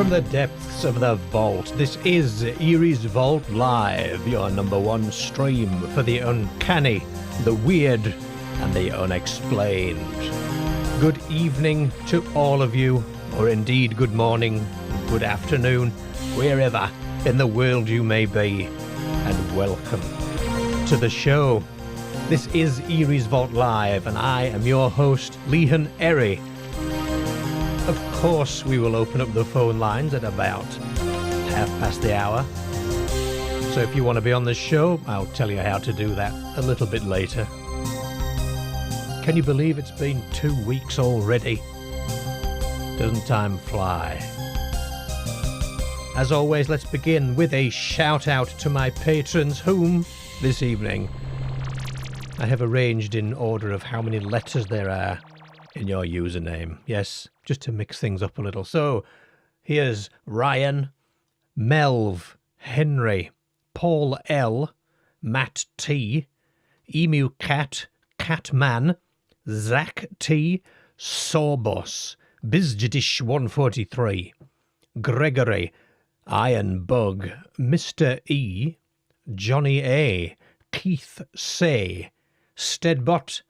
from the depths of the vault, this is Eerie's Vault Live, your number one stream for the uncanny, the weird, and the unexplained. Good evening to all of you, or indeed good morning, good afternoon, wherever in the world you may be, and welcome to the show. This is Eerie's Vault Live, and I am your host, Eerie. Of course, we will open up the phone lines at about 1:30. So if you want to be on the show, I'll tell you how to do that a little bit later. Can you believe it's been 2 weeks already? Doesn't time fly? As always, let's begin with a shout out to my patrons, whom, this evening, I have arranged in order of how many letters there are in your username. Yes, just to mix things up a little. So, here's Ryan, Melv, Henry, Paul L, Matt T, Emu Cat, Catman, Zach T, Sorbos, Bizjadish 143, Gregory, Iron Bug, Mr. E, Johnny A, Keith Say, Steadbot,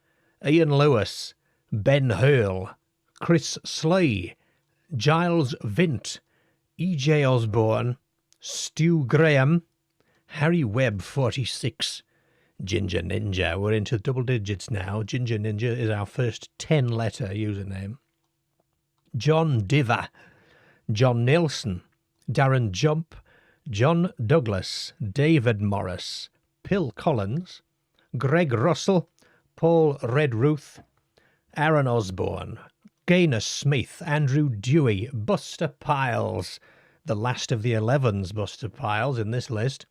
Ian Lewis, Ben Hurl, Chris Slay, Giles Vint, E.J. Osborne, Stu Graham, Harry Webb 46, Ginger Ninja. We're into double digits now. Ginger Ninja is our first 10-letter username. John Diver, John Nielsen, Darren Jump, John Douglas, David Morris, Pill Collins, Greg Russell, Paul Redruth, Aaron Osborne, Gaynor Smith, Andrew Dewey, Buster Piles, the last of the 11's Buster Piles in this list.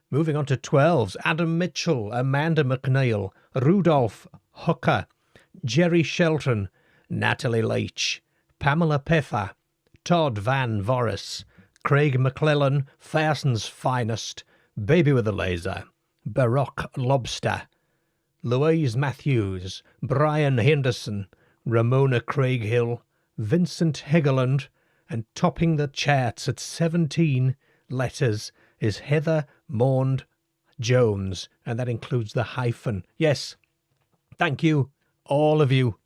Moving on to 12s, Adam Mitchell, Amanda McNeil, Rudolph Hooker, Jerry Shelton, Natalie Leach, Pamela Peffer, Todd Van Voris, Craig McClellan, Farson's Finest, Baby with a Laser, Baroque Lobster, Louise Matthews, Brian Henderson, Ramona Craighill, Vincent Hegeland, and topping the charts at 17 letters is Heather Maund Jones, and that includes the hyphen. Yes, thank you, all of you,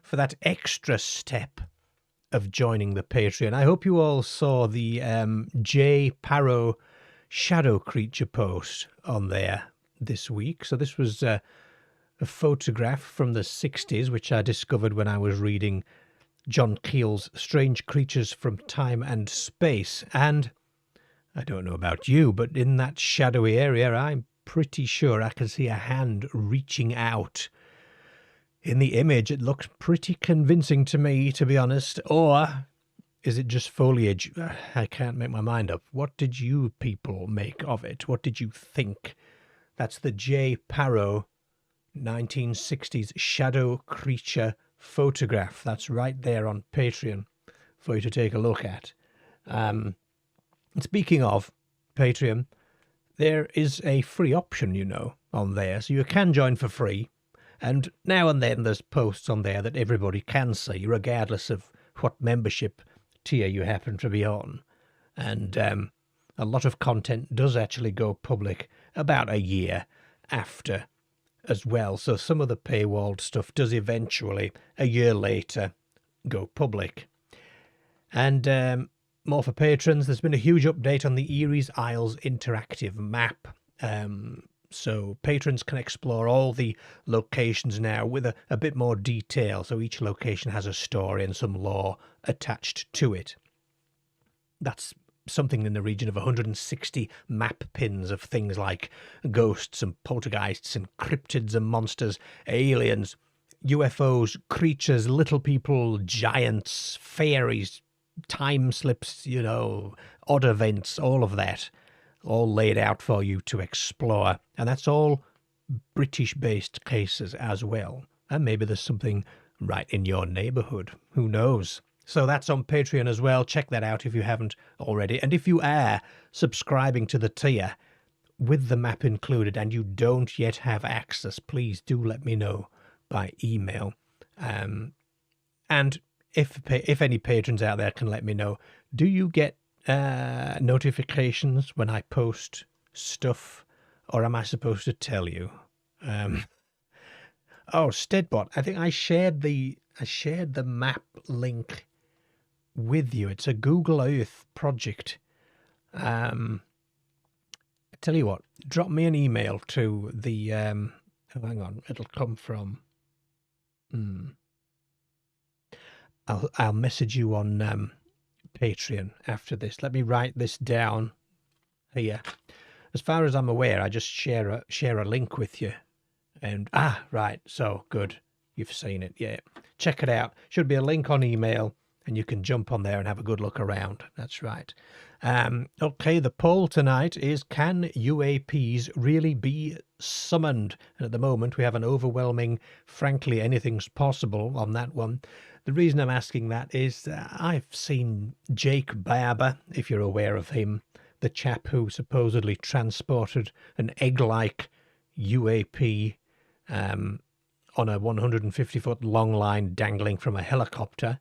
for that extra step of joining the Patreon. I hope you all saw the J. Parrow Shadow Creature post on there this week. So this was a photograph from the 60s, which I discovered when I was reading John Keel's Strange Creatures from Time and Space. And I don't know about you, but in that shadowy area, I'm pretty sure I can see a hand reaching out. In the image, it looks pretty convincing to me, to be honest. Or is it just foliage? I can't make my mind up. What did you people make of it? What did you think? That's the J. Parrow 1960s Shadow Creature photograph. That's right there on Patreon for you to take a look at. Speaking of Patreon, there is a free option, you know, on there. So you can join for free. And now and then there's posts on there that everybody can see, regardless of what membership tier you happen to be on. And a lot of content does actually go public about a year after as well. So some of the paywalled stuff does eventually, a year later, go public. And more for patrons, there's been a huge update on the Eerie's Isles interactive map. So patrons can explore all the locations now with a bit more detail. So each location has a story and some lore attached to it. That's something in the region of 160 map pins of things like ghosts and poltergeists and cryptids and monsters, aliens, UFOs, creatures, little people, giants, fairies, time slips, you know, odd events, all of that, all laid out for you to explore. And that's all British-based cases as well. And maybe there's something right in your neighbourhood. Who knows? So that's on Patreon as well. Check that out if you haven't already. And if you are subscribing to the tier with the map included and you don't yet have access, please do let me know by email. And if any patrons out there can let me know, do you get notifications when I post stuff, or am I supposed to tell you? Oh, Steadbot, I think I shared the map link with you. It's a Google Earth project. I tell you what, drop me an email to the oh, hang on, it'll come from I'll message you on Patreon after this. Let me write this down here. As far as I'm aware, I just share a link with you. And right, so good, you've seen it. Yeah, check it out. Should be a link on email, and you can jump on there and have a good look around. That's right. Okay, the poll tonight is, can UAPs really be summoned? And at the moment we have an overwhelming, frankly, anything's possible on that one. The reason I'm asking that is I've seen Jake Barber, if you're aware of him, the chap who supposedly transported an egg-like UAP on a 150-foot long line dangling from a helicopter.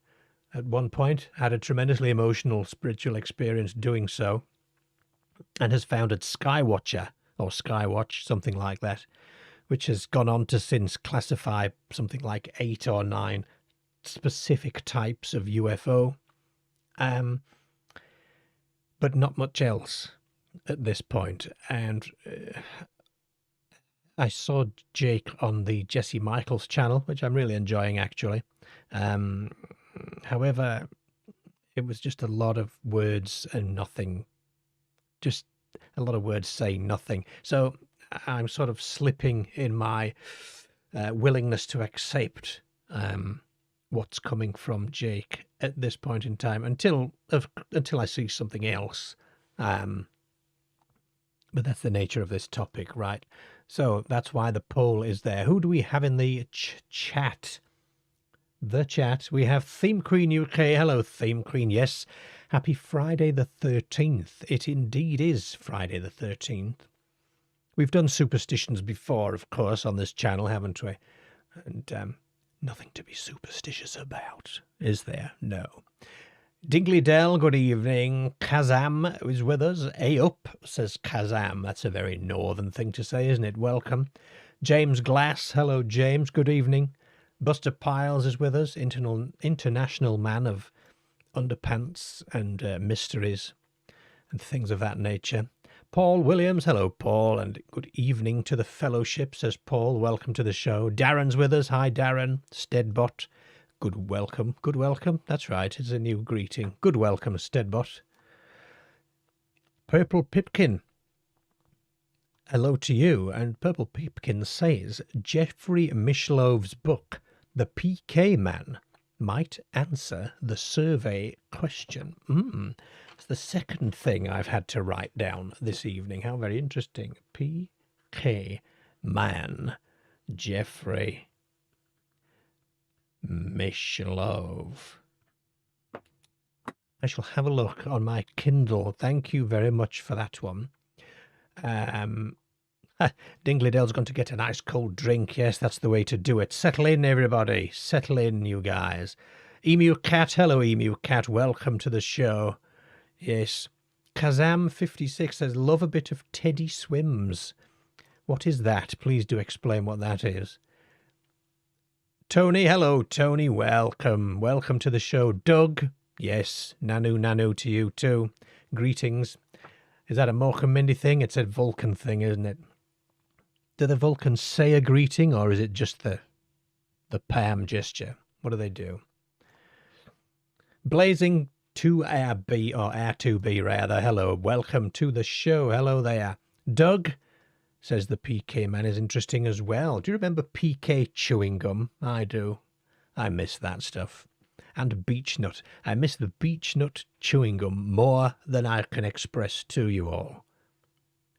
At one point, had a tremendously emotional spiritual experience doing so, and has founded Skywatcher, or Skywatch, something like that, which has gone on to since classify something like 8 or 9 specific types of UFO, but not much else at this point. And I saw Jake on the Jesse Michaels channel, which I'm really enjoying, actually. However, it was just a lot of words and nothing. Just a lot of words saying nothing. So I'm sort of slipping in my willingness to accept what's coming from Jake at this point in time until I see something else. But that's the nature of this topic, right? So that's why the poll is there. Who do we have in the chat? The chat. We have Theme Queen UK. Hello, Theme Queen. Yes. Happy Friday the 13th. It indeed is Friday the 13th. We've done superstitions before, of course, on this channel, haven't we? And nothing to be superstitious about, is there? No. Dingley Dell, good evening. Kazam is with us. Up, says Kazam. That's a very northern thing to say, isn't it? Welcome. James Glass. Hello, James. Good evening. Buster Piles is with us, international man of underpants and mysteries and things of that nature. Paul Williams, hello Paul, and good evening to the fellowship, says Paul. Welcome to the show. Darren's with us. Hi Darren. Steadbot, good welcome. Good welcome. That's right, it's a new greeting. Good welcome, Steadbot. Purple Pipkin, hello to you. And Purple Pipkin says Jeffrey Mishlov's book, The PK Man, might answer the survey question. It's the second thing I've had to write down this evening. How very interesting. PK Man, Jeffrey Mishlov. I shall have a look on my Kindle. Thank you very much for that one. Dingley-Dell's going to get a nice cold drink. Yes, that's the way to do it. Settle in, everybody. Settle in, you guys. Emu Cat. Hello, Emu Cat. Welcome to the show. Yes. Kazam56 says, love a bit of Teddy Swims. What is that? Please do explain what that is. Tony. Hello, Tony. Welcome. Welcome to the show. Doug. Yes. Nanu to you too. Greetings. Is that a Morecambe Mindy thing? It's a Vulcan thing, isn't it? Do the Vulcans say a greeting, or is it just the palm gesture? What do they do? Blazing 2RB, or R2B rather. Hello, welcome to the show. Hello there. Doug says the PK Man is interesting as well. Do you remember PK chewing gum? I do. I miss that stuff. And beech nut. I miss the beech nut chewing gum more than I can express to you all.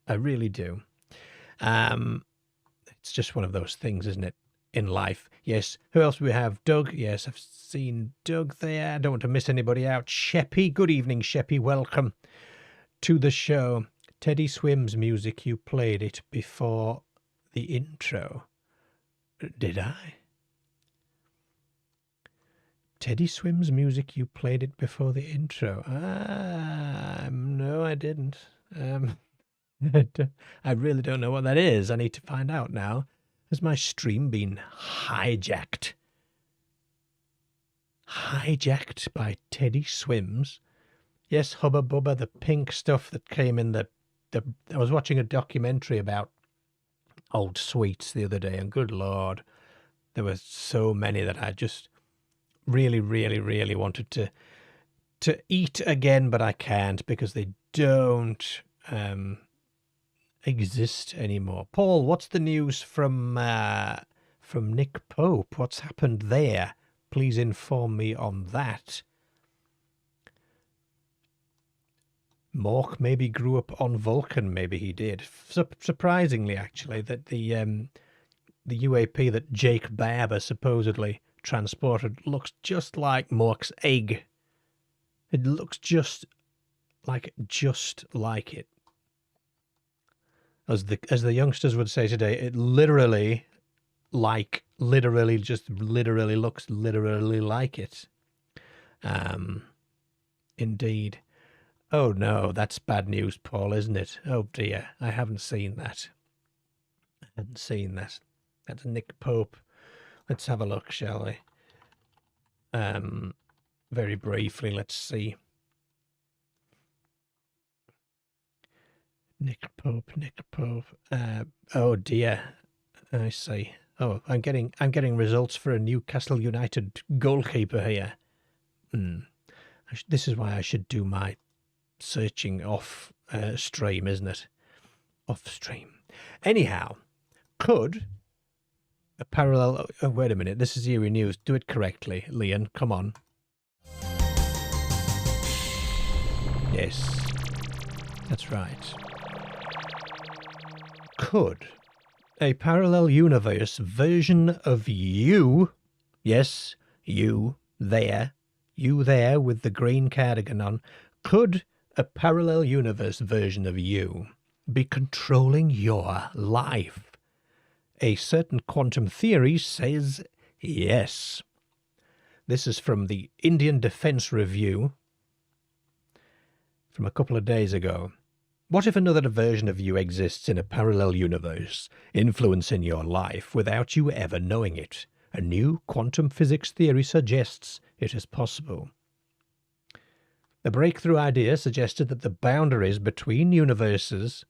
I really do. It's just one of those things, isn't it, in life? Yes. Who else do we have? Doug. Yes, I've seen Doug there. I don't want to miss anybody out. Sheppy. Good evening, Sheppy. Welcome to the show. Teddy Swims music. You played it before the intro. Did I? Teddy Swim's music, you played it before the intro. No, I didn't. I really don't know what that is. I need to find out now. Has my stream been hijacked? Hijacked by Teddy Swims? Yes, Hubba Bubba, the pink stuff that came in the I was watching a documentary about old sweets the other day, and good Lord, there were so many that I just really, really, really wanted to eat again, but I can't because they don't exist anymore. Paul, what's the news from Nick Pope? What's happened there? Please inform me on that. Mork maybe grew up on Vulcan. Maybe he did. Surprisingly, actually, that the UAP that Jake Barber supposedly transported looks just like Mork's egg. It looks just like it. As the youngsters would say today, it literally looks literally like it. Indeed. Oh no, that's bad news, Paul, isn't it? Oh dear, I haven't seen that. That's Nick Pope. Let's have a look, shall we? Very briefly, let's see. Nick Pope. Oh dear, I see. Oh, I'm getting results for a Newcastle United goalkeeper here. This is why I should do my searching off stream, isn't it? Off stream. Anyhow, could a parallel... Oh, wait a minute, this is Eerie News. Do it correctly, Leon. Come on. Yes, that's right. Could a parallel universe version of you... Yes, you there with the green cardigan on... Could a parallel universe version of you be controlling your life? A certain quantum theory says yes. This is from the Indian Defense Review from a couple of days ago. What if another version of you exists in a parallel universe, influencing your life without you ever knowing it? A new quantum physics theory suggests it is possible. The breakthrough idea suggested that the boundaries between universes,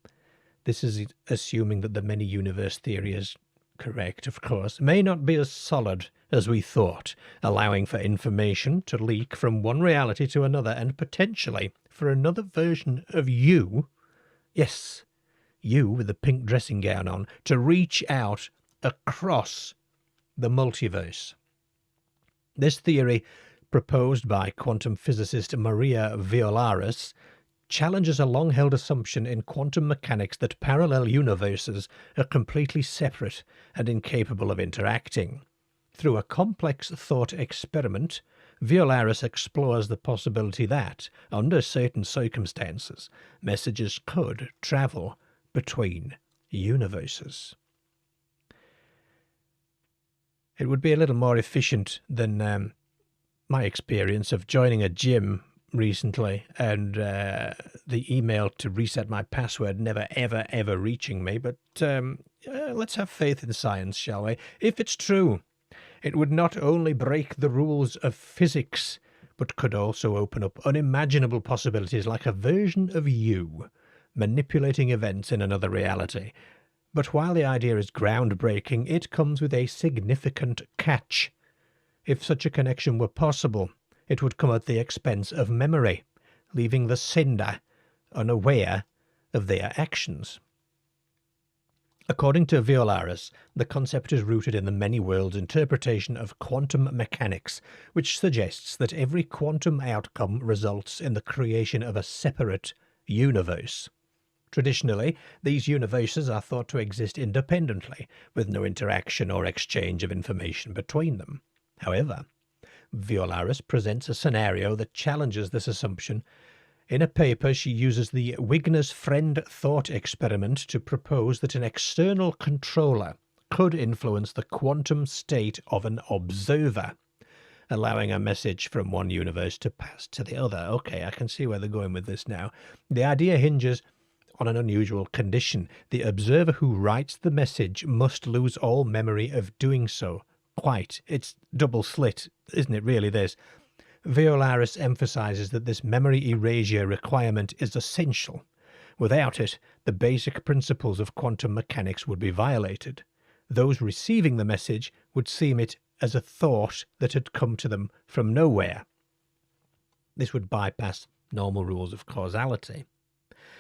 this is assuming that the many universe theory is correct, of course, may not be as solid as we thought, allowing for information to leak from one reality to another and potentially for another version of you, yes, you with the pink dressing gown on, to reach out across the multiverse. This theory, proposed by quantum physicist Maria Violaris, challenges a long-held assumption in quantum mechanics that parallel universes are completely separate and incapable of interacting. Through a complex thought experiment, Violaris explores the possibility that, under certain circumstances, messages could travel between universes. It would be a little more efficient than my experience of joining a gym recently and the email to reset my password never, ever, ever reaching me. But let's have faith in science, shall we? If it's true, it would not only break the rules of physics, but could also open up unimaginable possibilities like a version of you manipulating events in another reality. But while the idea is groundbreaking, it comes with a significant catch. If such a connection were possible, it would come at the expense of memory, leaving the sender unaware of their actions. According to Violaris, the concept is rooted in the many worlds interpretation of quantum mechanics, which suggests that every quantum outcome results in the creation of a separate universe. Traditionally, these universes are thought to exist independently, with no interaction or exchange of information between them. However, Violaris presents a scenario that challenges this assumption. In a paper, she uses the Wigner's friend thought experiment to propose that an external controller could influence the quantum state of an observer, allowing a message from one universe to pass to the other. Okay, I can see where they're going with this now. The idea hinges on an unusual condition. The observer who writes the message must lose all memory of doing so. Quite. It's double slit, isn't it really, this? Violaris emphasizes that this memory erasure requirement is essential. Without it, the basic principles of quantum mechanics would be violated. Those receiving the message would see it as a thought that had come to them from nowhere. This would bypass normal rules of causality.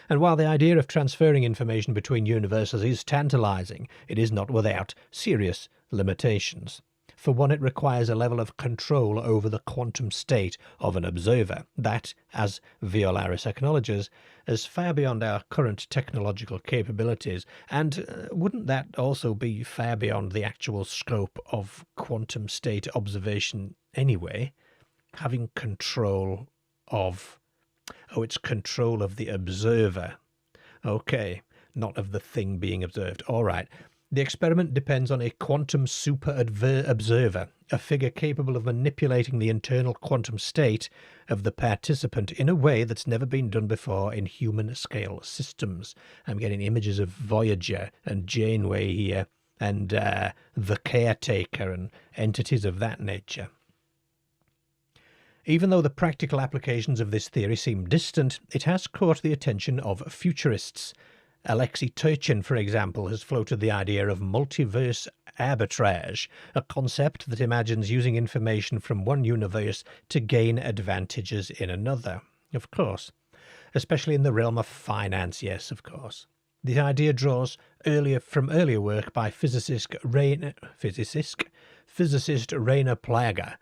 And while the idea of transferring information between universes is tantalizing, it is not without serious limitations. For one, it requires a level of control over the quantum state of an observer that, as Violaris acknowledges, is far beyond our current technological capabilities. And wouldn't that also be far beyond the actual scope of quantum state observation anyway? Having control of... Oh, it's control of the observer. Okay, not of the thing being observed. All right. The experiment depends on a quantum super-observer, a figure capable of manipulating the internal quantum state of the participant in a way that's never been done before in human-scale systems. I'm getting images of Voyager and Janeway here, and the Caretaker and entities of that nature. Even though the practical applications of this theory seem distant, it has caught the attention of futurists. Alexei Turchin, for example, has floated the idea of multiverse arbitrage, a concept that imagines using information from one universe to gain advantages in another. Of course. Especially in the realm of finance, yes, of course. The idea draws from earlier work by physicist Rainer Plaga,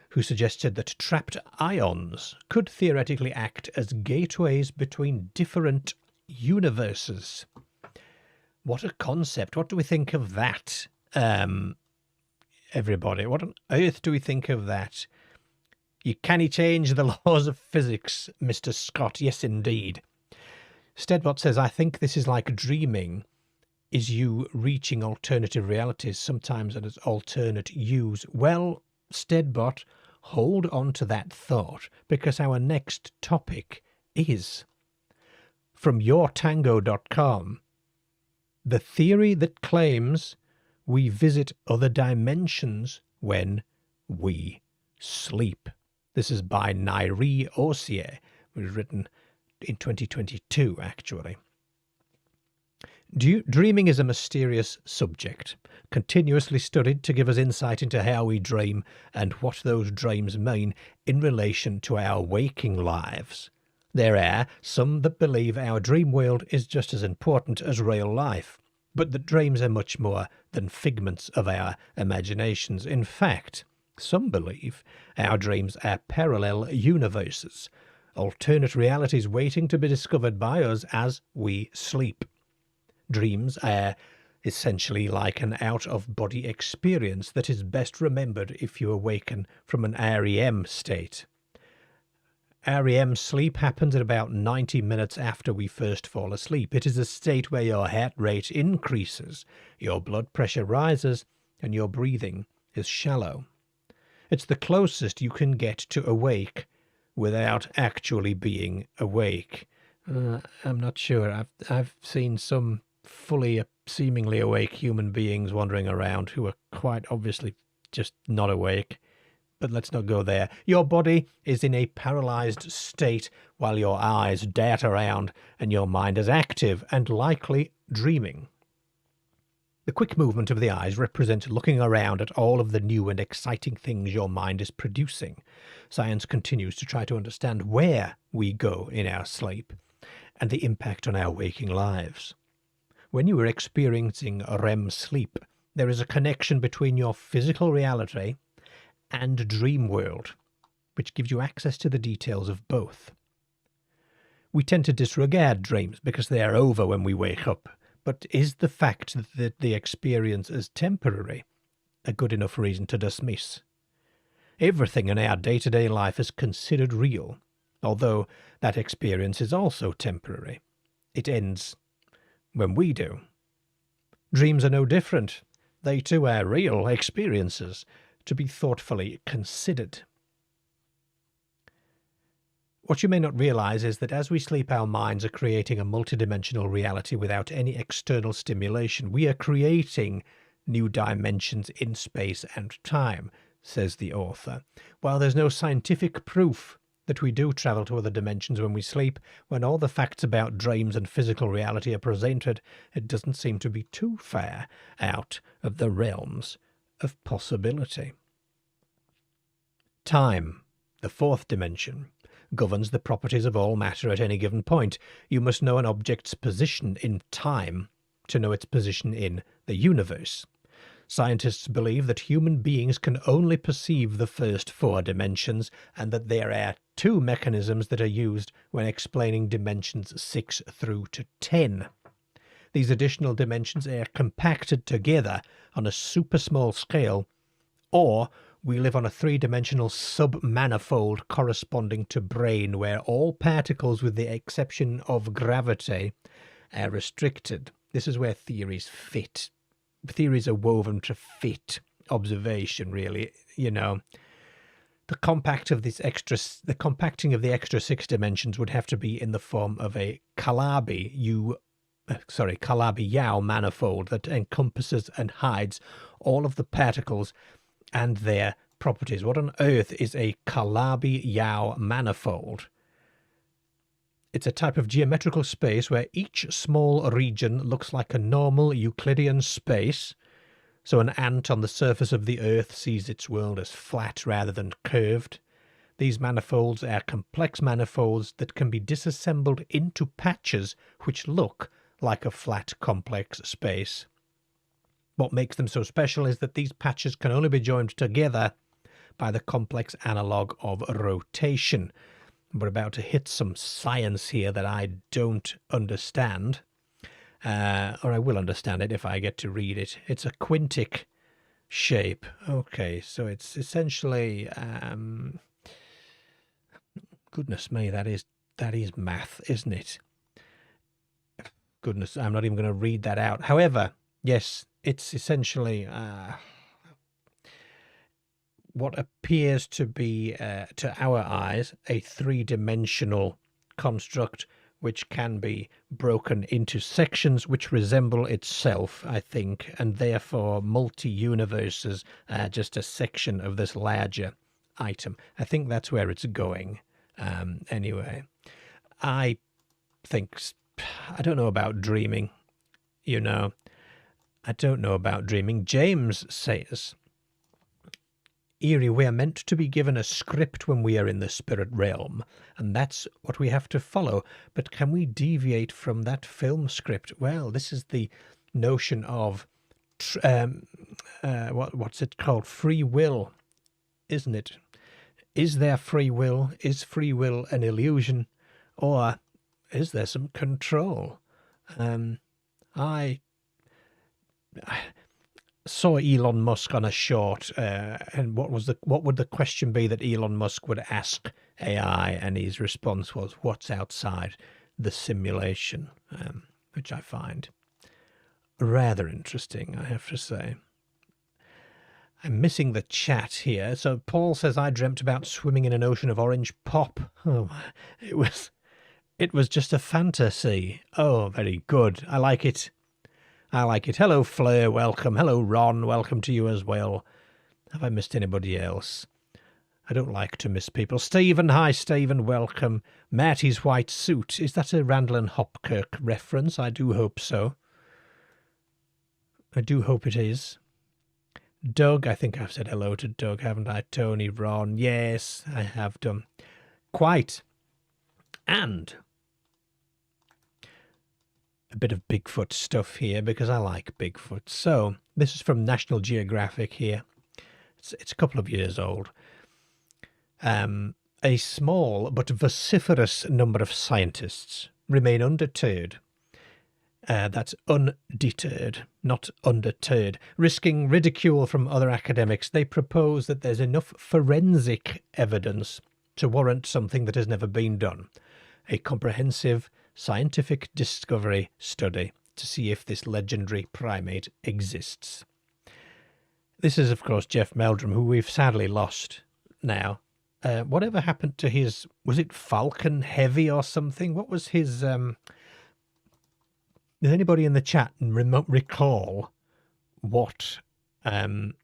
who suggested that trapped ions could theoretically act as gateways between different universes. What a concept. What do we think of that, everybody? What on earth do we think of that? You can't change the laws of physics, Mr. Scott. Yes, indeed. Steadbot says, I think this is like dreaming, is you reaching alternative realities, sometimes as alternate yous. Well, Steadbot, hold on to that thought, because our next topic is... from yourtango.com, the theory that claims we visit other dimensions when we sleep. This is by Nairi Osier. It was written in 2022, actually. Dreaming is a mysterious subject, continuously studied to give us insight into how we dream and what those dreams mean in relation to our waking lives. There are some that believe our dream world is just as important as real life, but that dreams are much more than figments of our imaginations. In fact, some believe our dreams are parallel universes, alternate realities waiting to be discovered by us as we sleep. Dreams are essentially like an out-of-body experience that is best remembered if you awaken from an REM state. REM sleep happens at about 90 minutes after we first fall asleep. It is a state where your heart rate increases, your blood pressure rises, and your breathing is shallow. It's the closest you can get to awake without actually being awake. I'm not sure. I've seen some fully, seemingly awake human beings wandering around who are quite obviously just not awake. But let's not go there. Your body is in a paralyzed state while your eyes dart around and your mind is active and likely dreaming. The quick movement of the eyes represents looking around at all of the new and exciting things your mind is producing. Science continues to try to understand where we go in our sleep and the impact on our waking lives. When you are experiencing REM sleep, there is a connection between your physical reality and dream world, which gives you access to the details of both. We tend to disregard dreams because they are over when we wake up, but is the fact that the experience is temporary a good enough reason to dismiss? Everything in our day-to-day life is considered real, although that experience is also temporary. It ends when we do. Dreams are no different. They too are real experiences, to be thoughtfully considered. What you may not realize is that as we sleep, our minds are creating a multidimensional reality without any external stimulation. We are creating new dimensions in space and time, says the author. While there's no scientific proof that we do travel to other dimensions when we sleep, when all the facts about dreams and physical reality are presented, it doesn't seem to be too far out of the realms of possibility. Time, the fourth dimension, governs the properties of all matter at any given point. You must know an object's position in time to know its position in the universe. Scientists believe that human beings can only perceive the first four dimensions, and that there are two mechanisms that are used when explaining dimensions 6 through to 10. These additional dimensions are compacted together on a super small scale, or we live on a three-dimensional sub-manifold corresponding to brain, where all particles, with the exception of gravity, are restricted. This is where theories fit. Theories are woven to fit observation, really. You know, the compacting of the extra 6 dimensions would have to be in the form of a Calabi-Yau manifold that encompasses and hides all of the particles and their properties. What on earth is a Calabi-Yau manifold? It's a type of geometrical space where each small region looks like a normal Euclidean space. So an ant on the surface of the Earth sees its world as flat rather than curved. These manifolds are complex manifolds that can be disassembled into patches which look like a flat, complex space. What makes them so special is that these patches can only be joined together by the complex analogue of rotation. We're about to hit some science here that I don't understand, or I will understand it if I get to read it. It's a quintic shape. Okay, so it's essentially, goodness me, that is math, isn't it? Goodness, I'm not even going to read that out. However, yes, it's essentially what appears to be, to our eyes, a three-dimensional construct which can be broken into sections which resemble itself, I think, and therefore multi-universes are just a section of this larger item. I think that's where it's going. Anyway, I don't know about dreaming, you know. I don't know about dreaming. James says, Eerie, we are meant to be given a script when we are in the spirit realm, and that's what we have to follow. But can we deviate from that film script? Well, this is the notion of, what's it called? Free will, isn't it? Is there free will? Is free will an illusion? Or is there some control? I saw Elon Musk on a short, and what would the question be that Elon Musk would ask AI, and his response was, "What's outside the simulation?" Which I find rather interesting, I have to say. I'm missing the chat here. So Paul says, I dreamt about swimming in an ocean of orange pop. Oh, it was just a fantasy. Oh, very good. I like it. I like it. Hello, Fleur. Welcome. Hello, Ron. Welcome to you as well. Have I missed anybody else? I don't like to miss people. Stephen. Hi, Stephen. Welcome. Marty's white suit. Is that a Randall and Hopkirk reference? I do hope so. I do hope it is. Doug. I think I've said hello to Doug, haven't I? Tony, Ron. Yes, I have done. Quite. And a bit of Bigfoot stuff here because I like Bigfoot. So this is from National Geographic here. It's a couple of years old. A small but vociferous number of scientists remain undeterred. That's undeterred, not undeterred. Risking ridicule from other academics, they propose that there's enough forensic evidence to warrant something that has never been done. A comprehensive scientific discovery study to see if this legendary primate exists. This is, of course, Jeff Meldrum, who we've sadly lost now. Whatever happened to his, was it Falcon Heavy or something? What was his, does anybody in the chat recall what, it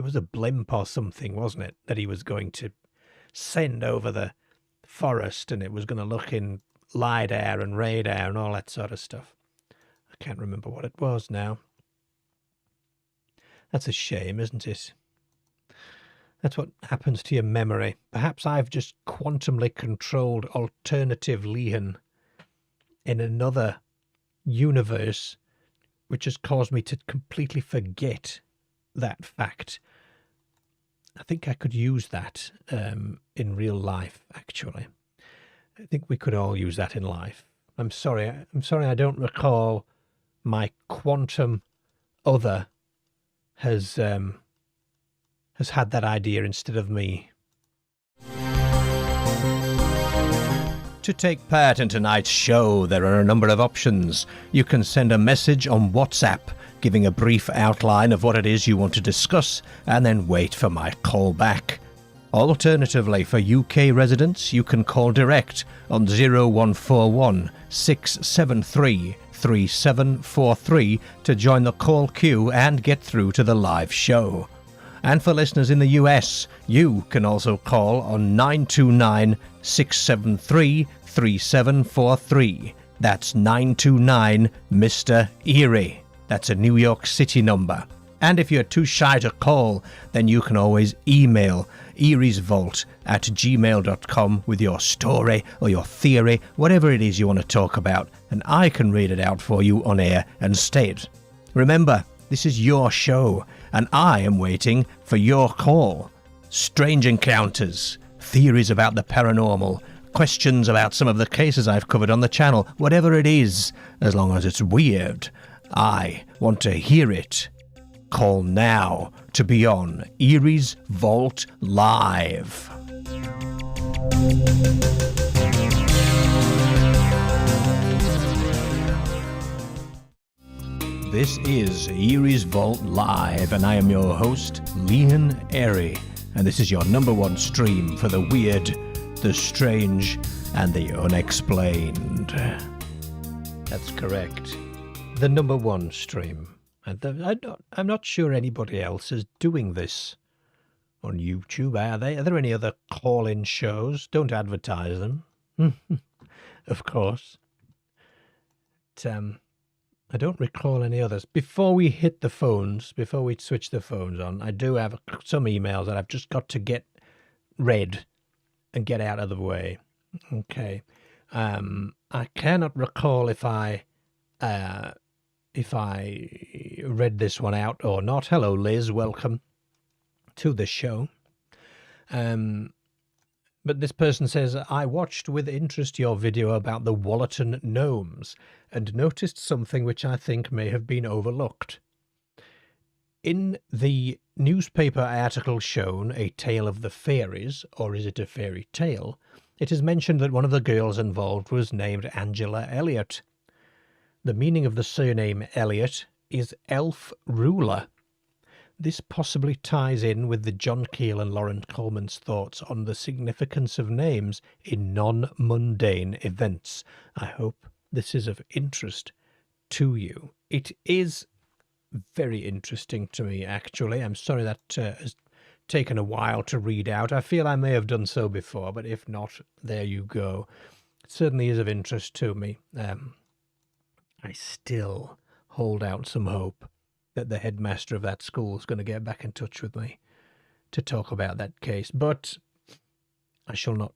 was a blimp or something, wasn't it, that he was going to send over the forest, and it was going to look in LiDAR and radar and all that sort of stuff. I can't remember what it was now. That's a shame, isn't it? That's what happens to your memory. Perhaps I've just quantumly controlled alternative Lehan in another universe, which has caused me to completely forget that fact. I think I could use that in real life, actually. I think we could all use that in life. I'm sorry I don't recall my quantum other has had that idea instead of me. To take part in tonight's show, there are a number of options. You can send a message on WhatsApp, giving a brief outline of what it is you want to discuss, and then wait for my call back. Alternatively, for UK residents, you can call direct on 0141 673 3743 to join the call queue and get through to the live show. And for listeners in the US, you can also call on 929 673 3743. That's 929 Mr. Eerie. That's a New York City number. And if you're too shy to call, then you can always email eeriesvault@gmail.com with your story or your theory, whatever it is you want to talk about, and I can read it out for you on air instead. Remember, this is your show, and I am waiting for your call. Strange encounters, theories about the paranormal, questions about some of the cases I've covered on the channel, whatever it is, as long as it's weird, I want to hear it. Call now to be on Eerie's Vault Live. This is Eerie's Vault Live, and I am your host, Lehan Eerie, and this is your number one stream for the weird, the strange, and the unexplained. That's correct. The number one stream. And I'm not sure anybody else is doing this on YouTube, are they? Are there any other call-in shows? Don't advertise them. Of course. But, I don't recall any others. Before we hit the phones, before we switch the phones on, I do have some emails that I've just got to get read and get out of the way. Okay. I cannot recall if I read this one out or not. Hello, Liz. Welcome to the show. But this person says, I watched with interest your video about the Wallerton gnomes and noticed something which I think may have been overlooked. In the newspaper article shown, A Tale of the Fairies, or is it a fairy tale, it is mentioned that one of the girls involved was named Angela Elliot. The meaning of the surname Elliot is elf ruler. This possibly ties in with the John Keel and Lauren Coleman's thoughts on the significance of names in non-mundane events. I hope this is of interest to you. It is very interesting to me, actually. I'm sorry that has taken a while to read out. I feel I may have done so before, but if not, there you go. It certainly is of interest to me. I still hold out some hope that the headmaster of that school is going to get back in touch with me to talk about that case, but I shall not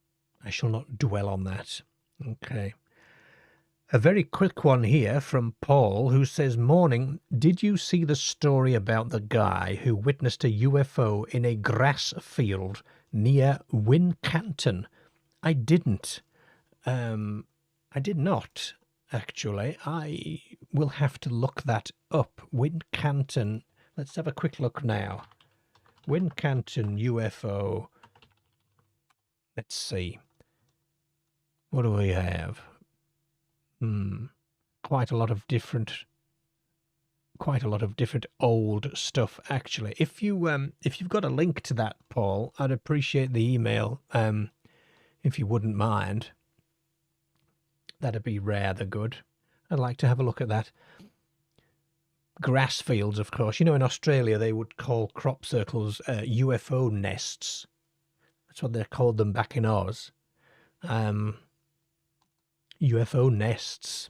dwell on that. Okay. A very quick one here from Paul, who says, Morning, did you see the story about the guy who witnessed a UFO in a grass field near Wincanton? I didn't. I did not. Actually, I will have to look that up. Wincanton. Let's have a quick look now. Wincanton UFO. Let's see. What do we have? Quite a lot of different quite a lot of different old stuff, actually. If you've got a link to that, Paul, I'd appreciate the email, if you wouldn't mind. That'd be rather good. I'd like to have a look at that. Grass fields, of course. You know, in Australia, they would call crop circles UFO nests. That's what they called them back in Oz. UFO nests.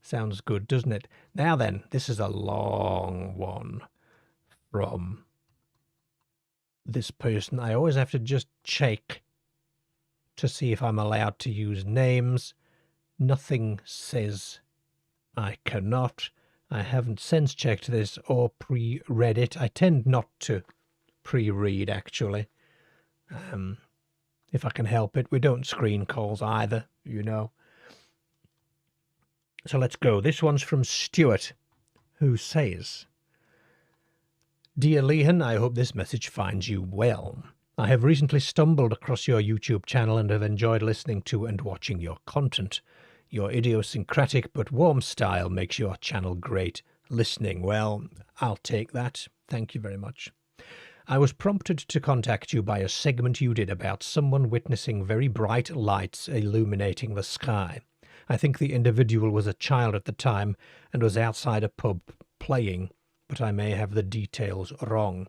Sounds good, doesn't it? Now then, this is a long one from this person. I always have to just check to see if I'm allowed to use names. Nothing says I cannot. I haven't sense checked this or pre-read it. I tend not to pre-read, actually. If I can help it. We don't screen calls either, you know. So let's go. This one's from Stuart, who says, Dear Lehan, I hope this message finds you well. I have recently stumbled across your YouTube channel and have enjoyed listening to and watching your content. Your idiosyncratic but warm style makes your channel great listening. Well, I'll take that. Thank you very much. I was prompted to contact you by a segment you did about someone witnessing very bright lights illuminating the sky. I think the individual was a child at the time and was outside a pub playing, but I may have the details wrong.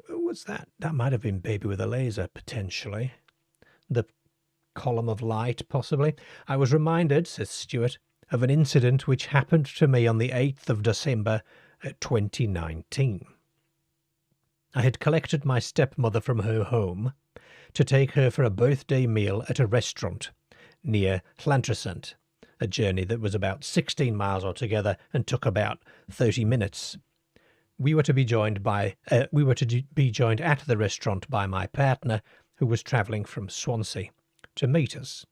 Was that? That might have been Baby with a Laser, potentially. The column of light, possibly. I was reminded, says Stuart, of an incident which happened to me on the 8th of December 2019. I had collected my stepmother from her home to take her for a birthday meal at a restaurant near Llantrisant, a journey that was about 16 miles altogether and took about 30 minutes. We were to be joined at the restaurant by my partner, who was travelling from Swansea to meet us.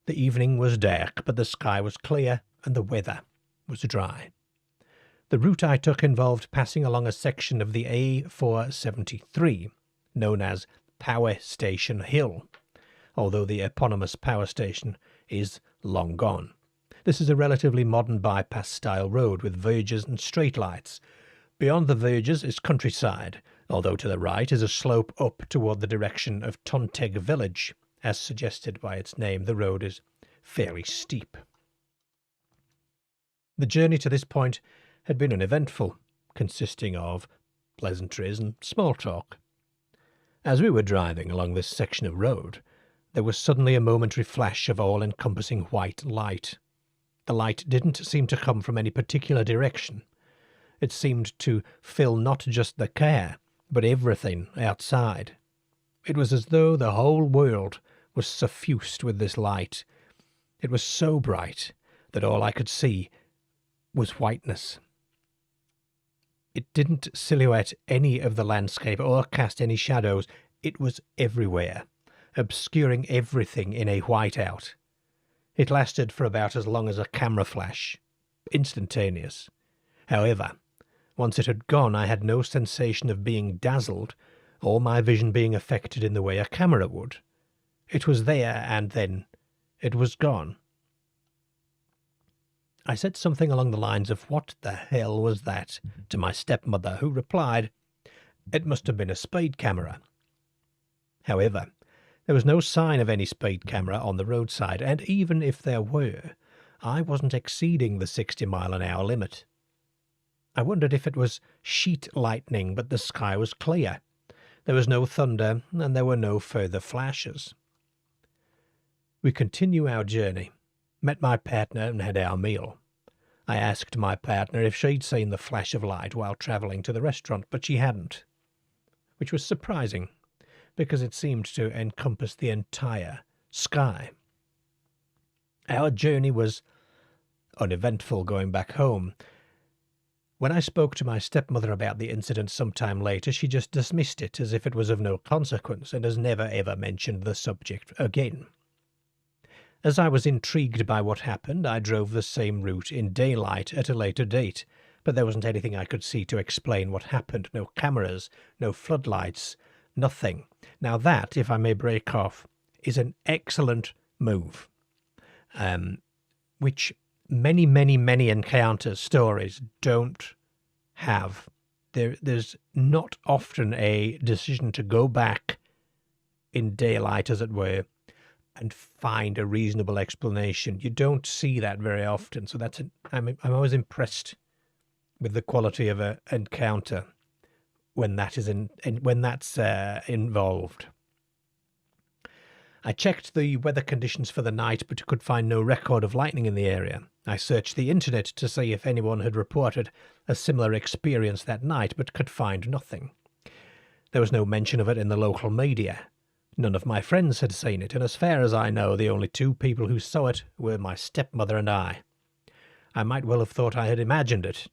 The evening was dark, but the sky was clear and the weather was dry. The route I took involved passing along a section of the A473, known as Power Station Hill, although the eponymous power station is long gone. This is a relatively modern bypass-style road with verges and streetlights. Beyond the verges is countryside, although to the right is a slope up toward the direction of Tonteg village. As suggested by its name, the road is fairly steep. The journey to this point had been uneventful, consisting of pleasantries and small talk. As we were driving along this section of road, there was suddenly a momentary flash of all-encompassing white light. The light didn't seem to come from any particular direction. It seemed to fill not just the car, but everything outside. It was as though the whole world was suffused with this light. It was so bright that all I could see was whiteness. It didn't silhouette any of the landscape or cast any shadows. It was everywhere, obscuring everything in a whiteout. It lasted for about as long as a camera flash, instantaneous. However, once it had gone, I had no sensation of being dazzled or my vision being affected in the way a camera would. It was there, and then it was gone. I said something along the lines of, "What the hell was that?" to my stepmother, who replied, "It must have been a speed camera." However, there was no sign of any speed camera on the roadside, and even if there were, I wasn't exceeding the 60-mile-an-hour limit. I wondered if it was sheet lightning, but the sky was clear. There was no thunder, and there were no further flashes. We continue our journey, met my partner and had our meal. I asked my partner if she'd seen the flash of light while travelling to the restaurant, but she hadn't, which was surprising, because it seemed to encompass the entire sky. Our journey was uneventful going back home. When I spoke to my stepmother about the incident sometime later, she just dismissed it as if it was of no consequence and has never ever mentioned the subject again. As I was intrigued by what happened, I drove the same route in daylight at a later date, but there wasn't anything I could see to explain what happened. No cameras, no floodlights, nothing. Now that, if I may break off, is an excellent move, which many, many, many encounters, stories don't have. There's not often a decision to go back in daylight, as it were, and find a reasonable explanation. You don't see that very often. So I'm always impressed with the quality of an encounter when that is when that's involved. I checked the weather conditions for the night, but could find no record of lightning in the area. I searched the internet to see if anyone had reported a similar experience that night, but could find nothing. There was no mention of it in the local media. None of my friends had seen it, and as far as I know, the only two people who saw it were my stepmother and I. I might well have thought I had imagined it,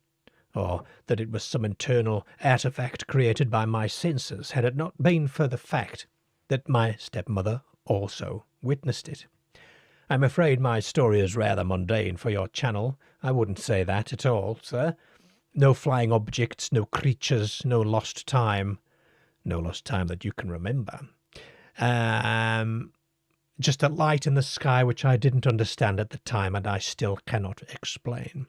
or that it was some internal artifact created by my senses, had it not been for the fact that my stepmother also witnessed it. I'm afraid my story is rather mundane for your channel. I wouldn't say that at all, sir. No flying objects, no creatures, no lost time. No lost time that you can remember. Just a light in the sky which I didn't understand at the time and I still cannot explain.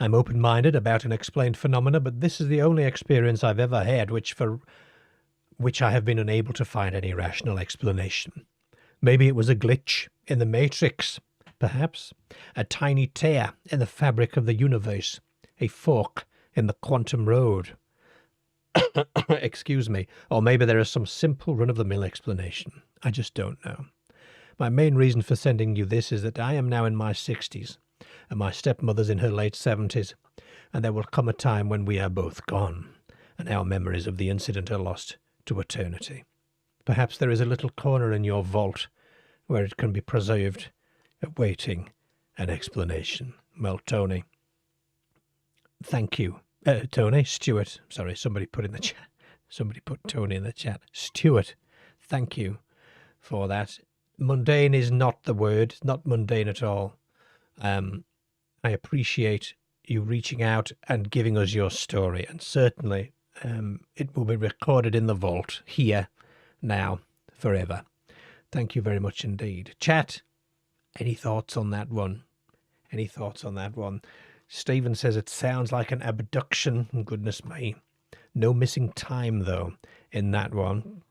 I'm open-minded about unexplained phenomena, but this is the only experience I've ever had for which I have been unable to find any rational explanation. Maybe it was a glitch in the Matrix, perhaps, a tiny tear in the fabric of the universe, a fork in the quantum road. Excuse me, or maybe there is some simple run-of-the-mill explanation. I just don't know. My main reason for sending you this is that I am now in my 60s, and my stepmother's in her late 70s, and there will come a time when we are both gone, and our memories of the incident are lost to eternity. Perhaps there is a little corner in your vault where it can be preserved, awaiting an explanation. Well, Tony, thank you. Tony, Stuart, sorry, somebody put Tony in the chat. Stuart, thank you for that. Mundane is not the word, not mundane at all. I appreciate you reaching out and giving us your story, and certainly it will be recorded in the vault here, now, forever. Thank you very much indeed. Chat, any thoughts on that one? Any thoughts on that one? Stephen says it sounds like an abduction. Goodness me. No missing time, though, in that one.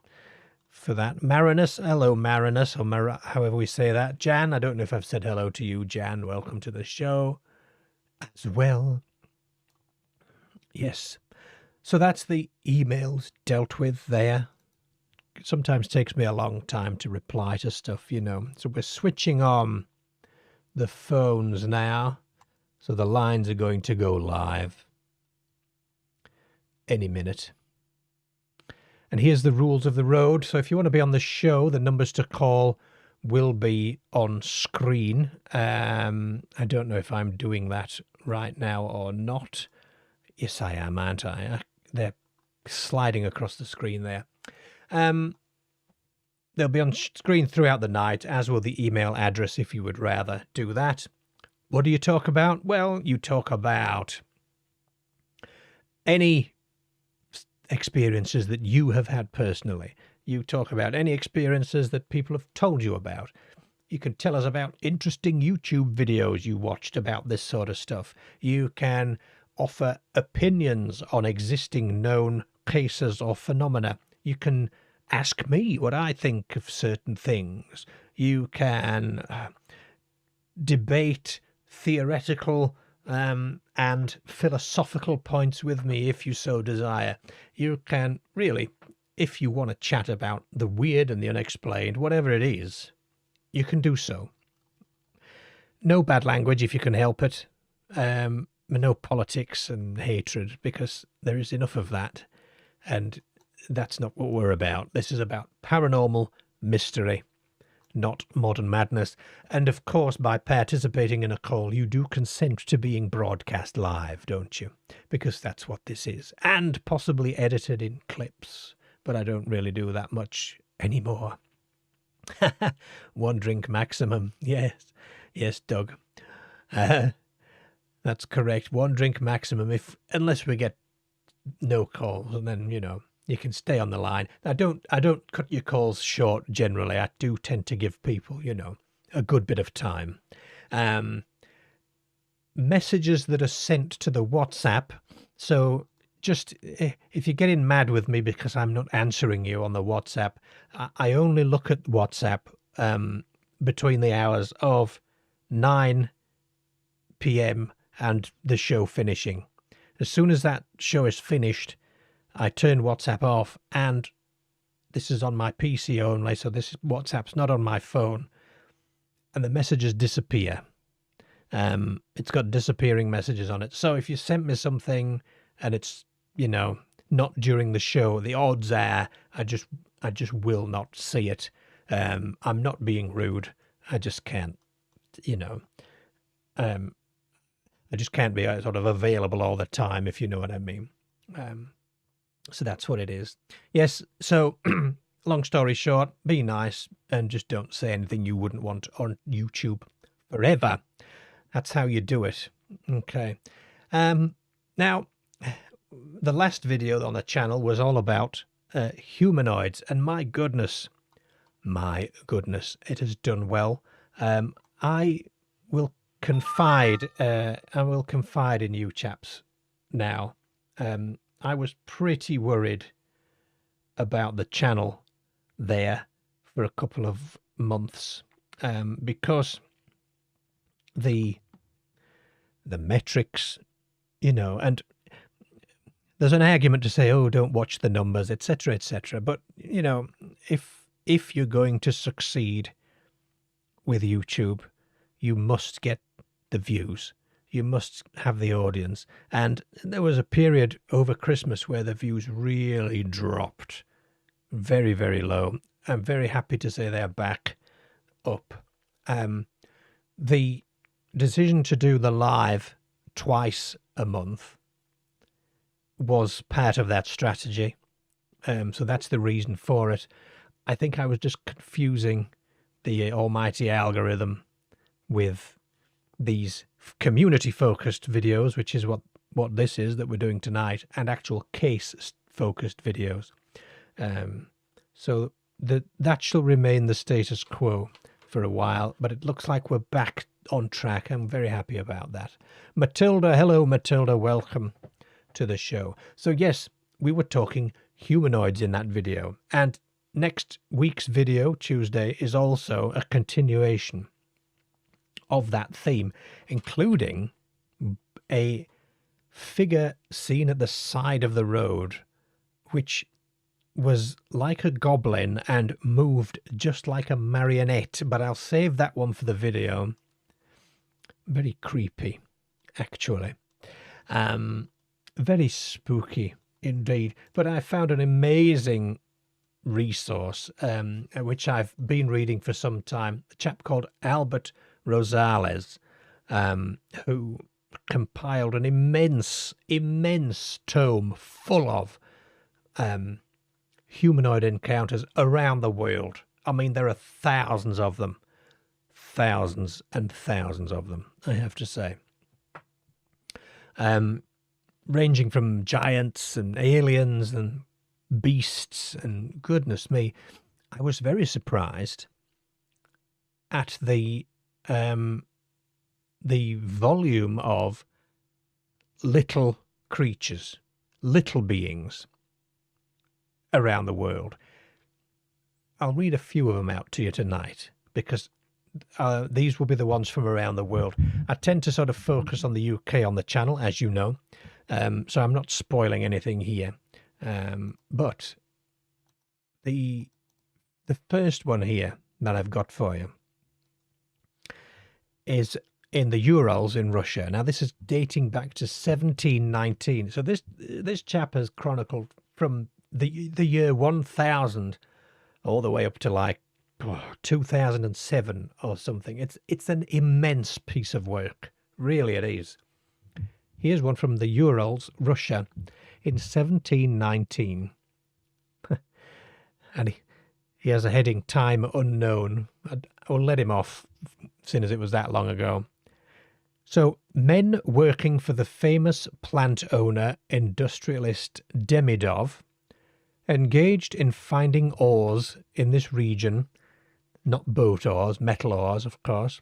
For that, Marinus, hello Marinus, or however we say that. Jan, I don't know if I've said hello to you, Jan. Welcome to the show as well. Yes. So that's the emails dealt with there. It sometimes takes me a long time to reply to stuff, you know. So we're switching on the phones now. So the lines are going to go live any minute. And here's the rules of the road. So if you want to be on the show, the numbers to call will be on screen. I don't know if I'm doing that right now or not. Yes, I am, aren't I? They're sliding across the screen there. They'll be on screen throughout the night, as will the email address if you would rather do that. What do you talk about? Well, you talk about any experiences that you have had personally. You talk about any experiences that people have told you about. You can tell us about interesting YouTube videos you watched about this sort of stuff. You can offer opinions on existing known cases or phenomena. You can ask me what I think of certain things. You can debate theoretical and philosophical points with me if you so desire. You can really, if you want to chat about the weird and the unexplained, whatever it is, you can do so. No bad language if you can help it. No politics and hatred, because there is enough of that. And that's not what we're about. This is about paranormal mystery, not modern madness. And of course, by participating in a call, you do consent to being broadcast live, don't you? Because that's what this is. And possibly edited in clips. But I don't really do that much anymore. One drink maximum. Yes. Yes, Doug. That's correct. One drink maximum, unless we get no calls, and then, you know, you can stay on the line. I don't cut your calls short generally. I do tend to give people, you know, a good bit of time. Messages that are sent to the WhatsApp. So just if you're getting mad with me because I'm not answering you on the WhatsApp, I only look at WhatsApp between the hours of 9 p.m. and the show finishing. As soon as that show is finished, I turn WhatsApp off, and this is on my PC only, so this WhatsApp's not on my phone, and the messages disappear. It's got disappearing messages on it. So if you sent me something and it's, not during the show, the odds are I just will not see it. I'm not being rude. I just can't, I just can't be sort of available all the time, if you know what I mean. So that's what it is. Yes. So long story short, be nice and just don't say anything you wouldn't want on YouTube forever. That's how you do it. Okay. Now, the last video on the channel was all about humanoids, and my goodness, it has done well. I will confide in you chaps now. I was pretty worried about the channel there for a couple of months because the metrics, and there's an argument to say, oh, don't watch the numbers, etc., etc. But if you're going to succeed with YouTube, you must get the views. You must have the audience. And there was a period over Christmas where the views really dropped very, very low. I'm very happy to say they're back up. The decision to do the live twice a month was part of that strategy. So that's the reason for it. I think I was just confusing the almighty algorithm with these community-focused videos, which is what this is that we're doing tonight, and actual case-focused videos. So that shall remain the status quo for a while, but it looks like we're back on track. I'm very happy about that. Matilda, hello Matilda, welcome to the show. So yes, we were talking humanoids in that video, and next week's video, Tuesday, is also a continuation of that theme, including a figure seen at the side of the road, which was like a goblin and moved just like a marionette, but I'll save that one for the video. Very creepy, actually. Very spooky indeed. But I found an amazing resource, which I've been reading for some time, a chap called Albert Rosales, who compiled an immense tome full of humanoid encounters around the world. I mean, there are thousands of them. Thousands and thousands of them, I have to say. Ranging from giants and aliens and beasts, and goodness me, I was very surprised at the volume of little creatures, little beings around the world. I'll read a few of them out to you tonight, because these will be the ones from around the world. I tend to sort of focus on the UK on the channel, as you know, so I'm not spoiling anything here. But the first one here that I've got for you is in the Urals in Russia. Now, this is dating back to 1719. So this chap has chronicled from the year 1000 all the way up to like 2007 or something. It's an immense piece of work. Really, it is. Here's one from the Urals, Russia, in 1719. And he has a heading, Time Unknown. I'll let him off, seeing as it was that long ago. So, men working for the famous plant owner, industrialist Demidov, engaged in finding ores in this region, not boat ores, metal ores, of course,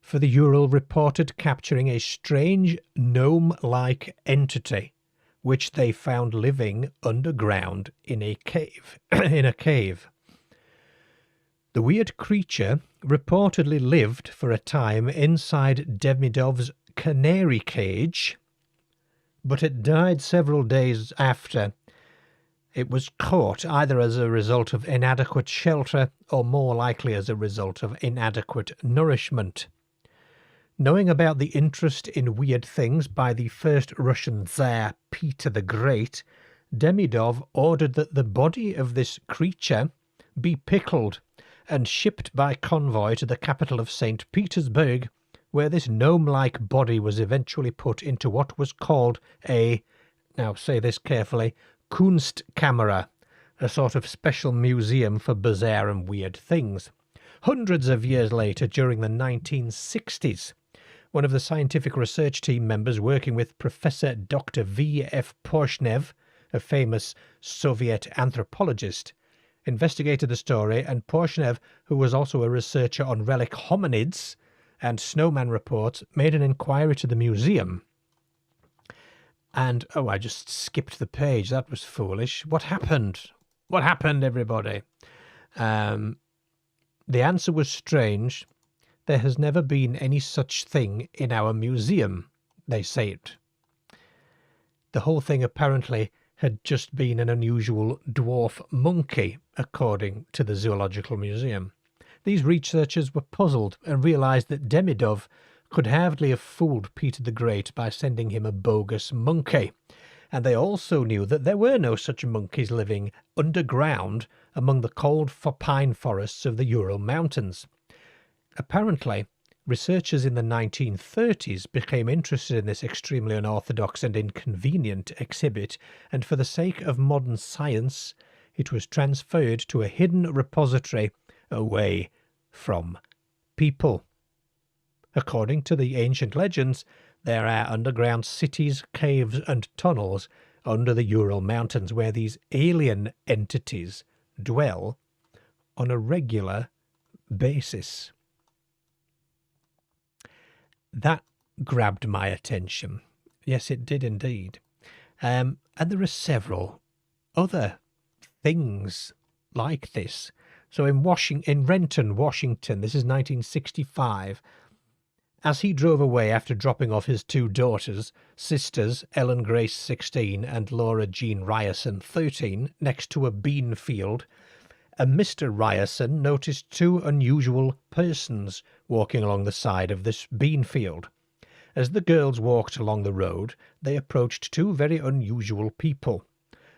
for the Ural reported capturing a strange gnome-like entity which they found living underground in a cave. The weird creature reportedly lived for a time inside Demidov's canary cage, but it died several days after. It was caught either as a result of inadequate shelter or more likely as a result of inadequate nourishment. Knowing about the interest in weird things by the first Russian Tsar, Peter the Great, Demidov ordered that the body of this creature be pickled and shipped by convoy to the capital of St. Petersburg, where this gnome-like body was eventually put into what was called a, now say this carefully, Kunstkamera, a sort of special museum for bizarre and weird things. Hundreds of years later, during the 1960s, one of the scientific research team members working with Professor Dr. V.F. Porshnev, a famous Soviet anthropologist, investigated the story, and Porshnev, who was also a researcher on relic hominids and snowman reports, made an inquiry to the museum. And, oh, I just skipped the page. That was foolish. What happened? What happened, everybody? The answer was strange. There has never been any such thing in our museum, they said. The whole thing apparently had just been an unusual dwarf monkey, according to the Zoological Museum. These researchers were puzzled and realised that Demidov could hardly have fooled Peter the Great by sending him a bogus monkey, and they also knew that there were no such monkeys living underground among the cold pine forests of the Ural Mountains. Apparently, researchers in the 1930s became interested in this extremely unorthodox and inconvenient exhibit, and for the sake of modern science, it was transferred to a hidden repository away from people. According to the ancient legends, there are underground cities, caves, and tunnels under the Ural Mountains where these alien entities dwell on a regular basis. That grabbed my attention. Yes, it did indeed. And there are several other things like this. So in Renton, Washington, this is 1965, as he drove away after dropping off his two sisters, Ellen Grace 16 and Laura Jean Ryerson 13, next to a bean field, a Mr. Ryerson noticed two unusual persons walking along the side of this bean field. As the girls walked along the road, they approached two very unusual people.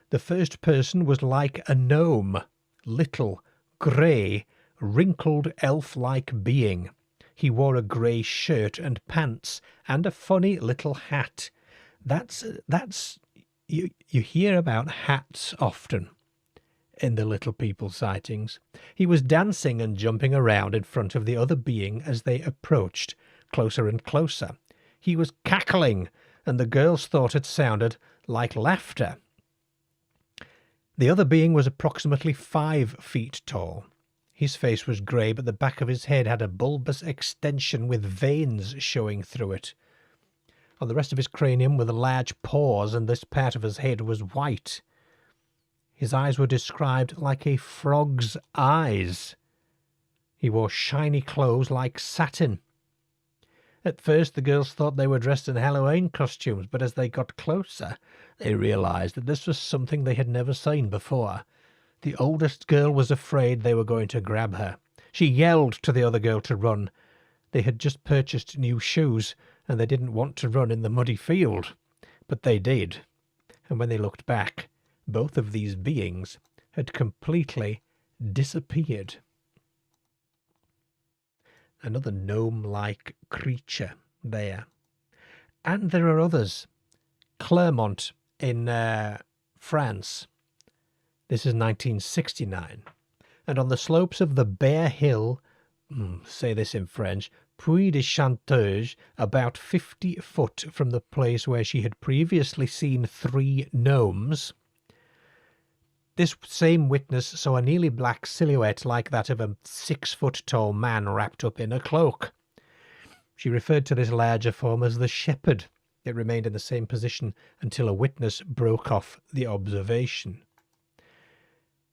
The first person was like a gnome, little, grey, wrinkled elf-like being. He wore a grey shirt and pants and a funny little hat. You hear about hats often in the little people sightings. He was dancing and jumping around in front of the other being as they approached closer and closer. He was cackling, and the girls thought it sounded like laughter. The other being was approximately 5 feet tall. His face was grey, but the back of his head had a bulbous extension with veins showing through it. On the rest of his cranium were the large paws, and this part of his head was white. His eyes were described like a frog's eyes. He wore shiny clothes like satin. At first the girls thought they were dressed in Halloween costumes, but as they got closer, they realised that this was something they had never seen before. The oldest girl was afraid they were going to grab her. She yelled to the other girl to run. They had just purchased new shoes, and they didn't want to run in the muddy field. But they did. And when they looked back, both of these beings had completely disappeared. Another gnome-like creature there. And there are others. Clermont in France. This is 1969. And on the slopes of the bare hill, say this in French, Puy de Chanteuse, about 50 foot from the place where she had previously seen 3 gnomes, this same witness saw a nearly black silhouette like that of a 6-foot tall man wrapped up in a cloak. She referred to this larger form as the shepherd. It remained in the same position until a witness broke off the observation.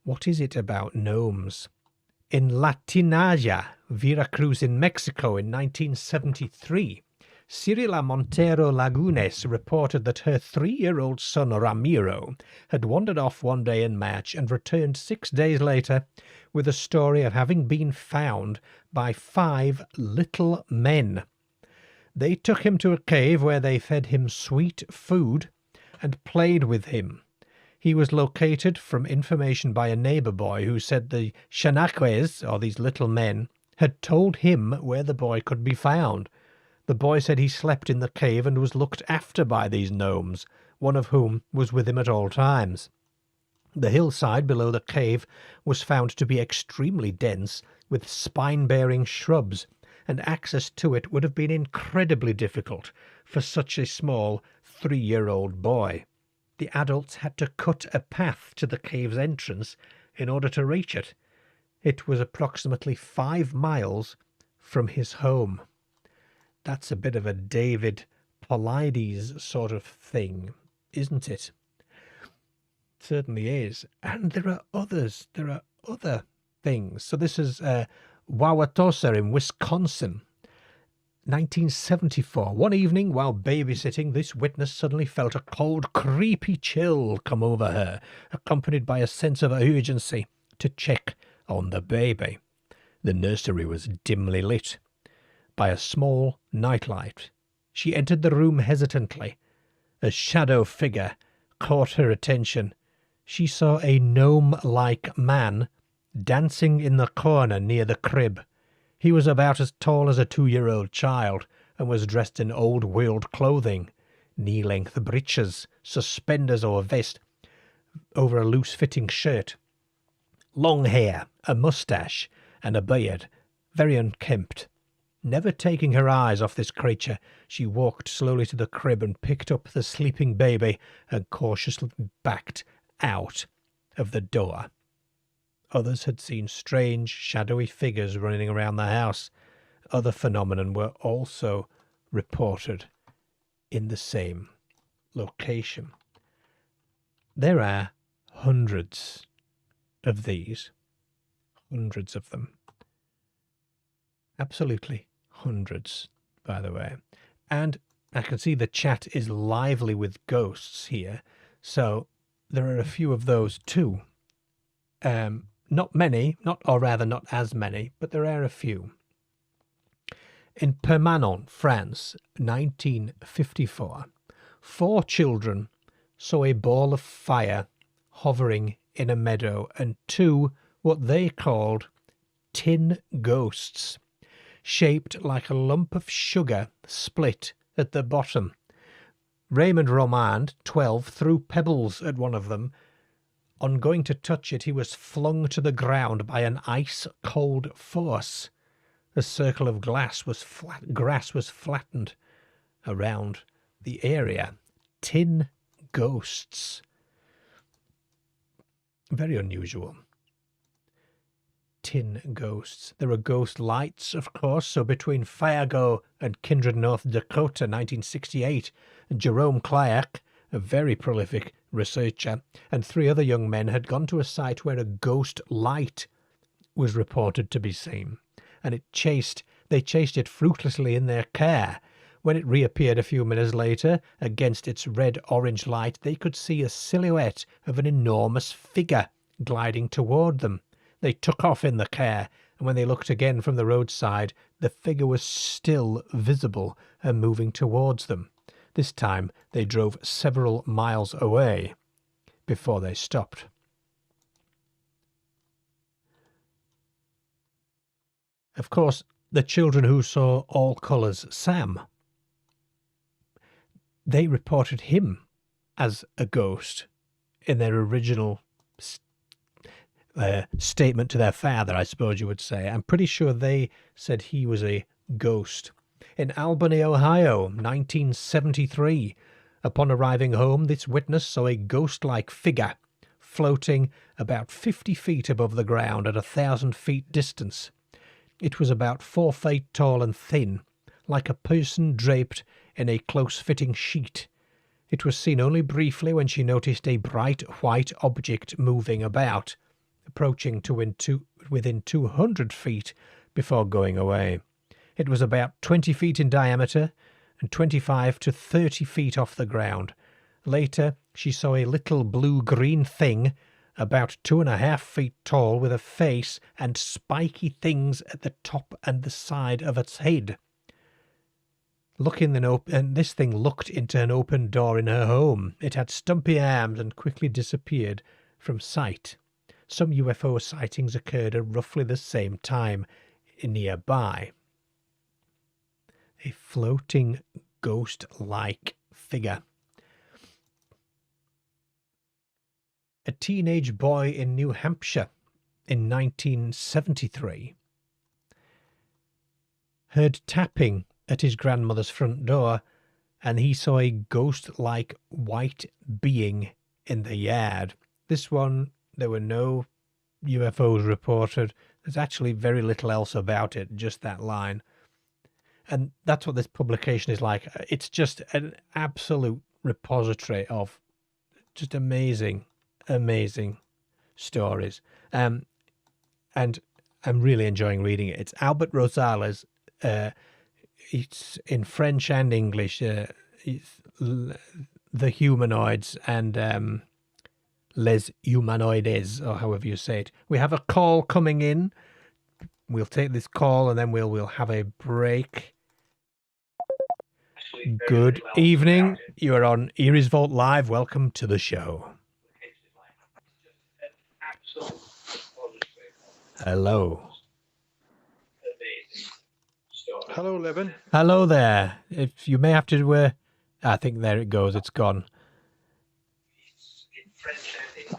What is it about gnomes? In Latinaya, Veracruz in Mexico in 1973, Cirila Montero Lagunes reported that her 3-year-old son Ramiro had wandered off one day in March and returned 6 days later with a story of having been found by 5 little men. They took him to a cave where they fed him sweet food and played with him. He was located from information by a neighbor boy who said the Xanaques, or these little men, had told him where the boy could be found. The boy said he slept in the cave and was looked after by these gnomes, one of whom was with him at all times. The hillside below the cave was found to be extremely dense with spine-bearing shrubs, and access to it would have been incredibly difficult for such a small 3-year-old boy. The adults had to cut a path to the cave's entrance in order to reach it. It was approximately 5 miles from his home. That's a bit of a David Paulides sort of thing, isn't it? Certainly is. And there are others. There are other things. So this is Wauwatosa in Wisconsin, 1974. One evening while babysitting, this witness suddenly felt a cold, creepy chill come over her, accompanied by a sense of urgency to check on the baby. The nursery was dimly lit by a small nightlight. She entered the room hesitantly. A shadow figure caught her attention. She saw a gnome-like man dancing in the corner near the crib. He was about as tall as a 2-year-old child and was dressed in old-world clothing, knee-length breeches, suspenders or vest over a loose-fitting shirt, long hair, a moustache, and a beard, very unkempt. Never taking her eyes off this creature, she walked slowly to the crib and picked up the sleeping baby and cautiously backed out of the door. Others had seen strange, shadowy figures running around the house. Other phenomena were also reported in the same location. There are hundreds of these. Hundreds of them. Absolutely hundreds, by the way. And I can see the chat is lively with ghosts here, so there are a few of those too. Not many, not as many, but there are a few. In Permanon, France, 1954, 4 children saw a ball of fire hovering in a meadow and 2 what they called tin ghosts, shaped like a lump of sugar split at the bottom. Raymond Romand, 12, threw pebbles at one of them. On going to touch it, he was flung to the ground by an ice-cold force. A circle of grass was flattened around the area. Tin ghosts. Very unusual. Tin ghosts. There are ghost lights, of course, so between Fargo and Kindred, North Dakota, 1968, Jerome Clark, a very prolific researcher, and 3 other young men had gone to a site where a ghost light was reported to be seen, and they chased it fruitlessly in their car. When it reappeared a few minutes later, against its red-orange light, they could see a silhouette of an enormous figure gliding toward them. They took off in the car, and when they looked again from the roadside, the figure was still visible and moving towards them. This time they drove several miles away before they stopped. Of course, the children who saw All Colours Sam, they reported him as a ghost in their original statement to their father, I suppose you would say. I'm pretty sure they said he was a ghost. In Albany, Ohio, 1973, upon arriving home, this witness saw a ghost-like figure floating about 50 feet above the ground at 1,000 feet distance. It was about 4 feet tall and thin, like a person draped in a close-fitting sheet. It was seen only briefly when she noticed a bright white object moving about, approaching to within 200 feet before going away. It was about 20 feet in diameter and 25 to 30 feet off the ground. Later, she saw a little blue-green thing about 2.5 feet tall with a face and spiky things at the top and the side of its head. This thing looked into an open door in her home. It had stumpy arms and quickly disappeared from sight. Some UFO sightings occurred at roughly the same time nearby. A floating ghost-like figure. A teenage boy in New Hampshire in 1973 heard tapping at his grandmother's front door, and he saw a ghost-like white being in the yard. This one, there were no UFOs reported. There's actually very little else about it, just that line. And that's what this publication is like. It's just an absolute repository of just amazing stories. And I'm really enjoying reading it. It's Albert Rosales. It's in French and English. It's The Humanoids and Les Humanoides, or however you say it. We have a call coming in. We'll take this call and then we'll have a break. Good evening. You are on Eerie's Vault Live. Welcome to the show. Hello. Hello, Levin. Hello there. If you may have to, I think there it goes. It's gone.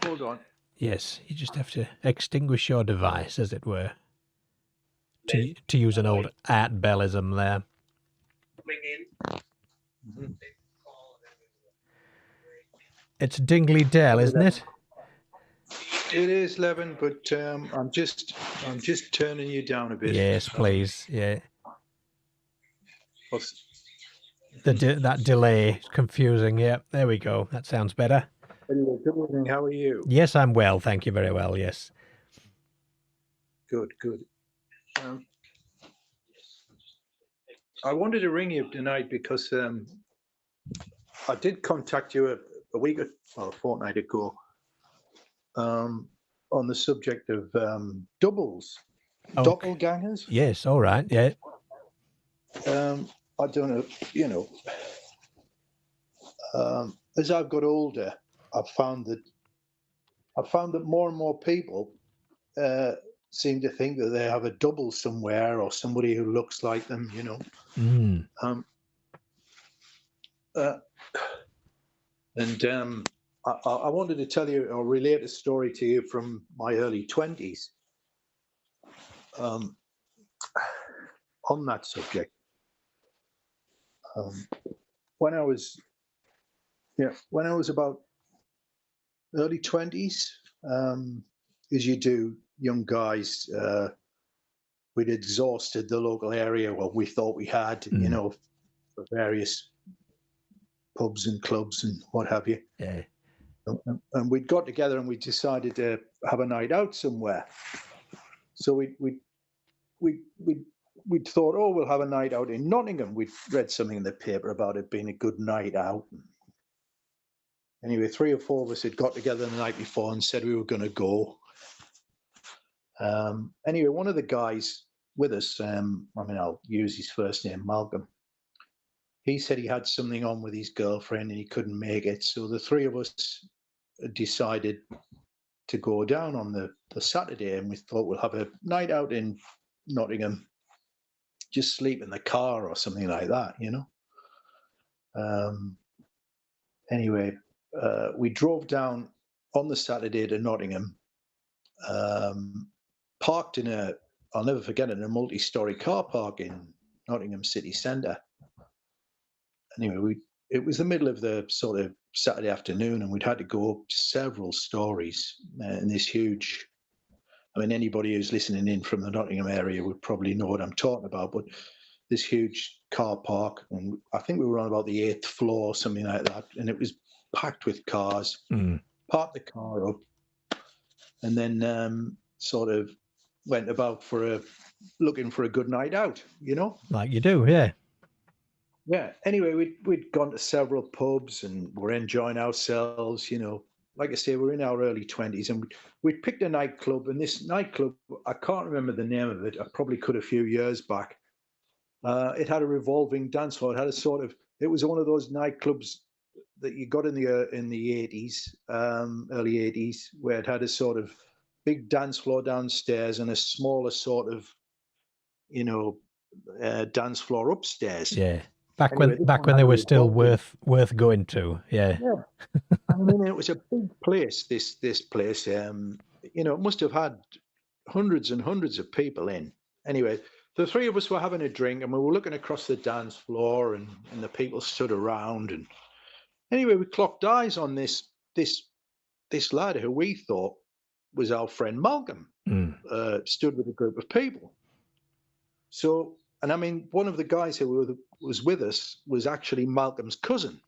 Hold on. Yes, you just have to extinguish your device, as it were. To use an old Art Bellism there. Mm-hmm. It's Dingley Dell, isn't it? It is, Levin, but I'm just turning you down a bit. Yes, please. Yeah. What's... That delay is confusing. Yeah, there we go. That sounds better. Anyway, good evening. How are you? Yes, I'm well. Thank you very well. Yes. Good. I wanted to ring you tonight because I did contact you a fortnight ago on the subject of doubles, doppelgangers. Yes, all right, yeah. I don't know, as I've got older, I've found that more and more people seem to think that they have a double somewhere or somebody who looks like them, Mm. I wanted to tell you or relate a story to you from my early 20s on that subject. When I was about early 20s, as you do, young guys, we'd exhausted the local area. Well, we thought we had, for various pubs and clubs and what have you. Yeah. And we'd got together and we decided to have a night out somewhere. So we'd thought, we'll have a night out in Nottingham. We'd read something in the paper about it being a good night out. Anyway, 3 or 4 of us had got together the night before and said we were going to go. Anyway, one of the guys with us, I'll use his first name, Malcolm. He said he had something on with his girlfriend and he couldn't make it. So the 3 of us decided to go down on the Saturday, and we thought we'll have a night out in Nottingham, just sleep in the car or something like that, Anyway, we drove down on the Saturday to Nottingham, parked I'll never forget it, in a multi-story car park in Nottingham city centre. Anyway, it was the middle of the sort of Saturday afternoon, and we'd had to go up several stories in this huge. Anybody who's listening in from the Nottingham area would probably know what I'm talking about, but this huge car park, and I think we were on about the 8th floor or something like that, and it was packed with cars. Parked the car up, and then sort of went about looking for a good night out, you know? Like you do, yeah. Yeah. Anyway, we'd gone to several pubs and we're enjoying ourselves, you know. Like I say, we're in our early 20s, and we'd picked a nightclub, and this nightclub, I can't remember the name of it. I probably could a few years back. It had a revolving dance floor. It had a sort of, it was one of those nightclubs that you got in the 80s, early 80s, where it had a sort of big dance floor downstairs and a smaller sort of, you know, dance floor upstairs. Yeah. Back Anyway, back when they were still worth going to. Yeah. Yeah. I mean, it was a big place. This place, you know, it must have had hundreds and hundreds of people in. Anyway, the three of us were having a drink, and we were looking across the dance floor, and the people stood around. And anyway, we clocked eyes on this lad who we thought was our friend Malcolm. Stood with a group of people. So, and I mean, one of the guys who was with us was actually Malcolm's cousin.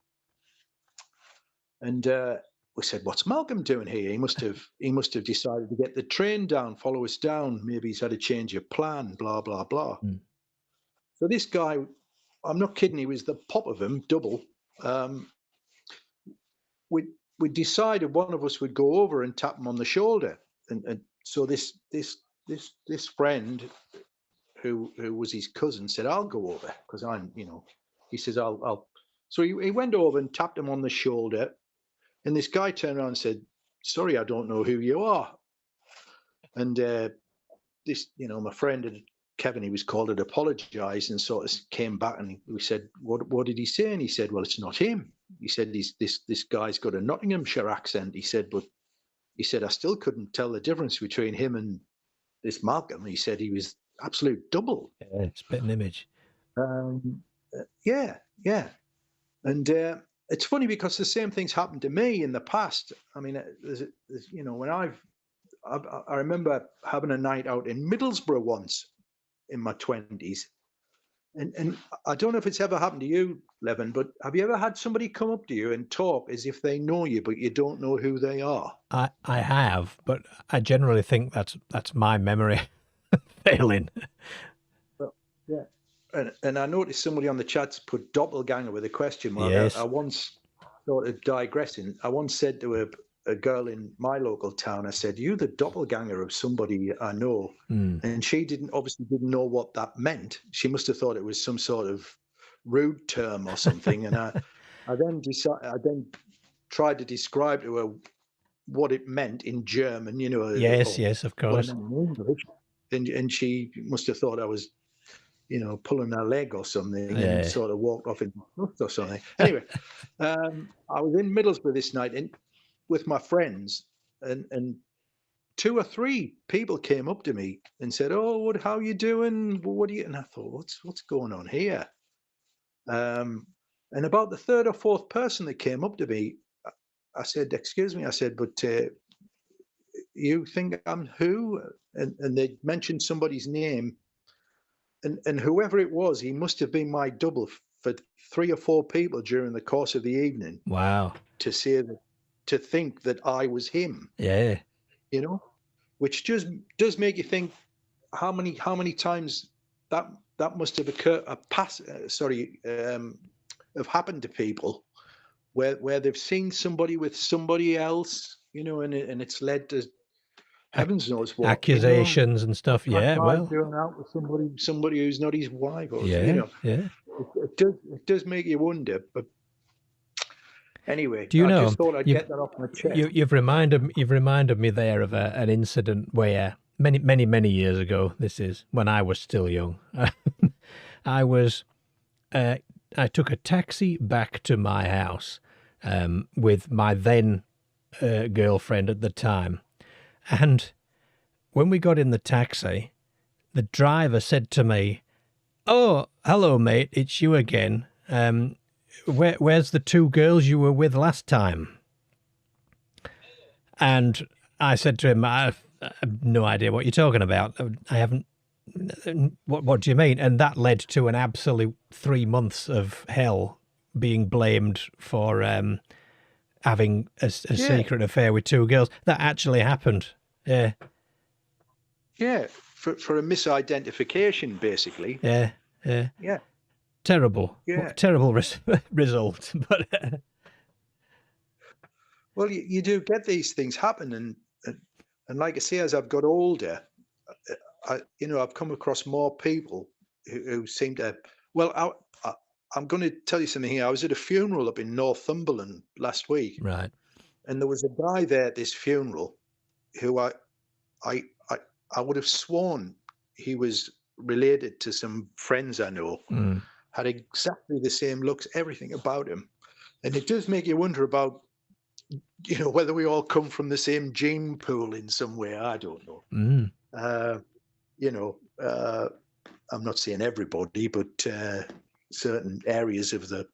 And we said, "What's Malcolm doing here? He must have decided to get the train down, follow us down. Maybe he's had a change of plan, blah, blah, blah." So this guy, I'm not kidding, he was the pop of him, double. We decided one of us would go over and tap him on the shoulder. And so this friend who was his cousin said, "I'll go over," because I'm, you know, he says, I'll. So he went over and tapped him on the shoulder. And this guy turned around and said, "Sorry, I don't know who you are." And this, you know, my friend Kevin, he was called, had apologized and sort of came back, and we said, what did he say? And he said, "Well, it's not him." He said, this guy's got a Nottinghamshire accent. He said, "But he said, I still couldn't tell the difference between him and this Malcolm." He said he was absolute double. Yeah, spitting image. Yeah. And it's funny because the same things happened to me in the past. I mean, there's, you know, when I remember having a night out in Middlesbrough once in my 20s. And I don't know if it's ever happened to you, Levin, but have you ever had somebody come up to you and talk as if they know you, but you don't know who they are? I have, but I generally think that's my memory failing. Well, yeah. And I noticed somebody on the chat's put doppelganger with a question mark. Yes. I once, sort of digressing, I once said to a girl in my local town, I said, "You the doppelganger of somebody I know." And she obviously didn't know what that meant. She must have thought it was some sort of rude term or something. And I then tried to describe to her what it meant in German, you know. Yes, of course. In English. And she must have thought I was, you know, pulling her leg or something, and sort of walked off in disgust or something. Anyway, I was in Middlesbrough this night with my friends, and 2 or 3 people came up to me and said, "Oh, how you doing? What are you?" And I thought, what's going on here? And about the 3rd or 4th person that came up to me, I said, "Excuse me," I said, "but you think I'm who?" And they mentioned somebody's name. And whoever it was, he must have been my double for 3 or 4 people during the course of the evening. Wow. To think that I was him. Yeah. You know, which just does make you think how many times that must have occurred, have happened to people where they've seen somebody with somebody else, you know, and it's led to heavens knows what, accusations, you know, and stuff. Yeah, well, doing out with somebody who's not his wife, or yeah, you know, yeah. It does make you wonder. But anyway, do you know? I just thought I'd get that off my chest. You've reminded me there of an incident where many years ago. This is when I was still young. I took a taxi back to my house with my then girlfriend at the time. And when we got in the taxi, the driver said to me, "Oh, hello, mate, it's you again. Where's the 2 girls you were with last time?" And I said to him, "I have no idea what you're talking about. I haven't What do you mean? And that led to an absolute 3 months of hell, being blamed for having a Yeah, secret affair with 2 girls. That actually happened. Yeah, yeah, for a misidentification, basically. yeah, yeah. Yeah, Terrible. What a yeah. terrible result. But Well, you do get these things happen, and like I say, as I've got older, I've come across more people who seem to. Well, I'm going to tell you something here. I was at a funeral up in Northumberland last week, right. and there was a guy there at this funeral who I, I, I would have sworn he was related to some friends I know. Mm. Had exactly the same looks, everything about him, and it does make you wonder about whether we all come from the same gene pool in some way. I don't know. Mm. Uh, you know, I'm not saying everybody, but certain areas of the,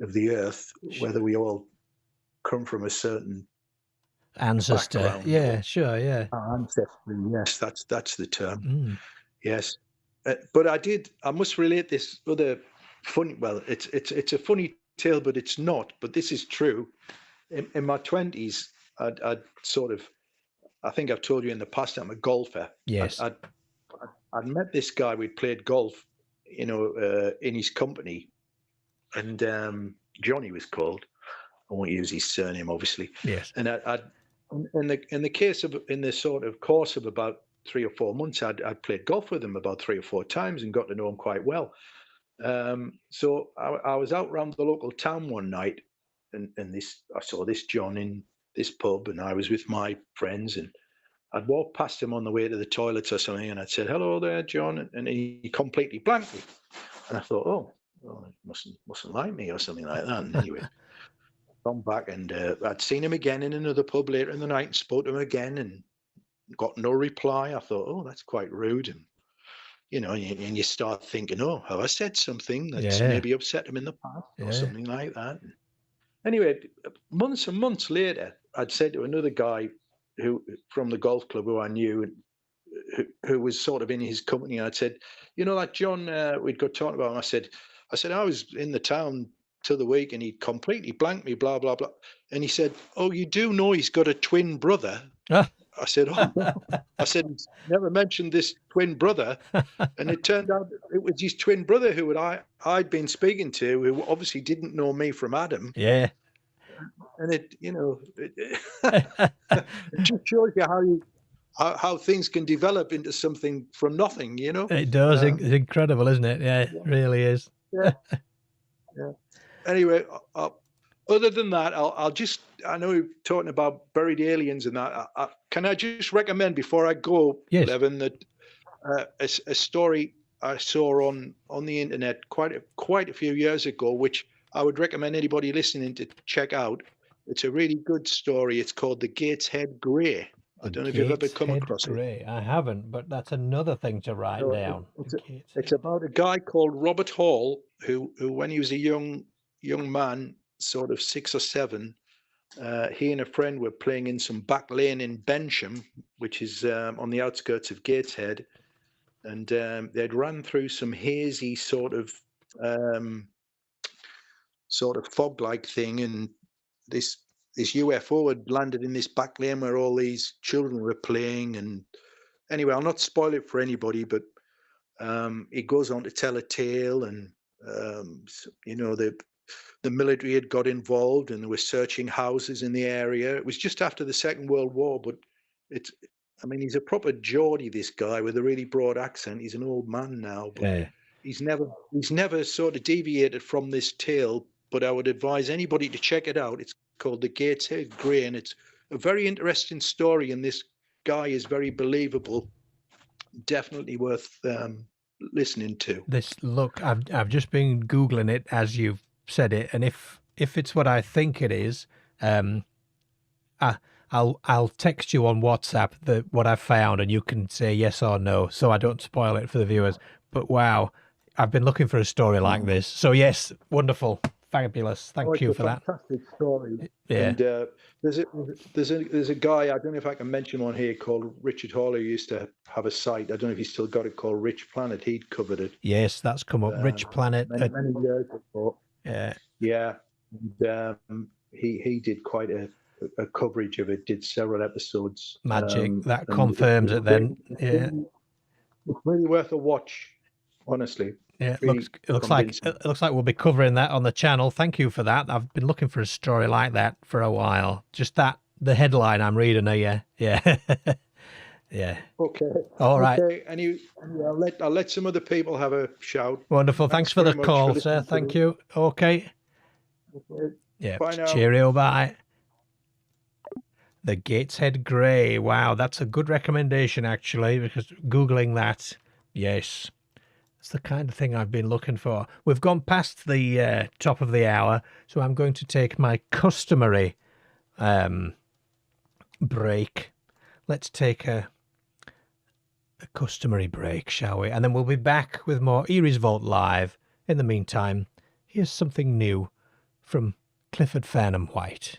of the earth, whether we all come from a certain Ancestor. background Yeah, or sure, yeah. ancestry. Yes, that's the term. Mm. Yes, but I must relate this other funny. Well, it's a funny tale, but it's not. But this is true. In my 20s, I'd sort of. I think I've told you in the past, I'm a golfer. Yes. I'd met this guy. We'd played golf, in his company, and Johnny was called. I won't use his surname, obviously. Yes. And in the sort of course of about 3 or 4 months, I'd played golf with him about 3 or 4 times and got to know him quite well. So I was out around the local town one night, and I saw this John in this pub, and I was with my friends, and I'd walked past him on the way to the toilets or something, and I'd said, "Hello there, John," and he completely blanked me, and I thought, "Oh, well, he mustn't like me or something like that." And anyway, gone back, and I'd seen him again in another pub later in the night, and spoke to him again, and got no reply. I thought, "Oh, that's quite rude," and and you start thinking, "Oh, have I said something that's Yeah. maybe upset him in the past or Yeah. something like that?" Anyway, months and months later, I'd said to another guy who from the golf club who I knew, and who was sort of in his company, I'd said, like John, we'd got talking about him. I said I was in the town to the week, and he completely blanked me, blah blah blah. And he said, "Oh, you do know he's got a twin brother?" I said, "Oh, no." I said, "He's never mentioned this twin brother." And it turned out it was his twin brother who I'd been speaking to, who obviously didn't know me from Adam. Yeah. And it just shows you how things can develop into something from nothing. It does. It's incredible, isn't it? Yeah, it really is. Yeah. Yeah. Anyway, other than that, I know we're talking about buried aliens and that. Can I just recommend before I go, Yes. Levin, that a story I saw on the internet quite a few years ago, which I would recommend anybody listening to check out. It's a really good story. It's called The Gateshead Grey. I don't know if you've ever come across it. I haven't, but that's another thing to write down. It's about a guy called Robert Hall who when he was a young man, sort of 6 or 7, he and a friend were playing in some back lane in Bensham, which is on the outskirts of Gateshead, and they'd run through some hazy sort of fog-like thing, and this UFO had landed in this back lane where all these children were playing. And anyway, I'll not spoil it for anybody, but he goes on to tell a tale, and the military had got involved, and they were searching houses in the area. It was just after the Second World War, but he's a proper Geordie, this guy with a really broad accent. He's an old man now, but he's never sort of deviated from this tale. But I would advise anybody to check it out. It's called The Gateshead Grey, and it's a very interesting story, and this guy is very believable. Definitely worth listening to. I've just been Googling it as you've said it, and if it's what I think it is, I'll text you on WhatsApp what I've found, and you can say yes or no, so I don't spoil it for the viewers. But wow, I've been looking for a story like this. So yes, wonderful. fabulous. Oh, Thank it's you a for that. fantastic story. Yeah. And there's a guy, I don't know if I can mention one here, called Richard Hall, who used to have a site. I don't know if he's still got it, called Rich Planet. He'd covered it Yes, that's come up. Rich Planet. many years ago. Yeah. Yeah, and he did quite a coverage of it. Did several episodes. Magic. That And confirms it then. Yeah. It's really worth a watch. Honestly, Yeah, it's really it looks like we'll be covering that on the channel. Thank you for that. I've been looking for a story like that for a while. Just the headline I'm reading here. Yeah. Yeah. Okay. All right. Okay. I'll let some other people have a shout. Wonderful. Thanks for the call, sir. Thank you. Okay. Okay. Yeah. Bye now. Cheerio. Bye. The Gateshead Grey. Wow, that's a good recommendation actually, because Googling that, yes. It's the kind of thing I've been looking for. We've gone past the top of the hour, so I'm going to take my customary break. Let's take a customary break, shall we? And then we'll be back with more Eerie's Vault Live. In the meantime, here's something new from Clifford Farnham White.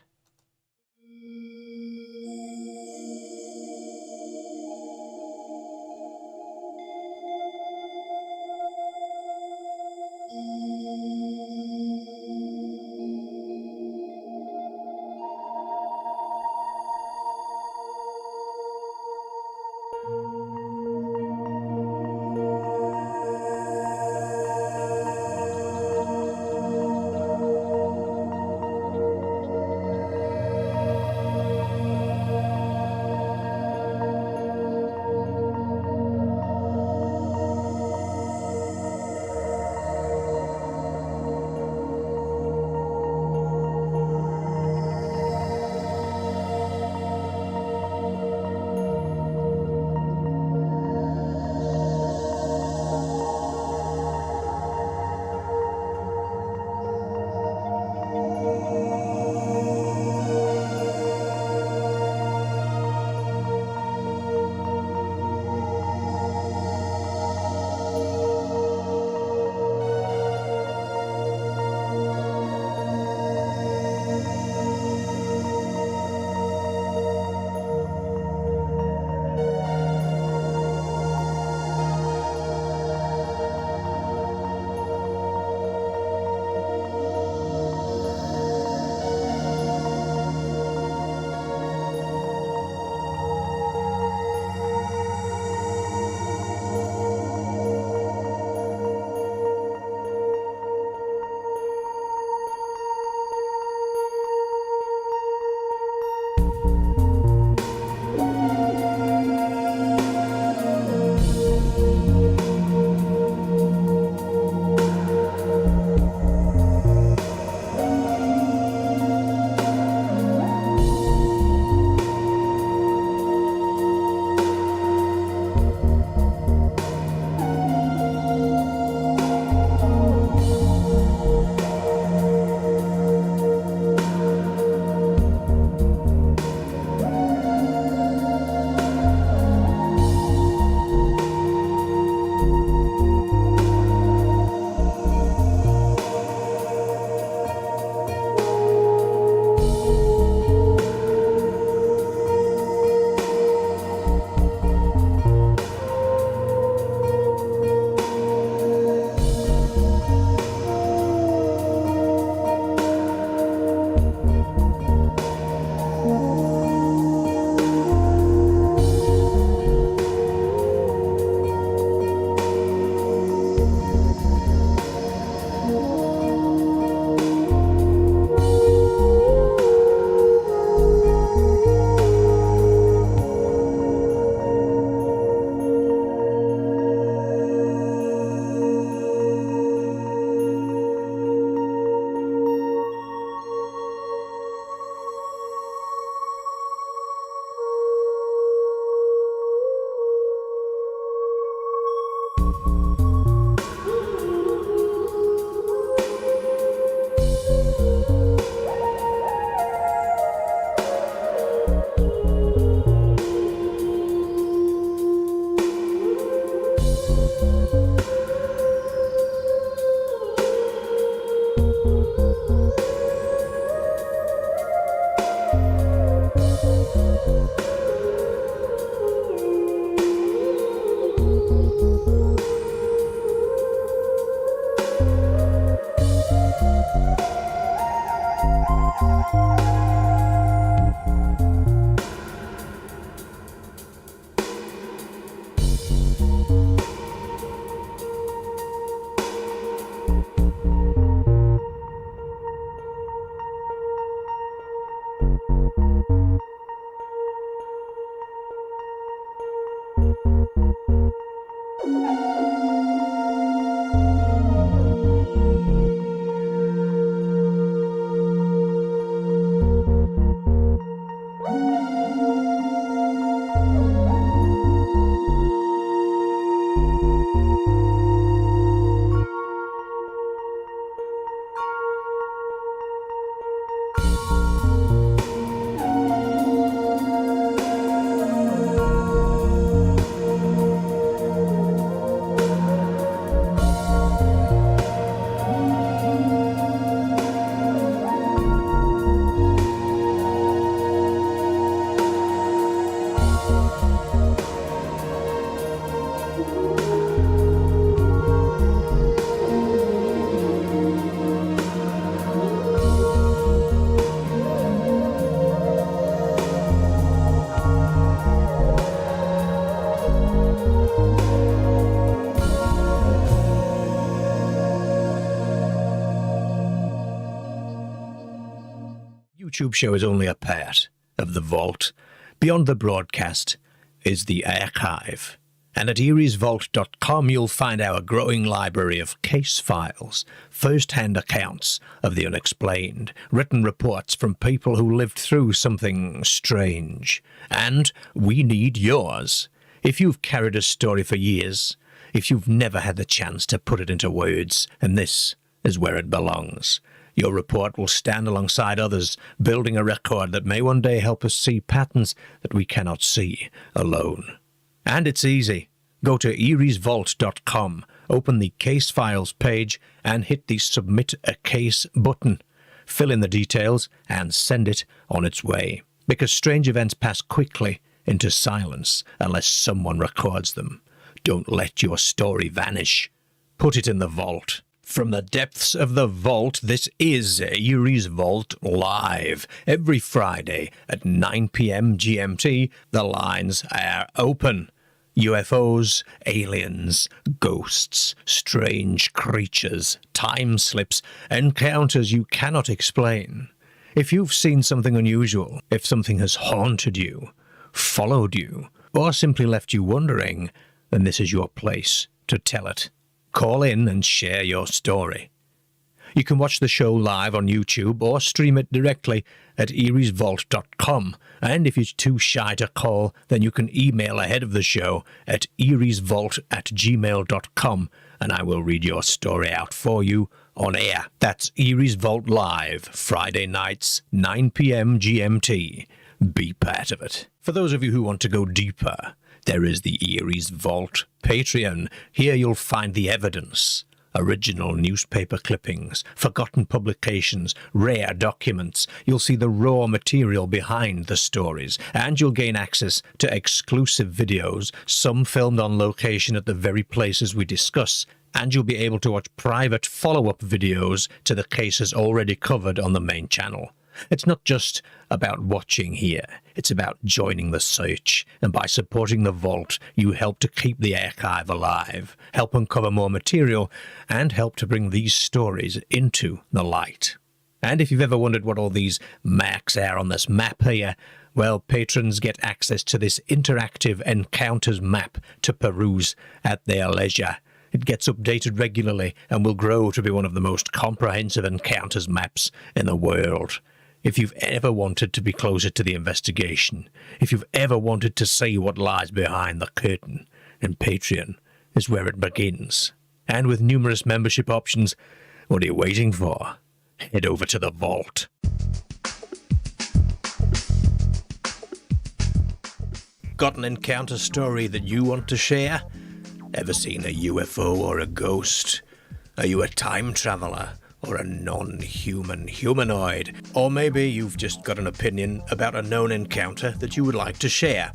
YouTube show is only a part of the vault. Beyond the broadcast is the archive. And at eeriesvault.com you'll find our growing library of case files, first-hand accounts of the unexplained, written reports from people who lived through something strange. And we need yours. If you've carried a story for years, if you've never had the chance to put it into words, and this is where it belongs. Your report will stand alongside others, building a record that may one day help us see patterns that we cannot see alone. And it's easy. Go to eeriesvault.com, open the Case Files page, and hit the Submit a Case button. Fill in the details and send it on its way. Because strange events pass quickly into silence unless someone records them. Don't let your story vanish. Put it in the vault. From the depths of the vault, this is Eerie's Vault Live. Every Friday at 9 p.m. GMT, the lines are open. UFOs, aliens, ghosts, strange creatures, time slips, encounters you cannot explain. If you've seen something unusual, if something has haunted you, followed you, or simply left you wondering, then this is your place to tell it. Call in and share your story. You can watch the show live on YouTube or stream it directly at eeriesvault.com. And if you're too shy to call, then you can email ahead of the show at eeriesvault@gmail.com and I will read your story out for you on air. That's Eerie's Vault Live, Friday nights, 9 p.m. GMT. Be part of it. For those of you who want to go deeper, there is the Eerie's Vault Patreon. Here you'll find the evidence, original newspaper clippings, forgotten publications, rare documents. You'll see the raw material behind the stories, and you'll gain access to exclusive videos, some filmed on location at the very places we discuss, and you'll be able to watch private follow-up videos to the cases already covered on the main channel. It's not just about watching here, it's about joining the search, and by supporting the vault, you help to keep the archive alive, help uncover more material, and help to bring these stories into the light. And if you've ever wondered what all these marks are on this map here, well, patrons get access to this interactive encounters map to peruse at their leisure. It gets updated regularly and will grow to be one of the most comprehensive encounters maps in the world. If you've ever wanted to be closer to the investigation, if you've ever wanted to see what lies behind the curtain, then Patreon is where it begins. And with numerous membership options, what are you waiting for? Head over to the vault. Got an encounter story that you want to share? Ever seen a UFO or a ghost? Are you a time traveler? Or a non-human humanoid? Or maybe you've just got an opinion about a known encounter that you would like to share.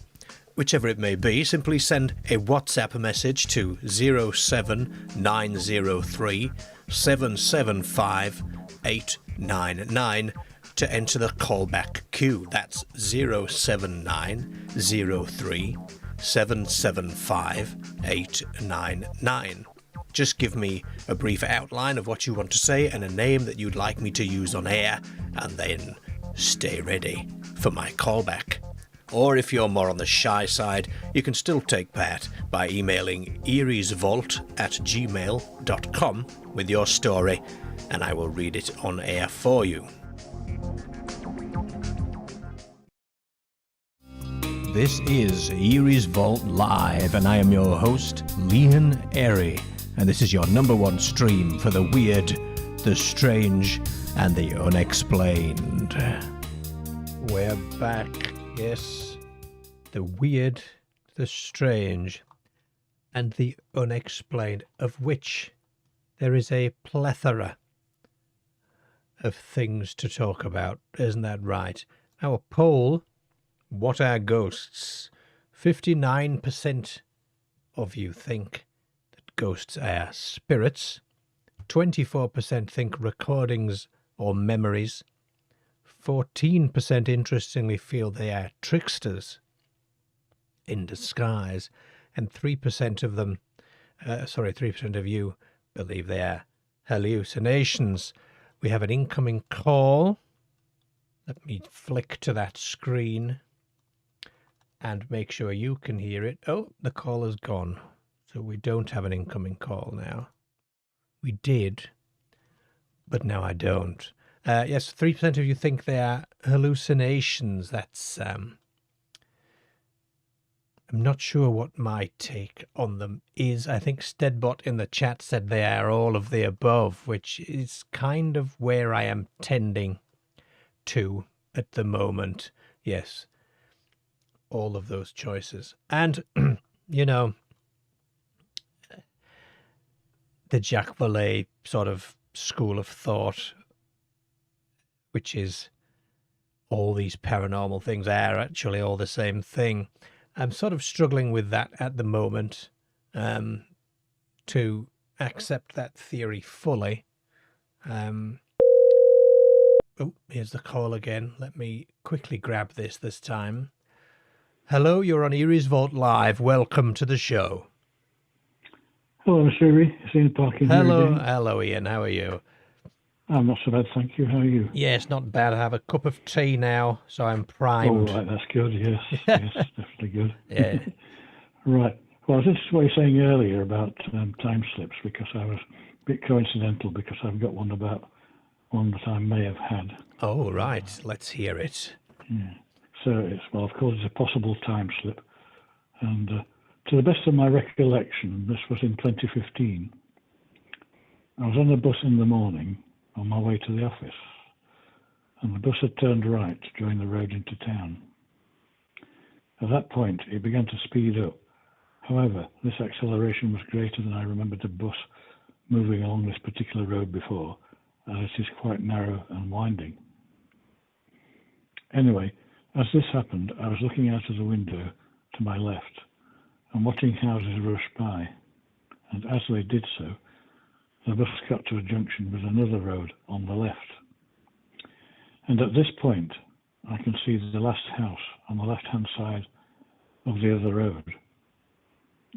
Whichever it may be, simply send a WhatsApp message to 07903 775 899 to enter the callback queue. That's 07903 775 899. Just give me a brief outline of what you want to say and a name that you'd like me to use on air, and then stay ready for my callback. Or if you're more on the shy side, you can still take part by emailing eeriesvault@gmail.com with your story, and I will read it on air for you. This is Eerie's Vault Live, and I am your host, Leon Eerie, and this is your number one stream for the weird, the strange, and the unexplained. We're back. Yes, the weird, the strange, and the unexplained, of which there is a plethora of things to talk about. Isn't that right? Our poll, what are ghosts? 59% of you think that ghosts are spirits. 24% think recordings or memories. 14% interestingly feel they are tricksters in disguise, and 3% of them, 3% of you believe they are hallucinations. We have an incoming call. Let me flick to that screen and make sure you can hear it. Oh, the call is gone, so we don't have an incoming call now. We did, but now I don't. Yes, 3% of you think they are hallucinations. That's, I'm not sure what my take on them is. I think Steadbot in the chat said they are all of the above, which is kind of where I am tending to at the moment. Yes, all of those choices. And, you know, the Jacques Vallée sort of school of thought, which is all these paranormal things are actually all the same thing. I'm sort of struggling with that at the moment, to accept that theory fully. Oh, here's the call again. Let me quickly grab this time. Hello, you're on Eerie's Vault Live. Welcome to the show. Hello, Mr. Eerie. It's Ian Parkin here again. Hello, Ian. How are you? I'm not so bad, thank you. How are you? Yes, not bad. I have a cup of tea now, so I'm primed. Oh, right, that's good. Yes, yes, definitely good. Yeah. Right. Well, this is what you were saying earlier about time slips, because I was a bit coincidental, because I've got one about one that I may have had. Oh, right. Let's hear it. Yeah. So it's, well, of course, it's a possible time slip. And to the best of my recollection, this was in 2015. I was on the bus in the morning on my way to the office, and the bus had turned right to join the road into town. At that point, it began to speed up. However, this acceleration was greater than I remembered the bus moving along this particular road before, as it is quite narrow and winding. Anyway, as this happened, I was looking out of the window to my left and watching houses rush by, and as they did so, the bus got to a junction with another road on the left. And at this point, I can see the last house on the left-hand side of the other road.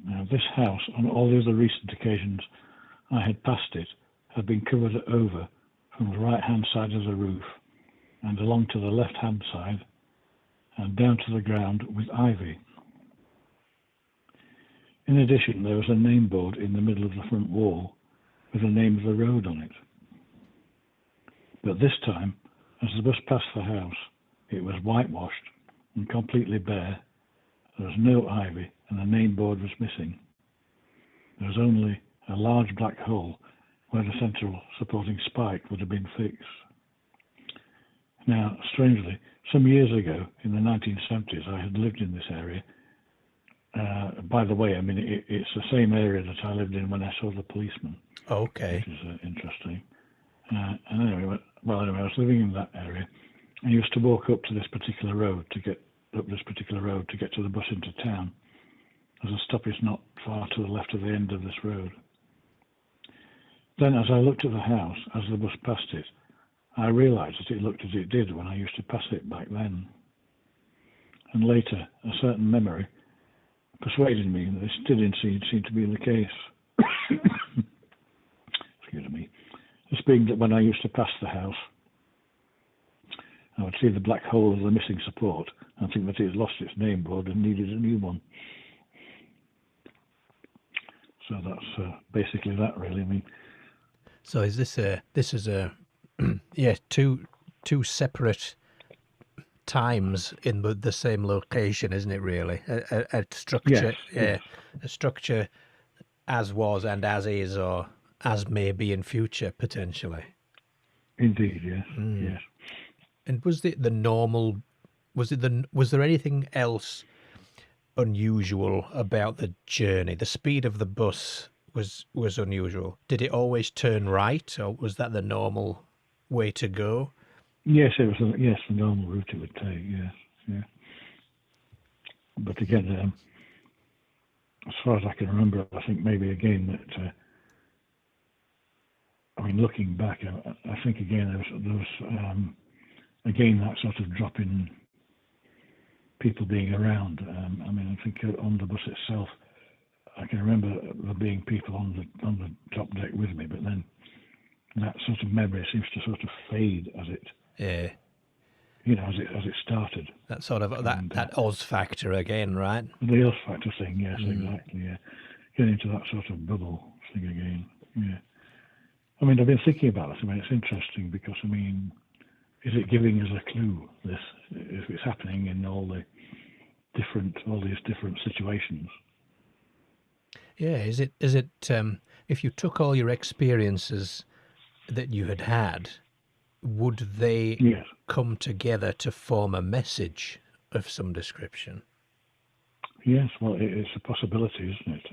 Now, this house, on all the other recent occasions I had passed it, had been covered over from the right-hand side of the roof and along to the left-hand side and down to the ground with ivy. In addition, there was a name board in the middle of the front wall with the name of the road on it. But this time, as the bus passed the house, it was whitewashed and completely bare. There was no ivy, and the name board was missing. There was only a large black hole where the central supporting spike would have been fixed. Now, strangely, some years ago, in the 1970s, I had lived in this area. By the way, I mean, it's the same area that I lived in when I saw the policeman. Okay. Which is interesting. And anyway, I was living in that area. I used to walk up to this particular road to get to the bus into town, as the stop is not far to the left of the end of this road. Then, as I looked at the house, as the bus passed it, I realised that it looked as it did when I used to pass it back then. And later, a certain memory persuaded me that this did indeed seem to be the case. Excuse me. This being that when I used to pass the house, I would see the black hole of the missing support and think that it had lost its name board and needed a new one. So that's basically that, really. I mean, so is this a yeah, two separate times in the same location, isn't it? Really, a structure, yes. A structure as was and as is, or as may be in future potentially. Indeed, yes, yes. And was it the normal? Was there anything else unusual about the journey? The speed of the bus was unusual. Did it always turn right, or was that the normal way to go? Yes, it was. The normal route it would take. Yes, yeah. But again, as far as I can remember, I think maybe again that. I mean, looking back, I think again there was again that sort of drop in people being around. I mean, I think on the bus itself, I can remember there being people on the top deck with me, but then that sort of memory seems to sort of fade as it. Yeah. You know, as it started. That sort of that Oz factor again, right? The Oz factor thing, yes, exactly. Yeah, getting into that sort of bubble thing again. Yeah. I mean, I've been thinking about this. I mean, it's interesting because, I mean, is it giving us a clue, this, if it's happening in all these different situations? Yeah, is it if you took all your experiences that you had, would they come together to form a message of some description? Yes, well, it's a possibility, isn't it?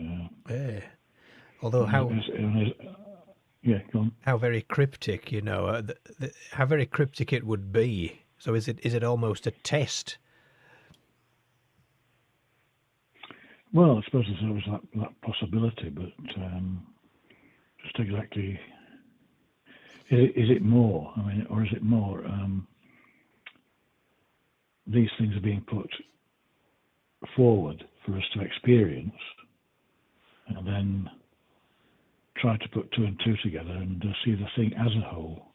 Yeah. Although go on. How very cryptic, how very cryptic it would be. So is it almost a test? Well, I suppose there's always that possibility, but just exactly, is it more? I mean, or is it more? These things are being put forward for us to experience, and then try to put two and two together and see the thing as a whole.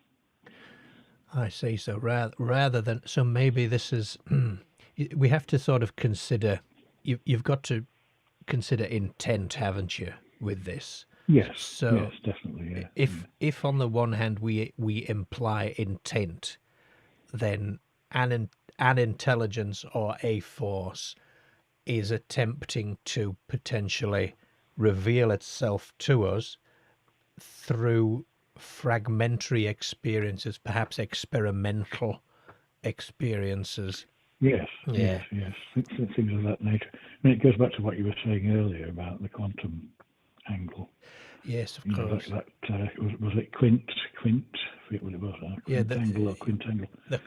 I see. So rather than, so maybe this is, we have to sort of consider, you've got to consider intent, haven't you, with this? Yes. So yes, definitely. Yeah. If on the one hand we imply intent, then an intelligence or a force is attempting to potentially reveal itself to us through fragmentary experiences, perhaps experimental experiences. Yes, yes. Things of that nature. I mean, it goes back to what you were saying earlier about the quantum angle. Yes, of course. Was it quint? I forget what it was. Angle or quint angle? The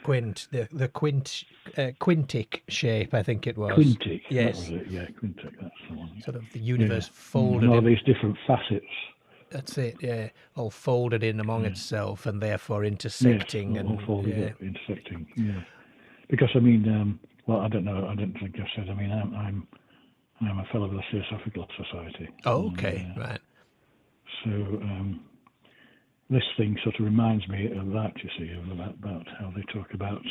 quintic shape, I think it was. Quintic. Yes. That was it. Yeah, quintic. That's the one. Sort of the universe folded. And all these different facets. That's it. Yeah, all folded in among itself, and therefore intersecting. All folded up, intersecting. Yeah. Because I mean, well, I don't know. I don't think I've said. I mean, I'm a fellow of the Theosophical Society. Oh, okay, right. So this thing sort of reminds me of that. You see, about how they talk about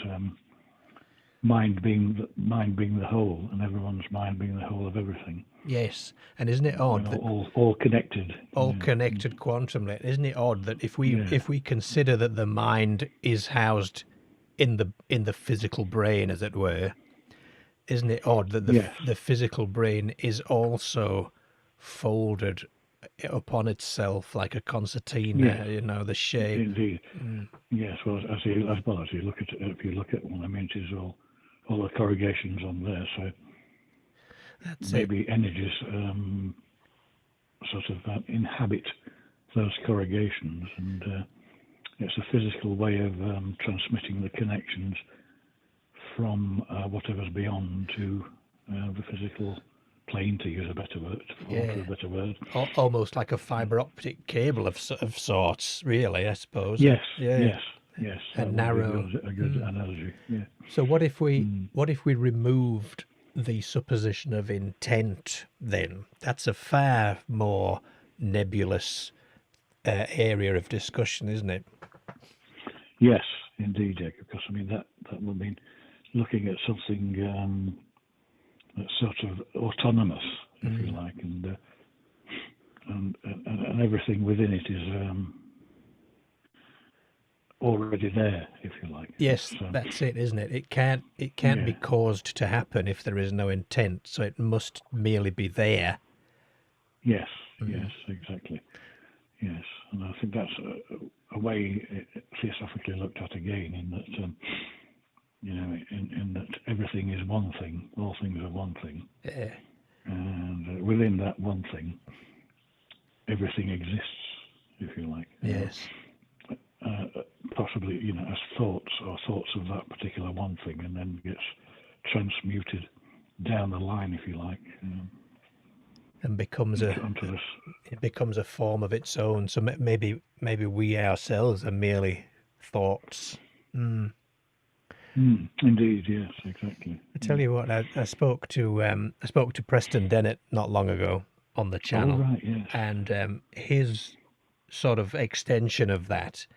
mind being the whole, and everyone's mind being the whole of everything. Yes, and isn't it odd that all connected? All connected quantumly. Isn't it odd that if we consider that the mind is housed in the physical brain, as it were, isn't it odd that the physical brain is also folded upon itself like a concertina? The shape. Indeed. Yes. Well, as you look at it, if you look at one, I mean, it is all the corrugations on there. So that's maybe energies sort of inhabit those corrugations, and it's a physical way of transmitting the connections from whatever's beyond to the physical plane, to use a better word. Almost like a fibre optic cable of sorts, really, I suppose. Yes. Yes, and that narrow. would be a good analogy. Yeah. So what if we removed the supposition of intent then? That's a far more nebulous area of discussion, isn't it? Yes, indeed, Jacob. Because I mean that would mean looking at something that's sort of autonomous, if you like, and everything within it is already there, if you like. Yes, that's it, isn't it? It can't be caused to happen if there is no intent, so it must merely be there. Yes, yes, exactly. Yes, and I think that's a way theosophically looked at again, in that in that everything is one thing, all things are one thing, and within that one thing, everything exists, if you like. Yes. Possibly, as thoughts of that particular one thing, and then gets transmuted down the line, if you like, and becomes it becomes a form of its own. So maybe we ourselves are merely thoughts. Indeed, yes, exactly. I tell you what, I spoke to Preston Dennett not long ago on the channel, right, yes. and his sort of extension of that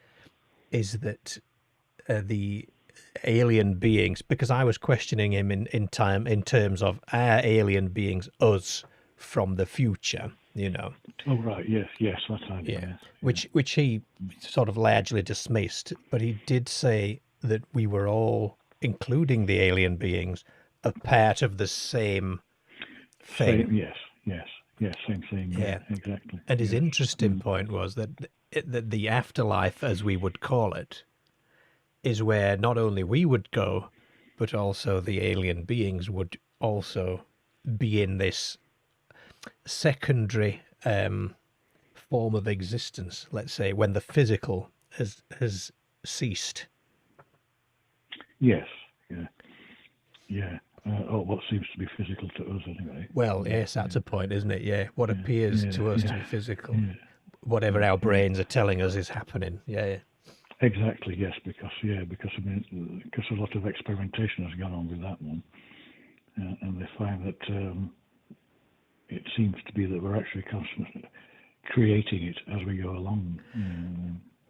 is that the alien beings, because I was questioning him in terms of, are alien beings us from the future, Oh right, yes, that's right. yeah, Yes. which he sort of largely dismissed, but he did say that we were all, including the alien beings, a part of the same thing. Yes, same thing. Yeah, exactly. And his interesting point was that the afterlife, as we would call it, is where not only we would go, but also the alien beings would also be in this secondary form of existence, let's say, when the physical has ceased. Yes, yeah. What seems to be physical to us, anyway. Well, yes, that's a point, isn't it? Yeah, what appears to us to be physical, whatever our brains are telling us is happening. Yeah. Exactly. Yes, because a lot of experimentation has gone on with that one, and they find that it seems to be that we're actually constantly creating it as we go along.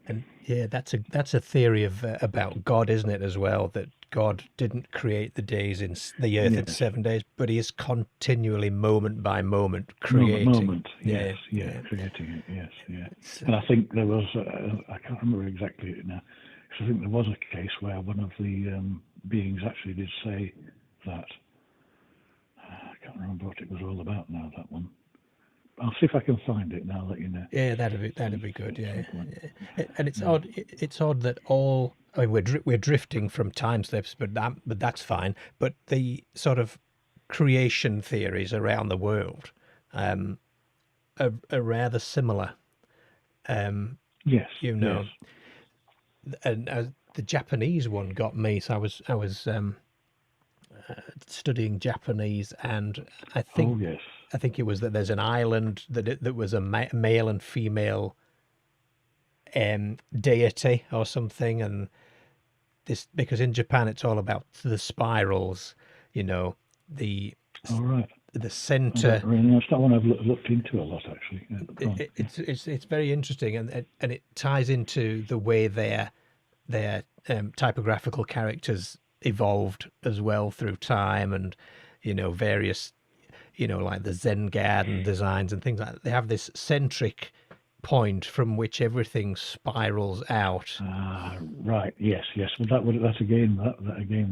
And that's a theory of about God, isn't it, as well? That God didn't create the days in the earth in 7 days, but He is continually, moment by moment, creating. Creating it. Yes. And I think there was, I can't remember exactly now, because I think there was a case where one of the beings actually did say that. I can't remember what it was all about now. That one. I'll see if I can find it, and I'll let you know. Yeah, that'd be good. Yeah. And it's odd. It's odd that all. I mean, we're drifting from time slips, but that's fine. But the sort of creation theories around the world are rather similar. Yes. And the Japanese one got me. So I was studying Japanese, and I think it was that there's an island that was a male and female deity or something, and this, because in Japan it's all about the spirals, the center. It's not one I've looked into a lot, actually. It's very interesting, and it ties into the way their typographical characters evolved as well through time, and various like the Zen garden designs and things like that. They have this centric point from which everything spirals out. Right. Yes. Well, that again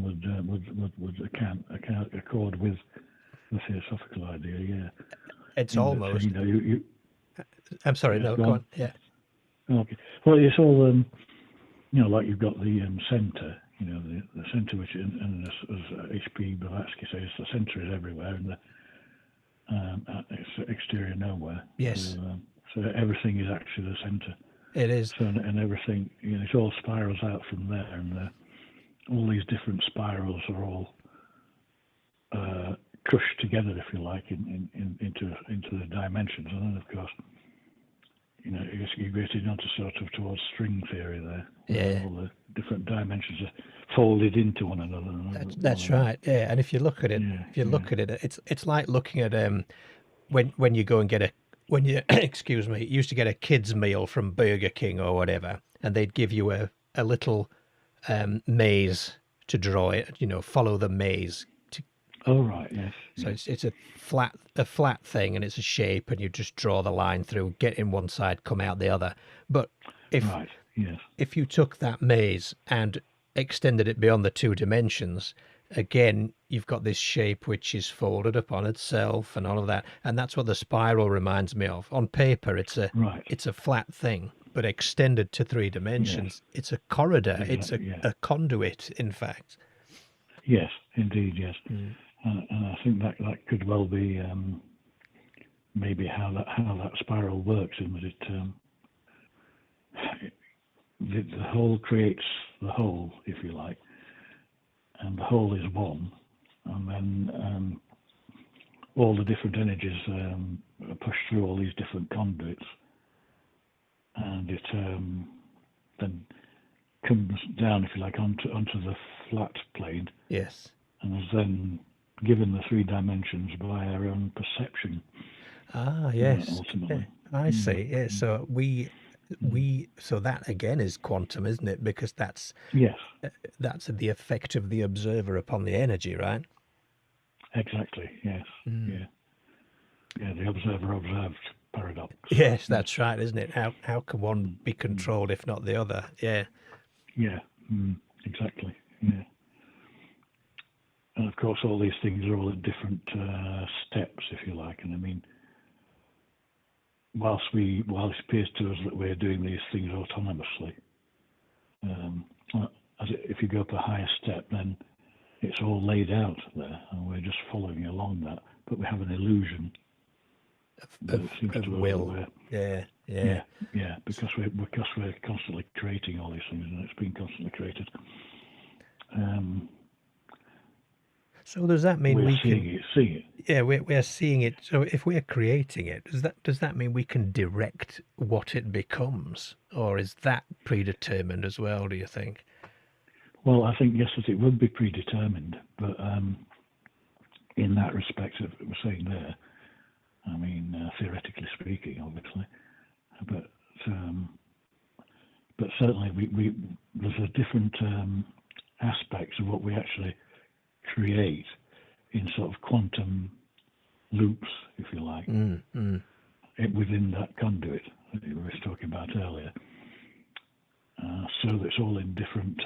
would accord with the theosophical idea. Yeah. It's almost. You I'm sorry. No. Go on. Yeah. Okay. Well, it's all like you've got the center. The center, which and as H.P. Blavatsky says, the center is everywhere, and it's exterior nowhere. Yes. So everything is actually the center. It is. So, and everything, it all spirals out from there, and all these different spirals are all crushed together, if you like, into the dimensions, and then of course, you're getting onto sort of towards string theory there. Yeah. All the different dimensions are folded into one another. That's right. Yeah, and if you look at it, it's like looking at when you go and get excuse me, you used to get a kids meal from Burger King or whatever, and they'd give you a little maze to draw it. Follow the maze. Oh right, yes. So it's a flat thing, and it's a shape, and you just draw the line through, get in one side, come out the other. But if you took that maze and extended it beyond the 2 dimensions, again, you've got this shape which is folded upon itself and all of that. And that's what the spiral reminds me of. On paper, it's a flat thing, but extended to 3 dimensions, it's a corridor. Exactly, it's a conduit, in fact. Yes, indeed, yes. And I think that could well be maybe how that spiral works, in that the whole creates the whole, if you like, and the whole is one, and then all the different energies are pushed through all these different conduits, and it then comes down, if you like, onto the flat plane. Yes. And is then given the 3 dimensions by our own perception. Ah, yes. Ultimately. Yeah, I see. Yeah. So so that again is quantum, isn't it? Because that's the effect of the observer upon the energy, right? Exactly. Yes. Yeah. The observer observed paradox. Yes, that's right, isn't it? How can one be controlled if not the other? Yeah. Yeah. Exactly. Yeah. And of course, all these things are all at different steps, if you like. And I mean, whilst it appears to us that we're doing these things autonomously, if you go up a higher step, then it's all laid out there, and we're just following along that. But we have an illusion of will. Yeah. Because we're constantly creating all these things, and it's been constantly created. So does that mean we're seeing it? Yeah, we're seeing it. So if we're creating it, does that mean we can direct what it becomes, or is that predetermined as well? Do you think? Well, I think yes, that it would be predetermined, but in that respect, of what we're saying there, I mean, theoretically speaking, obviously, but certainly there's a different aspects of what we actually create in sort of quantum loops, if you like, within that conduit that we were talking about earlier. So it's all in different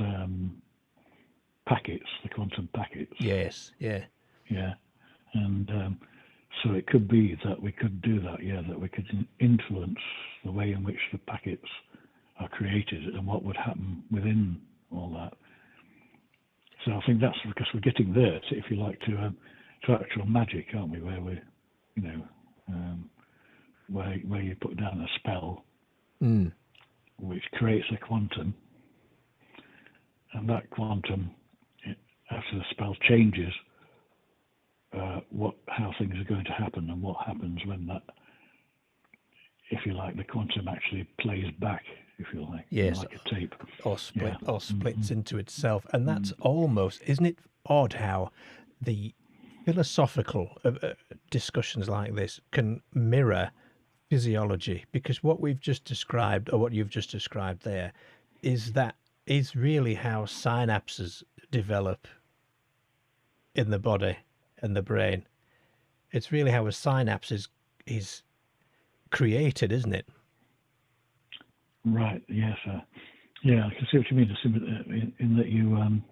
packets, the quantum packets. Yes, yeah. Yeah. And so it could be that we could do that, that we could influence the way in which the packets are created and what would happen within all that. So I think that's because we're getting there, if you like, to actual magic, aren't we? Where we, where you put down a spell, which creates a quantum, and that quantum, after the spell changes, how things are going to happen and what happens when that, if you like, the quantum actually plays back, if you like, like a tape, or splits into itself. And that's almost, isn't it odd how the philosophical discussions like this can mirror physiology? Because what we've just described, or what you've just described there, is really how synapses develop in the body and the brain. It's really how a synapse is created, isn't it? Right. Yes. I can see what you mean. In that you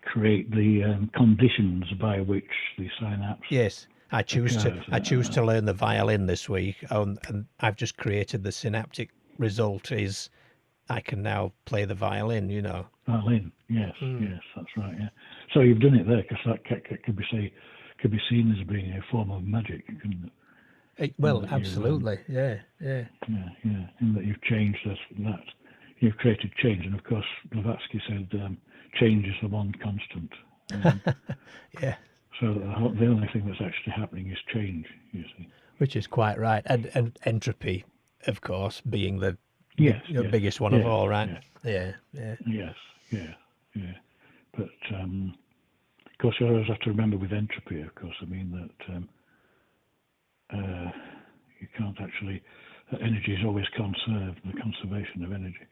create the conditions by which the synapse. Yes, I choose to learn the violin this week, and I've just created the synaptic result is I can now play the violin. Violin. Yes. Yes, that's right. Yeah. So you've done it there, because that could be seen as being a form of magic, couldn't it? Well, absolutely, yeah. In that you've changed that, you've created change, and of course Blavatsky said change is the one constant. Yeah. So the only thing that's actually happening is change, you see. Which is quite right, and entropy, of course, being the Yes, your yes, biggest one of yeah, all, right? yeah, Yeah. yes, yeah, yeah. But of course, you always have to remember with entropy. Of course, I mean that you can't actually. Energy is always conserved. The conservation of energy.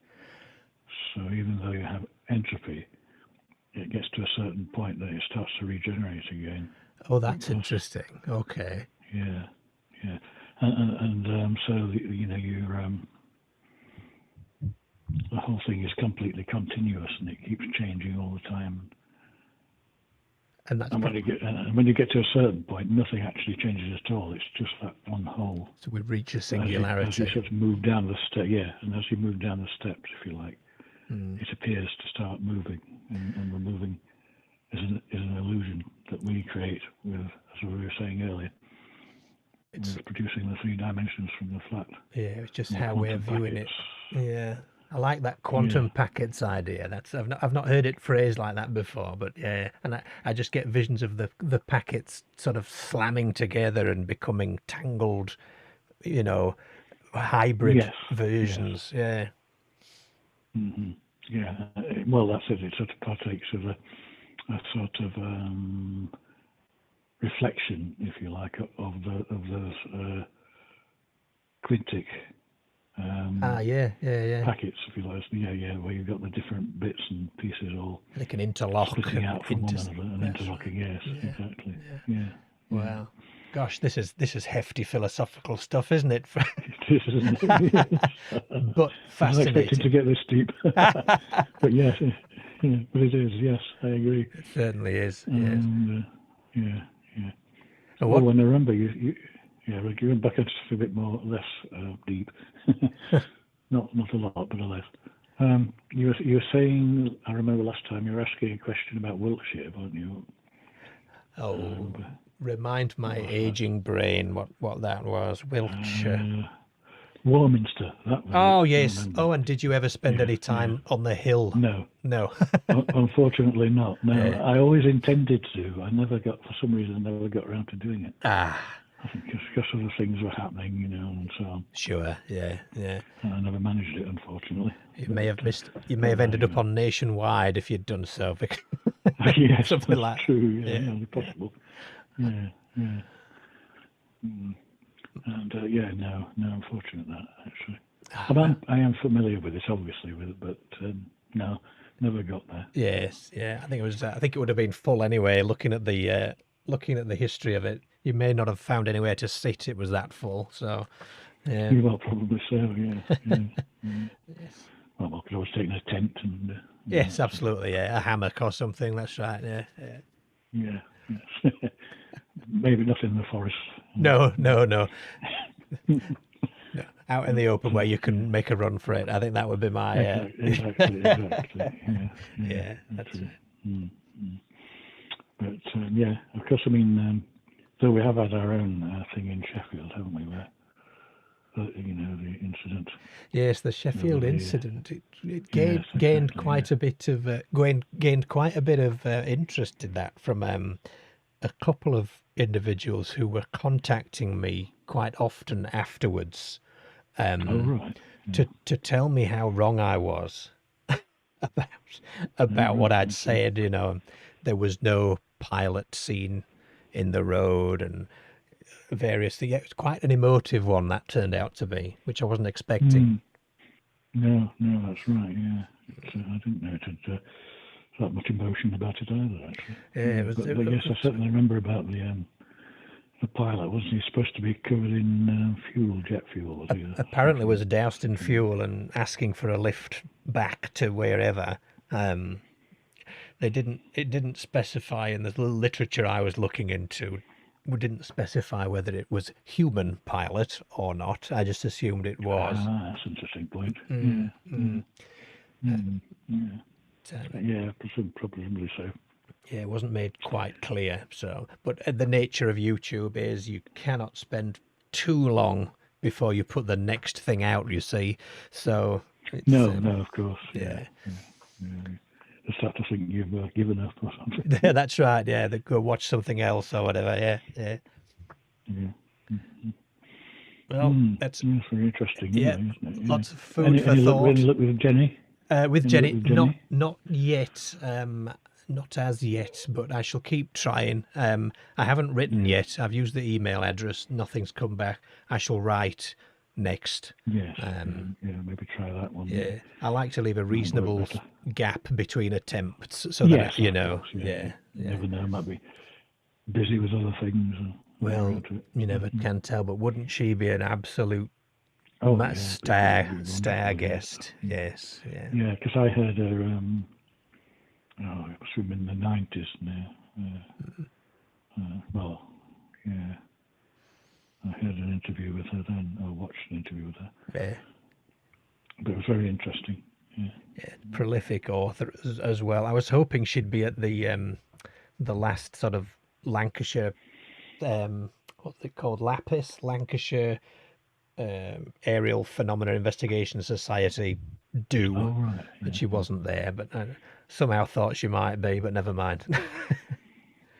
So even though you have entropy, it gets to a certain point that it starts to regenerate again. Oh, that's interesting. Okay. Yeah, yeah, and so you know the whole thing is completely continuous and it keeps changing all the time. And that's And when you get to a certain point, nothing actually changes at all. It's just that one whole. so we reach a As singularity. you sort of move down the step, yeah, and as you move down the steps, if you like, it appears to start moving, and the moving is an illusion that we create with, as we were saying earlier, with producing the 3 dimensions from the flat. Yeah, it's just the how we're quantum viewing packets. it. Yeah. I like that quantum packets idea. That's I've not heard it phrased like that before, but yeah, and I just get visions of the packets sort of slamming together and becoming tangled, you know, hybrid Yes, versions. Yeah. hmm Yeah, well, that's it. It sort of partakes of a sort of reflection, if you like, of those quintic Yeah. packets, if you like. Yeah, where you've got the different bits and pieces all They can interlock splitting and out from one another and interlocking. Yes, Yeah. exactly. Yeah. Wow. Gosh, this is hefty philosophical stuff, isn't it? It is, isn't it? Yes. But I was expecting to fascinating. get this deep. But yes, but it is. Yes, I agree. It certainly is. Yes. And yeah. And Oh, what? and I remember we're going back into a bit more, less deep. not a lot, but a less. You were saying, I remember last time you were asking a question about Wiltshire, weren't you? Oh, remind my aging brain what that was. Wiltshire. Warminster, that was Oh it. I yes. remember. Oh, and did you ever spend any time on the hill? No. No. Unfortunately not. No, Yeah. I always intended to. For some reason, I never got around to doing it. Ah, I think because other things were happening, and so on. sure. Yeah. And I never managed it, unfortunately. You may have ended up on Nationwide if you'd done so. Yes, Something that's like true. Yeah, possible. Yeah. And no, unfortunate that actually. I am familiar with it, obviously, but no, never got there. Yes, yeah. I think it would have been full anyway. Looking at the history of it, you may not have found anywhere to sit. It was that full. So, yeah. Well, probably so. Yeah. Yes. Well, I could always take a tent and. Yes, absolutely. Yeah, a hammock or something. That's right. Yeah. Yeah. Maybe not in the forest. No. No, out in the open where you can make a run for it. I think that would be my. Exactly. Yeah, that's it. But of course, I mean, though we have had our own thing in Sheffield, haven't we? Where the incident. Yes, the Sheffield incident. It gained exactly, quite a bit of gained quite a bit of interest in that from a couple of individuals who were contacting me quite often afterwards. Right. To tell me how wrong I was about what I'd said. There was no pilot seen in the road and various things. Yeah, it was quite an emotive one that turned out to be, which I wasn't expecting. No, that's right. Yeah, I didn't know it had that much emotion about it either. Actually, Yeah, but yes, I certainly remember about the pilot. Wasn't he supposed to be covered in jet fuel? Was he? Apparently was doused in fuel and asking for a lift back to wherever. It didn't specify in the literature I was looking into. We didn't specify whether it was human pilot or not. I just assumed it was. That's an interesting point. Presumably so. Yeah, it wasn't made quite clear. So, but the nature of YouTube is you cannot spend too long before you put the next thing out. You see, so no, of course. Yeah. They start to think you've given up or something. Yeah, that's right. Yeah, they go watch something else or whatever. Yeah. Well, that's That's very interesting, yeah, anyway, isn't it? Yeah. lots of food for any thought. Look with Jenny? With Any Jenny, luck with Jenny? not yet. Not as yet, but I shall keep trying. I haven't written yet. I've used the email address. Nothing's come back. I shall write next. Yes. Maybe try that one. Yeah, I like to leave a Might work reasonable better. gap between attempts, so that Yes, you of know. course, Yeah. You never know. Might be busy with other things. Well, you never can tell. But wouldn't she be an absolute Oh, yeah, star it'd be wonderful, guest? Yes. Yeah. Yeah, because I heard her. It must have been in the 90s now. Well, yeah. I heard an interview with her then, or watched an interview with her. Yeah. But it was very interesting. Yeah. Prolific author as well. I was hoping she'd be at the last sort of Lancashire, what's it called, Lapis, Lancashire Aerial Phenomena Investigation Society do, Oh, right. but she wasn't there. But I somehow thought she might be, but never mind.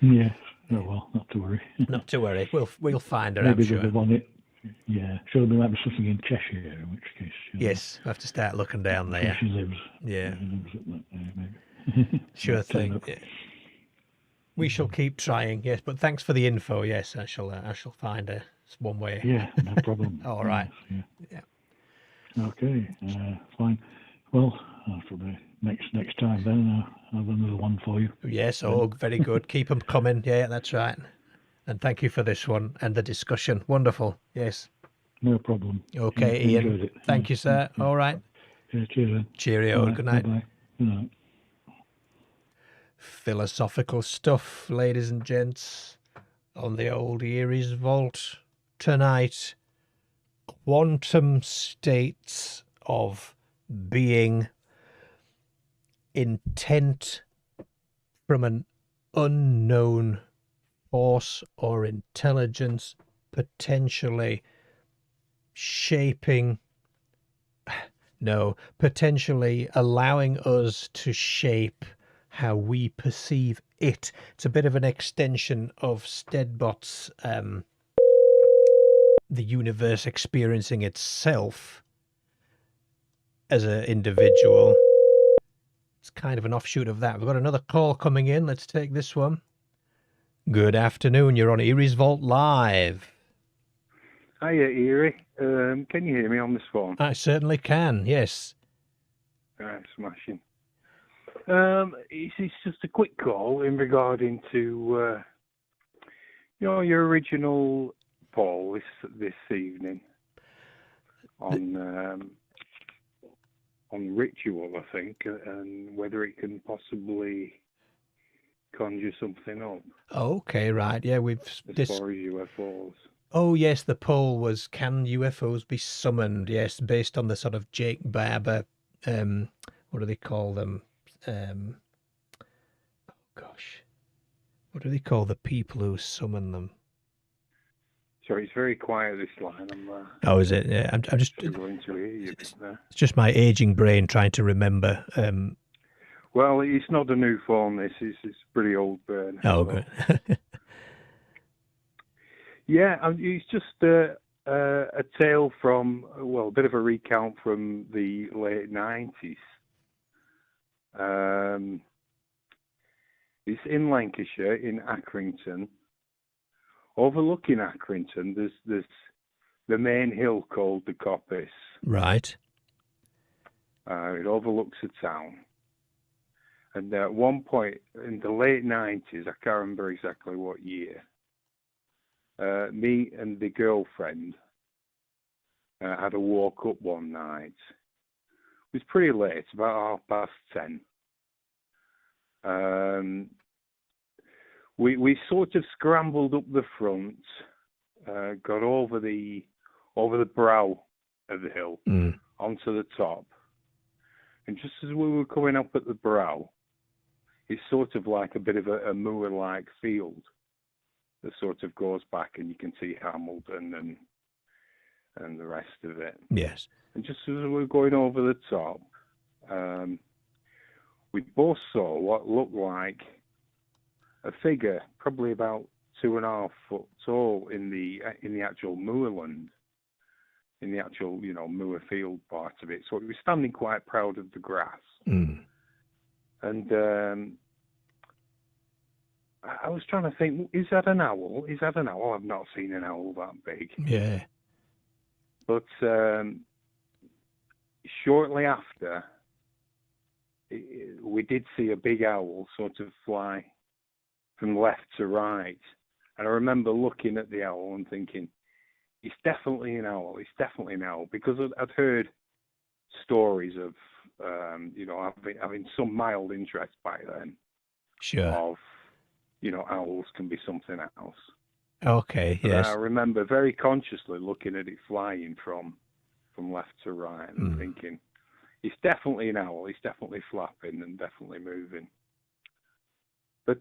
Yes. Oh, well, not to worry. Not to worry. We'll find her. Maybe I'm sure. there'll be one. Yeah. Sure, there might be something in Cheshire, in which case. Yes, I have to start looking down there. Where she lives. Yeah. She lives at that, maybe. Sure thing. Yeah. We shall keep trying. Yes, but thanks for the info. Yes, I shall find her. It's one way. Yeah, no problem. All right. Yes, Yeah. Okay, fine. Well, probably next time then I'll have another one for you. Yes. Oh, very good. Keep them coming. Yeah, that's right. And thank you for this one and the discussion. Wonderful. Yes. No problem. Okay, Yeah, Ian. enjoyed it. Thank you, sir. All right. Yeah, cheers then. Cheerio. Bye. Good night. Bye-bye. Good night. Philosophical stuff, ladies and gents, on the old Eerie's Vault tonight. Quantum states of being, intent from an unknown force or intelligence, potentially potentially allowing us to shape how we perceive it. It's a bit of an extension of Steadbot's the universe experiencing itself as an individual. It's kind of an offshoot of that. We've got another call coming in. Let's take this one. Good afternoon. You're on Eerie's Vault Live. Hiya, Eerie. Can you hear me on this phone? I certainly can, yes. Smashing. It's just a quick call in regarding to your original poll this evening on ritual, I think, and whether it can possibly conjure something up. Okay, right. Yeah, we've as far as UFOs. Oh yes, the poll was, can UFOs be summoned? Yes, based on the sort of Jake Barber, what do they call them? What do they call the people who summon them? Sorry, it's very quiet, this line. Oh, is it? Yeah, I'm just struggling to hear you. It's just my aging brain trying to remember. Well, it's not a new phone. This is pretty old burn. Oh, good. Yeah, it's just a tale from, a bit of a recount from the late 90s. It's in Lancashire, in Accrington. Overlooking Accrington, there's the main hill called the Coppice. Right. It overlooks the town. And at one point in the late 90s, I can't remember exactly what year, me and the girlfriend had a walk up one night. It was pretty late, about 10:30. We sort of scrambled up the front, got over the brow of the hill onto the top, and just as we were coming up at the brow, it's sort of like a bit of a moor-like field that sort of goes back, and you can see Hamilton and the rest of it. Yes. And just as we were going over the top, we both saw what looked like a figure, probably about 2.5 foot tall, in the actual moorland. in the actual, moor field part of it. So it was standing quite proud of the grass. Mm. And I was trying to think, is that an owl? Is that an owl? I've not seen an owl that big. Yeah. But shortly after, we did see a big owl sort of fly from left to right. And I remember looking at the owl and thinking, it's definitely an owl. It's definitely an owl. Because I'd heard stories of, having some mild interest back then. Sure. Of, owls can be something else. Okay, but yes. I remember very consciously looking at it flying from left to right and thinking, it's definitely an owl. It's definitely flapping and definitely moving. But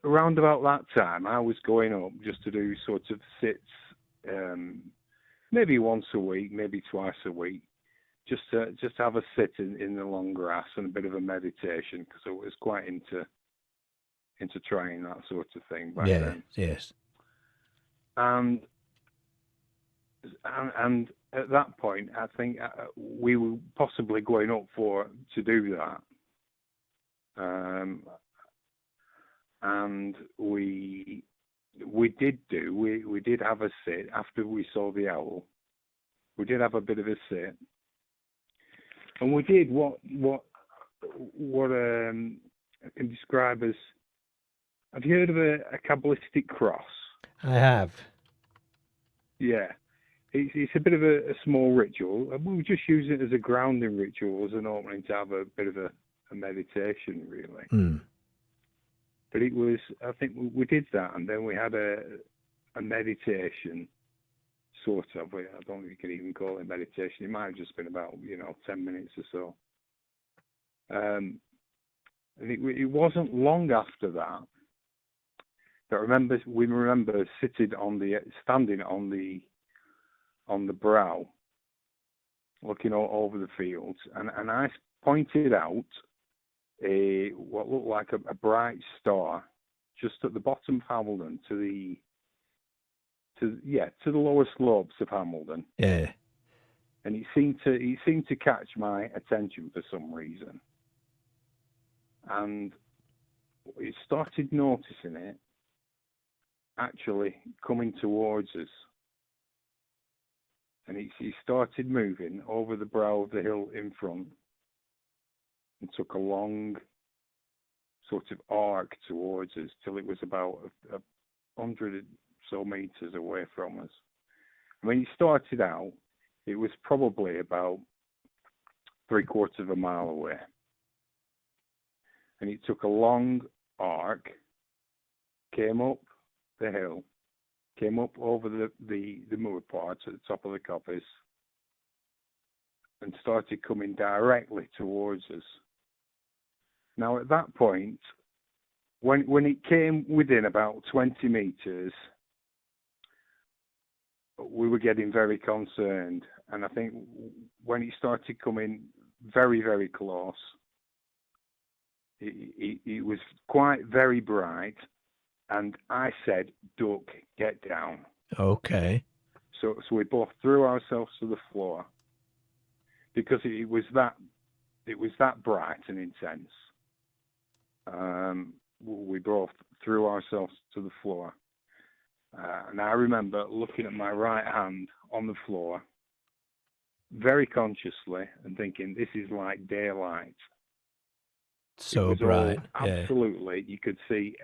around about that time, I was going up just to do sort of sits, maybe once a week, maybe twice a week, just to have a sit in the long grass and a bit of a meditation, because I was quite into trying that sort of thing back then. Yes. And at that point, I think we were possibly going up to do that. And we did have a sit after we saw the owl. We did have a bit of a sit, and we did what I can describe as. Have you heard of a Kabbalistic cross? I have. Yeah. It's a bit of a small ritual. We were just using it as a grounding ritual, as an opening to have a bit of a meditation, really. Mm. But it was, I think we did that, and then we had a meditation, sort of. I don't think you can even call it meditation. It might have just been about, 10 minutes or so. And it wasn't long after that. But we remember standing on the brow, looking over the fields, and I pointed out what looked like a bright star just at the bottom of Hamilton, to the lower slopes of Hamilton. Yeah. And it seemed to catch my attention for some reason, and it started noticing it actually coming towards us. And he started moving over the brow of the hill in front and took a long sort of arc towards us till it was about 100 or so meters away from us. And when he started out, it was probably about 3/4 of a mile away. And he took a long arc, came up the hill, came up over the moor parts at the top of the coppice, and started coming directly towards us. Now at that point, when it came within about 20 meters, we were getting very concerned. And I think when it started coming very, very close, it was quite very bright. And I said, "Duck, get down." Okay. So we both threw ourselves to the floor, because it was that bright and intense. We both threw ourselves to the floor, and I remember looking at my right hand on the floor, very consciously, and thinking, "This is like daylight." So bright. Absolutely, you could see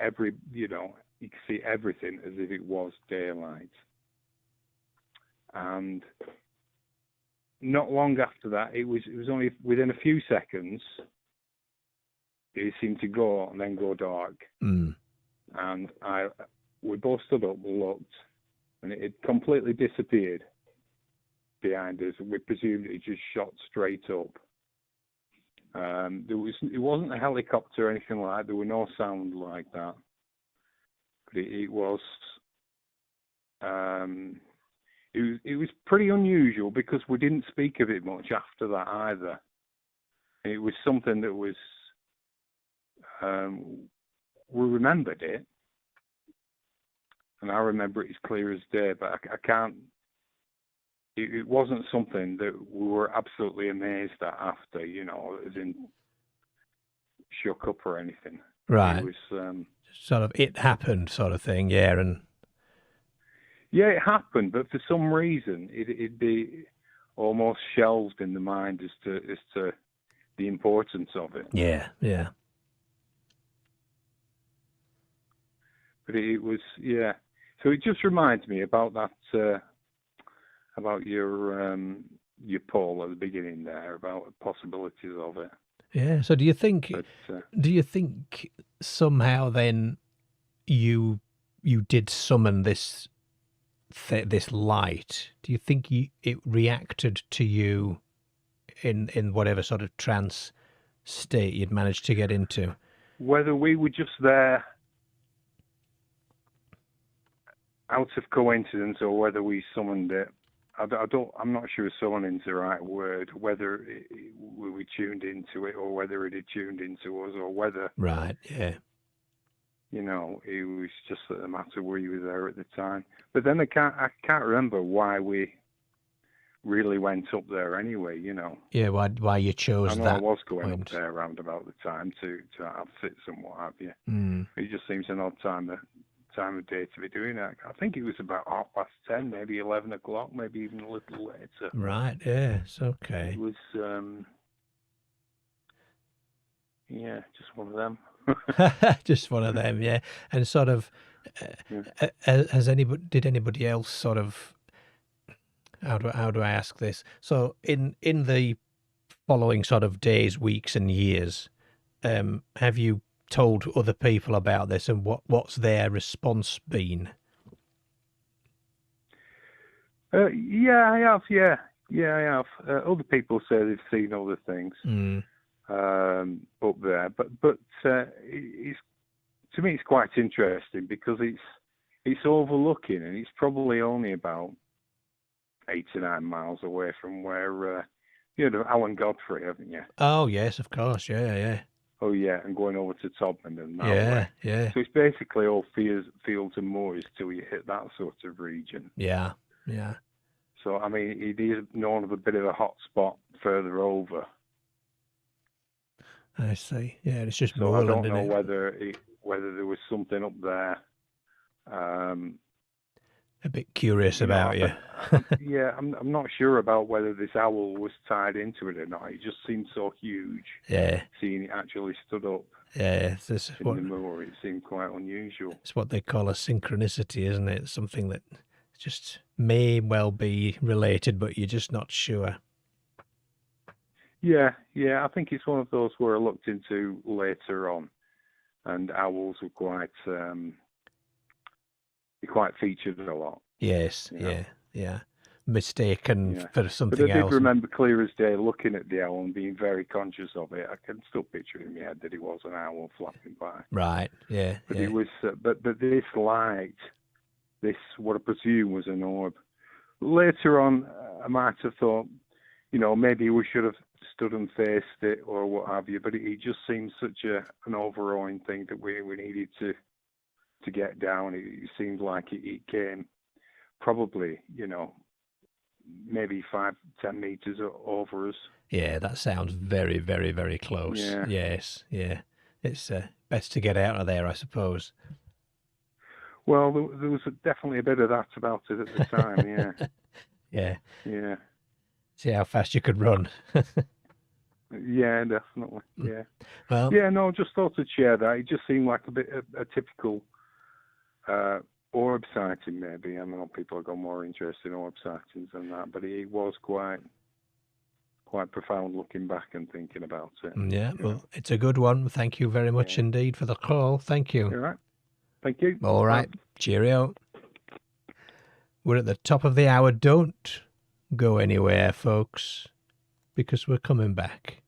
you could see everything as if it was daylight. And not long after that, it was only within a few seconds, it seemed to go and then go dark. Mm. And we both stood up, looked, and it had completely disappeared behind us. We presumed it just shot straight up. It wasn't a helicopter or anything like that. There were no sound like that. But it was pretty unusual, because we didn't speak of it much after that either. And it was something that was we remembered it, and I remember it as clear as day. But I can't it wasn't something that we were absolutely amazed at after, as in shook up or anything. Right. It was sort of it happened sort of thing, yeah, and yeah, it happened, but for some reason it'd be almost shelved in the mind as to the importance of it. Yeah. But it was, yeah. So it just reminds me about that, about your poll at the beginning there, about the possibilities of it. Yeah. So do you think somehow then you did summon this light? Do you think it reacted to you in whatever sort of trance state you'd managed to get into? Whether we were just there out of coincidence or whether we summoned it, I'm not sure summoning's the right word. Whether we tuned into it or whether it had tuned into us, or whether right, yeah. It was just a matter where you were there at the time. But then I can't remember why we really went up there anyway. Yeah, why you chose that? I was going up there around about the time to outfit and what have you. It just seems an odd time of day to be doing that. I think it was about 10:30, maybe 11 o'clock, maybe even a little later. Right, yeah, it's okay. It was, just one of them. Just one of them, yeah. And sort of, did anybody else sort of, how do I ask this? So in the following sort of days, weeks and years, have you told other people about this, and what's their response been? Yeah, I have. Yeah, I have. Other people say they've seen other things up there, but it's, to me, it's quite interesting because it's overlooking, and it's probably only about 8 to 9 miles away from where Alan Godfrey, haven't you? Oh yes, of course, yeah. Oh yeah, and going over to Todman and that way. Yeah. So it's basically all fields and moors till you hit that sort of region. Yeah. So I mean, it is known of a bit of a hot spot further over. I see. Yeah, it's just so moorland, I don't know isn't it? whether there was something up there. A bit curious about you. Yeah, I'm not sure about whether this owl was tied into it or not. It just seemed so huge. Yeah. Seeing it actually stood up. Yeah, in the moor, it seemed quite unusual. It's what they call a synchronicity, isn't it? Something that just may well be related, but you're just not sure. Yeah, I think it's one of those where I looked into later on, and owls were quite featured a lot. Yes, yeah. Mistaken for something else. But I did remember clear as day looking at the owl and being very conscious of it. I can still picture in my head that it was an owl flapping by. Right, yeah. But it was, but this light, this what I presume was an orb. Later on, I might have thought, maybe we should have stood and faced it or what have you. But it just seemed such an overawing thing that we needed to get down. It seemed like it came probably, maybe 5-10 meters over us. Yeah, that sounds very, very, very close. Yeah. Yes, yeah. It's best to get out of there, I suppose. Well, there was definitely a bit of that about it at the time, yeah. Yeah. See how fast you could run. Yeah, definitely, yeah. Well, yeah, no, just thought to share that. It just seemed like a typical orb sighting, maybe. I know people have got more interest in orb sightings than that, but it was quite profound looking back and thinking about it. Yeah, well, it's a good one. Thank you very much indeed for the call. Thank you. All right. Thank you. All right. Cheerio. We're at the top of the hour. Don't go anywhere, folks, because we're coming back.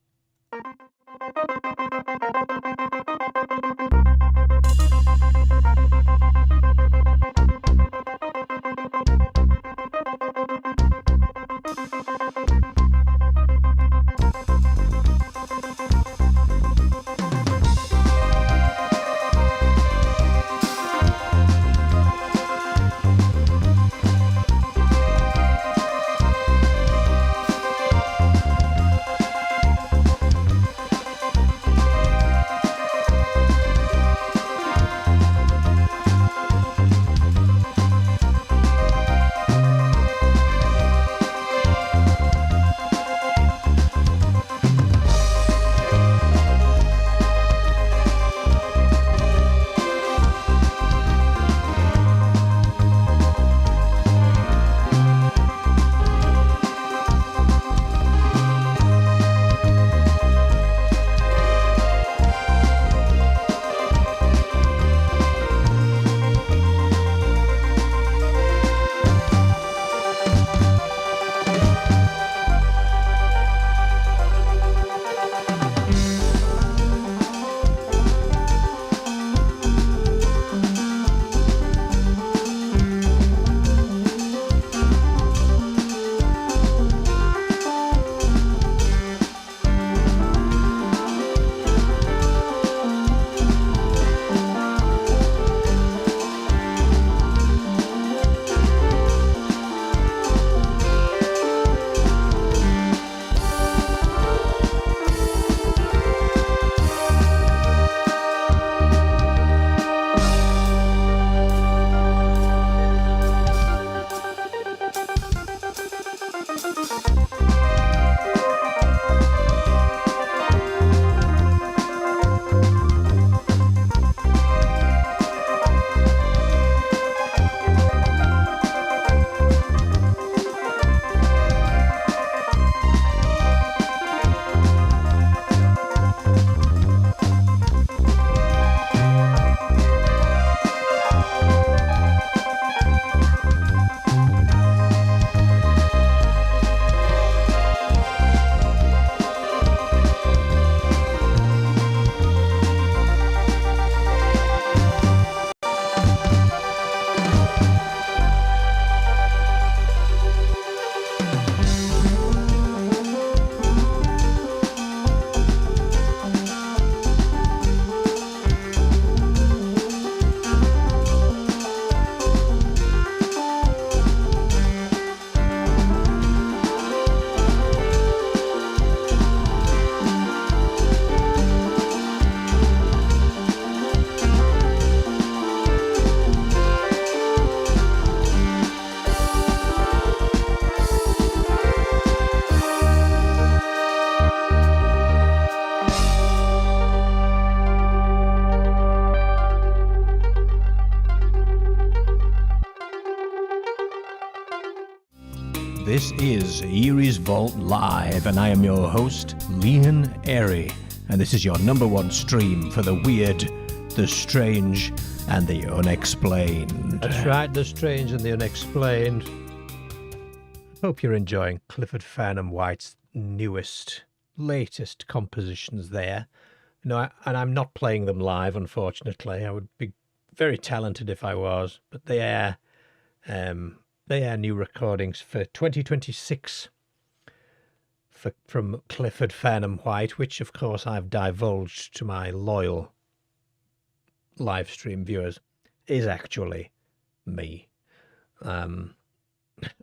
This is Eerie's Vault Live, and I am your host, Leon Eerie, and this is your number one stream for the weird, the strange, and the unexplained. That's right, the strange and the unexplained. Hope you're enjoying Clifford Farnham White's latest compositions there. No, and I'm not playing them live, unfortunately. I would be very talented if I was, but they are new recordings for 2026 from Clifford Farnham White, which of course I've divulged to my loyal live stream viewers is actually me,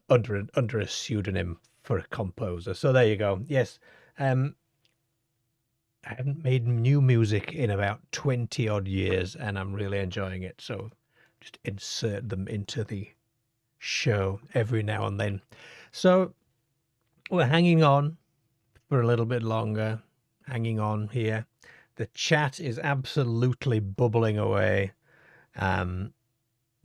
under a pseudonym for a composer. So there you go. Yes, I haven't made new music in about 20 odd years, and I'm really enjoying it. So just insert them into the show every now and then. So we're hanging on for a little bit longer, hanging on here. The chat is absolutely bubbling away.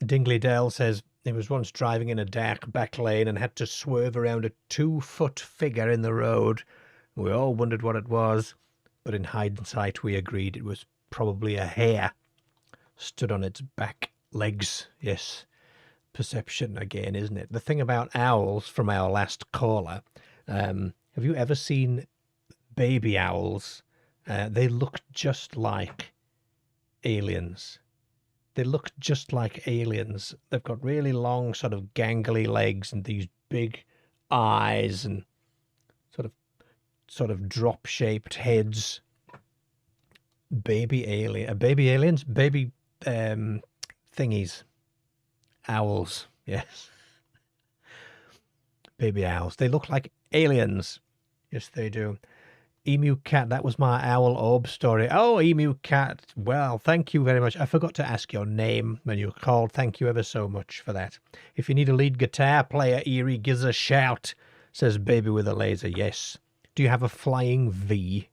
Dingley Dale says he was once driving in a dark back lane and had to swerve around a 2-foot figure in the road. We all wondered what it was, but in hindsight we agreed it was probably a hare stood on its back legs. Yes, perception again, isn't it? The thing about owls from our last caller, have you ever seen baby owls? They look just like aliens. They look just like aliens. They've got really long, sort of gangly legs and these big eyes and sort of drop-shaped heads. Baby aliens? Baby thingies. Owls, yes. Baby owls. They look like aliens. Yes, they do. Emu Cat, that was my owl orb story. Oh, Emu Cat. Well, thank you very much. I forgot to ask your name when you called. Thank you ever so much for that. If you need a lead guitar player, Eerie, give us a shout, says Baby with a Laser. Yes. Do you have a flying V?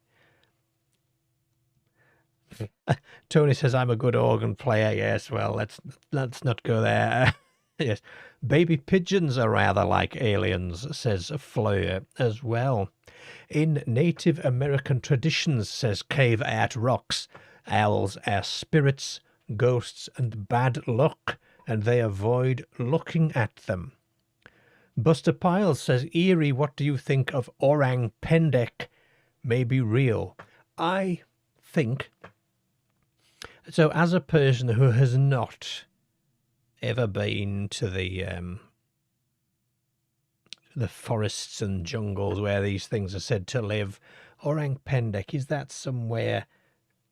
Tony says I'm a good organ player. Yes, well, let's not go there. Yes. Baby pigeons are rather like aliens, says Fleur as well. In Native American traditions, says Cave Art Rocks, owls are spirits, ghosts, and bad luck, and they avoid looking at them. Buster Piles says, Eerie, what do you think of Orang Pendek may be real? I think, so as a person who has not ever been to the forests and jungles where these things are said to live, Orang Pendek, is that somewhere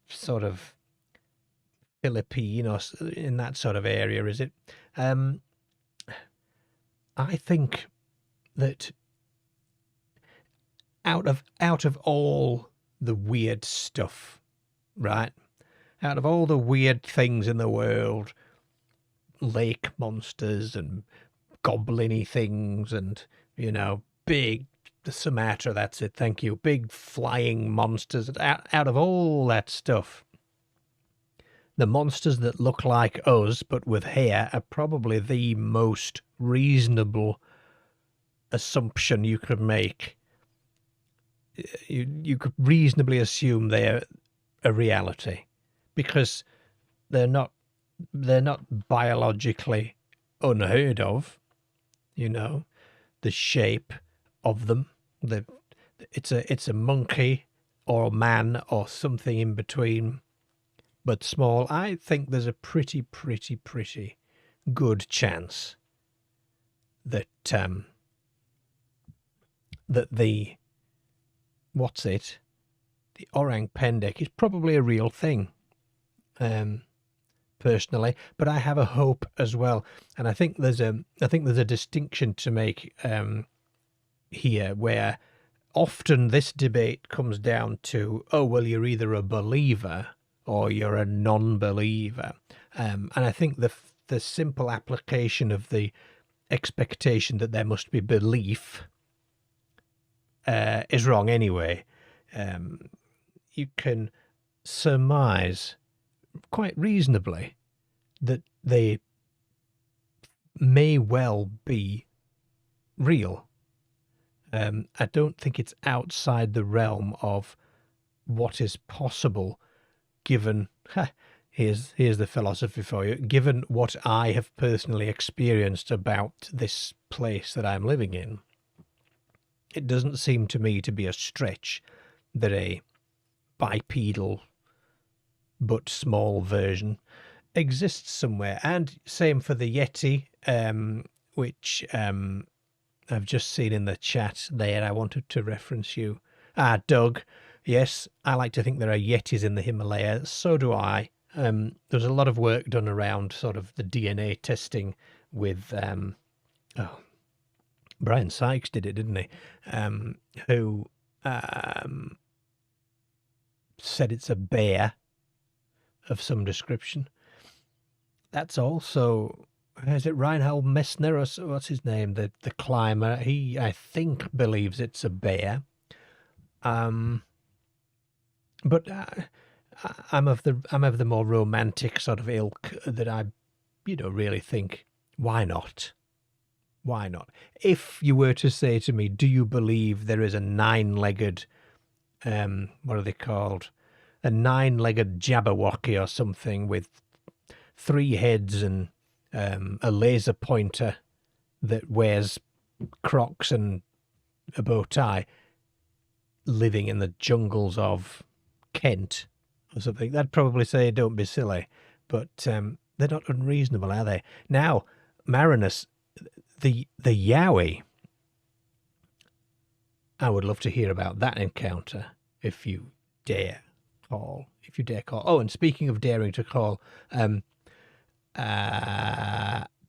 sort of Philippine or in that sort of area, is it? I think that out of all the weird stuff, right? Out of all the weird things in the world, lake monsters and goblin-y things and, big Sumatra, that's it, thank you, big flying monsters. Out of all that stuff, the monsters that look like us but with hair are probably the most reasonable assumption you could make. You could reasonably assume they're a reality because they're not biologically unheard of. The shape of them. It's a monkey or a man or something in between, but small. I think there's a pretty good chance that the Orang Pendek is probably a real thing. Personally, but I have a hope as well, and I think there's a distinction to make here, where often this debate comes down to, oh well, you're either a believer or you're a non-believer, and I think the simple application of the expectation that there must be belief is wrong anyway. You can surmise quite reasonably that they may well be real. I don't think it's outside the realm of what is possible, given here's the philosophy for you. Given what I have personally experienced about this place that I'm living in, it doesn't seem to me to be a stretch that a bipedal but small version exists somewhere. And same for the Yeti, which I've just seen in the chat there. I wanted to reference you. Doug. Yes, I like to think there are Yetis in the Himalayas. So do I. There's a lot of work done around sort of the DNA testing with, Brian Sykes did it, didn't he? Who said it's a bear of some description. That's also, is it Reinhold Messner, or what's his name? The climber. He, I think, believes it's a bear. But I'm of the more romantic sort of ilk that I, really think, why not? Why not? If you were to say to me, do you believe there is a nine-legged, what are they called? A nine-legged Jabberwocky or something with 3 heads and a laser pointer that wears Crocs and a bow tie, living in the jungles of Kent or something, I'd probably say don't be silly. But they're not unreasonable, are they? Now, Marinus, the Yowie, I would love to hear about that encounter if you dare call. Oh, and speaking of daring to call,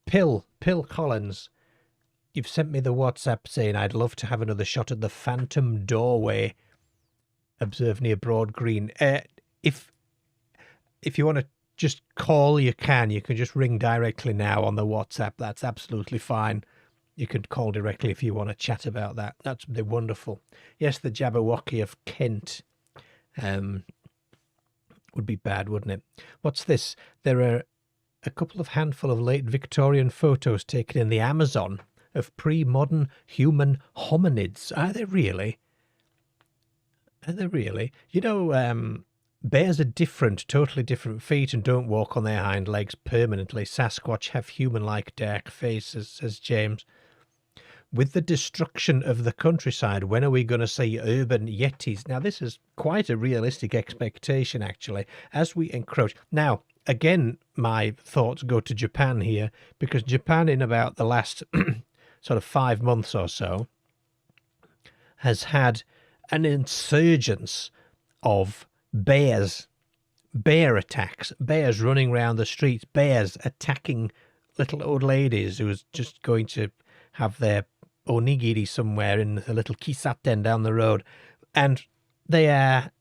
Pill Collins, you've sent me the WhatsApp saying I'd love to have another shot at the Phantom Doorway observed near Broad Green. If you want to just call, you can just ring directly now on the WhatsApp. That's absolutely fine. You can call directly if you want to chat about that. That's wonderful. Yes, the Jabberwocky of Kent would be bad, wouldn't it? What's this? There are a couple of handful of late Victorian photos taken in the Amazon of pre-modern human hominids. Are they really? Are they really? Bears are different, totally different feet and don't walk on their hind legs permanently. Sasquatch have human-like dark faces, says James. With the destruction of the countryside, when are we going to see urban yetis? Now, this is quite a realistic expectation, actually, as we encroach. Now, again, my thoughts go to Japan here, because Japan, in about the last sort of 5 months or so, has had an insurgence of bear attacks, bears running around the streets, bears attacking little old ladies who was just going to have their onigiri somewhere in a little kisaten down the road, and they are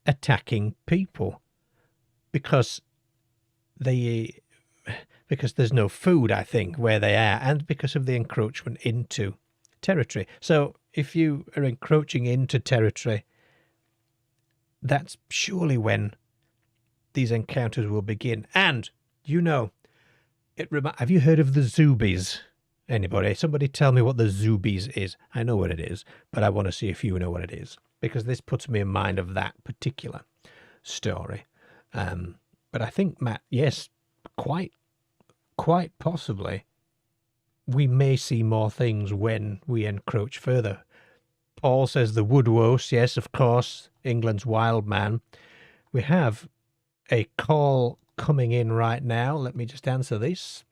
attacking people because there's no food, I think, where they are, and because of the encroachment into territory. So if you are encroaching into territory, that's surely when these encounters will begin. And, have you heard of the Zoobies? Anybody? Somebody tell me what the Zoobies is. I know what it is, but I want to see if you know what it is, because this puts me in mind of that particular story. But I think, Matt, yes, quite possibly, we may see more things when we encroach further. Paul says the Woodwose, yes, of course, England's wild man. We have a call coming in right now. Let me just answer this.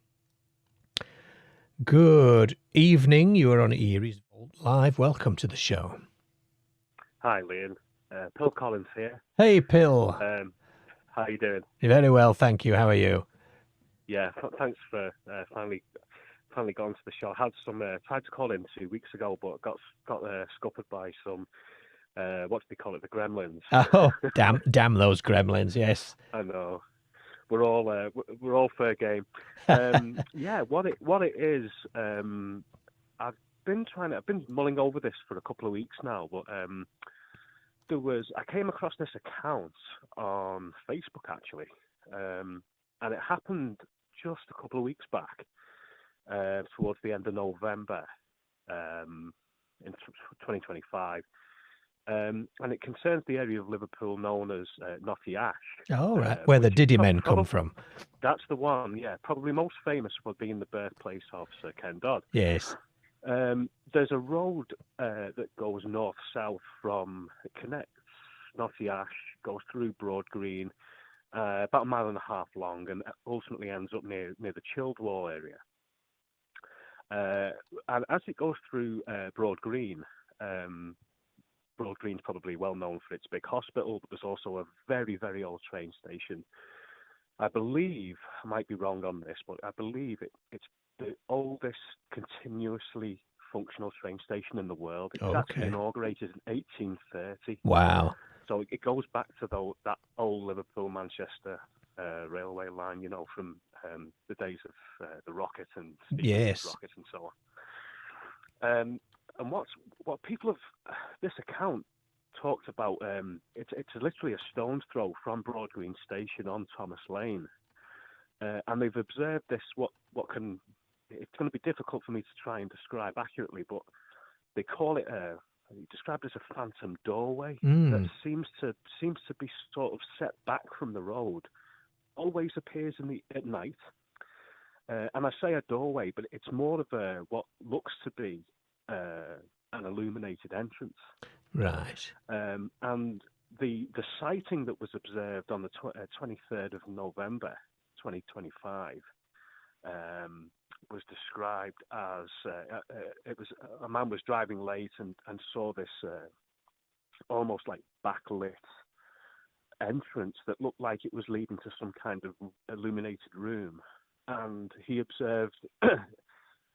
Good evening. You are on Eerie's Vault Live. Welcome to the show. Hi, Liam. Pill Collins here. Hey, Pill. How you doing? Very well, thank you. How are you? Yeah, thanks for finally got onto the show. I had some tried to call in 2 weeks ago, but got scuppered by some what do they call it? The gremlins. Oh, damn those gremlins! Yes, I know. We're all fair game. Yeah, what it is. I've been mulling over this for a couple of weeks now, but I came across this account on Facebook actually, and it happened just a couple of weeks back, towards the end of November. in 2025. And it concerns the area of Liverpool known as Knotty Ash. Oh, right, where the Diddy men come from. That's the one, yeah. Probably most famous for being the birthplace of Sir Ken Dodd. Yes. There's a road that goes north-south it connects Knotty Ash, goes through Broad Green, about a mile and a half long, and ultimately ends up near the Childwall area. And as it goes through Broad Green, Broad Green's probably well known for its big hospital, but there's also a very, very old train station. I believe, I might be wrong on this, but I believe it's the oldest continuously functional train station in the world. It was actually inaugurated in 1830. Wow. So it goes back to that old Liverpool-Manchester railway line, from the days of the Rocket and Rocket and so on. And what people have this account talked about, it's literally a stone's throw from Broad Green Station on Thomas Lane, and they've observed this. It's going to be difficult for me to try and describe accurately, but they call it described as a phantom doorway that seems to be sort of set back from the road. Always appears at night, and I say a doorway, but it's more of what looks to be an illuminated entrance. Right. And the sighting that was observed on the 23rd of November, 2025, was described as it was a man was driving late and saw this almost like backlit entrance that looked like it was leading to some kind of illuminated room, and he observed.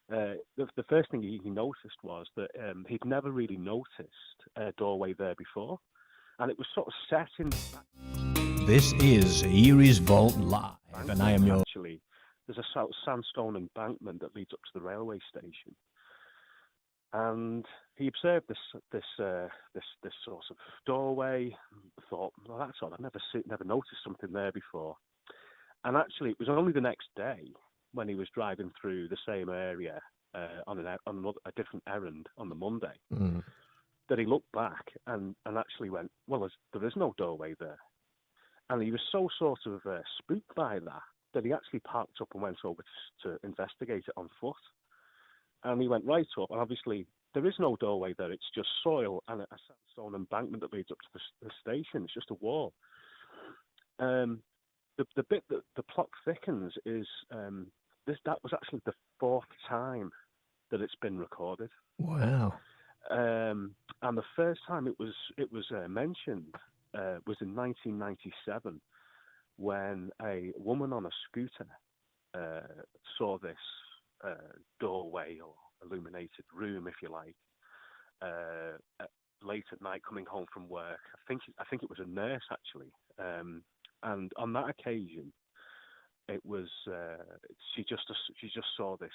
The first thing he noticed was that he'd never really noticed a doorway there before, and it was sort of set in. This is Eerie's Vault Live, and I am your. Actually, there's a sandstone embankment that leads up to the railway station, and he observed this sort of doorway. Thought, well, that's odd. I've never noticed something there before, and actually, it was only the next day, when he was driving through the same area on a different errand on the Monday, that he looked back and actually went, well, there is no doorway there. And he was so sort of spooked by that he actually parked up and went over to investigate it on foot. And he went right up, and obviously there is no doorway there. It's just soil and a sandstone embankment that leads up to the station. It's just a wall. The bit that the plot thickens is that was actually the fourth time that it's been recorded. Wow. And the first time it was mentioned was in 1997, when a woman on a scooter saw this doorway or illuminated room, if you like, late at night coming home from work. I think it was a nurse actually, and on that occasion, it was she just saw this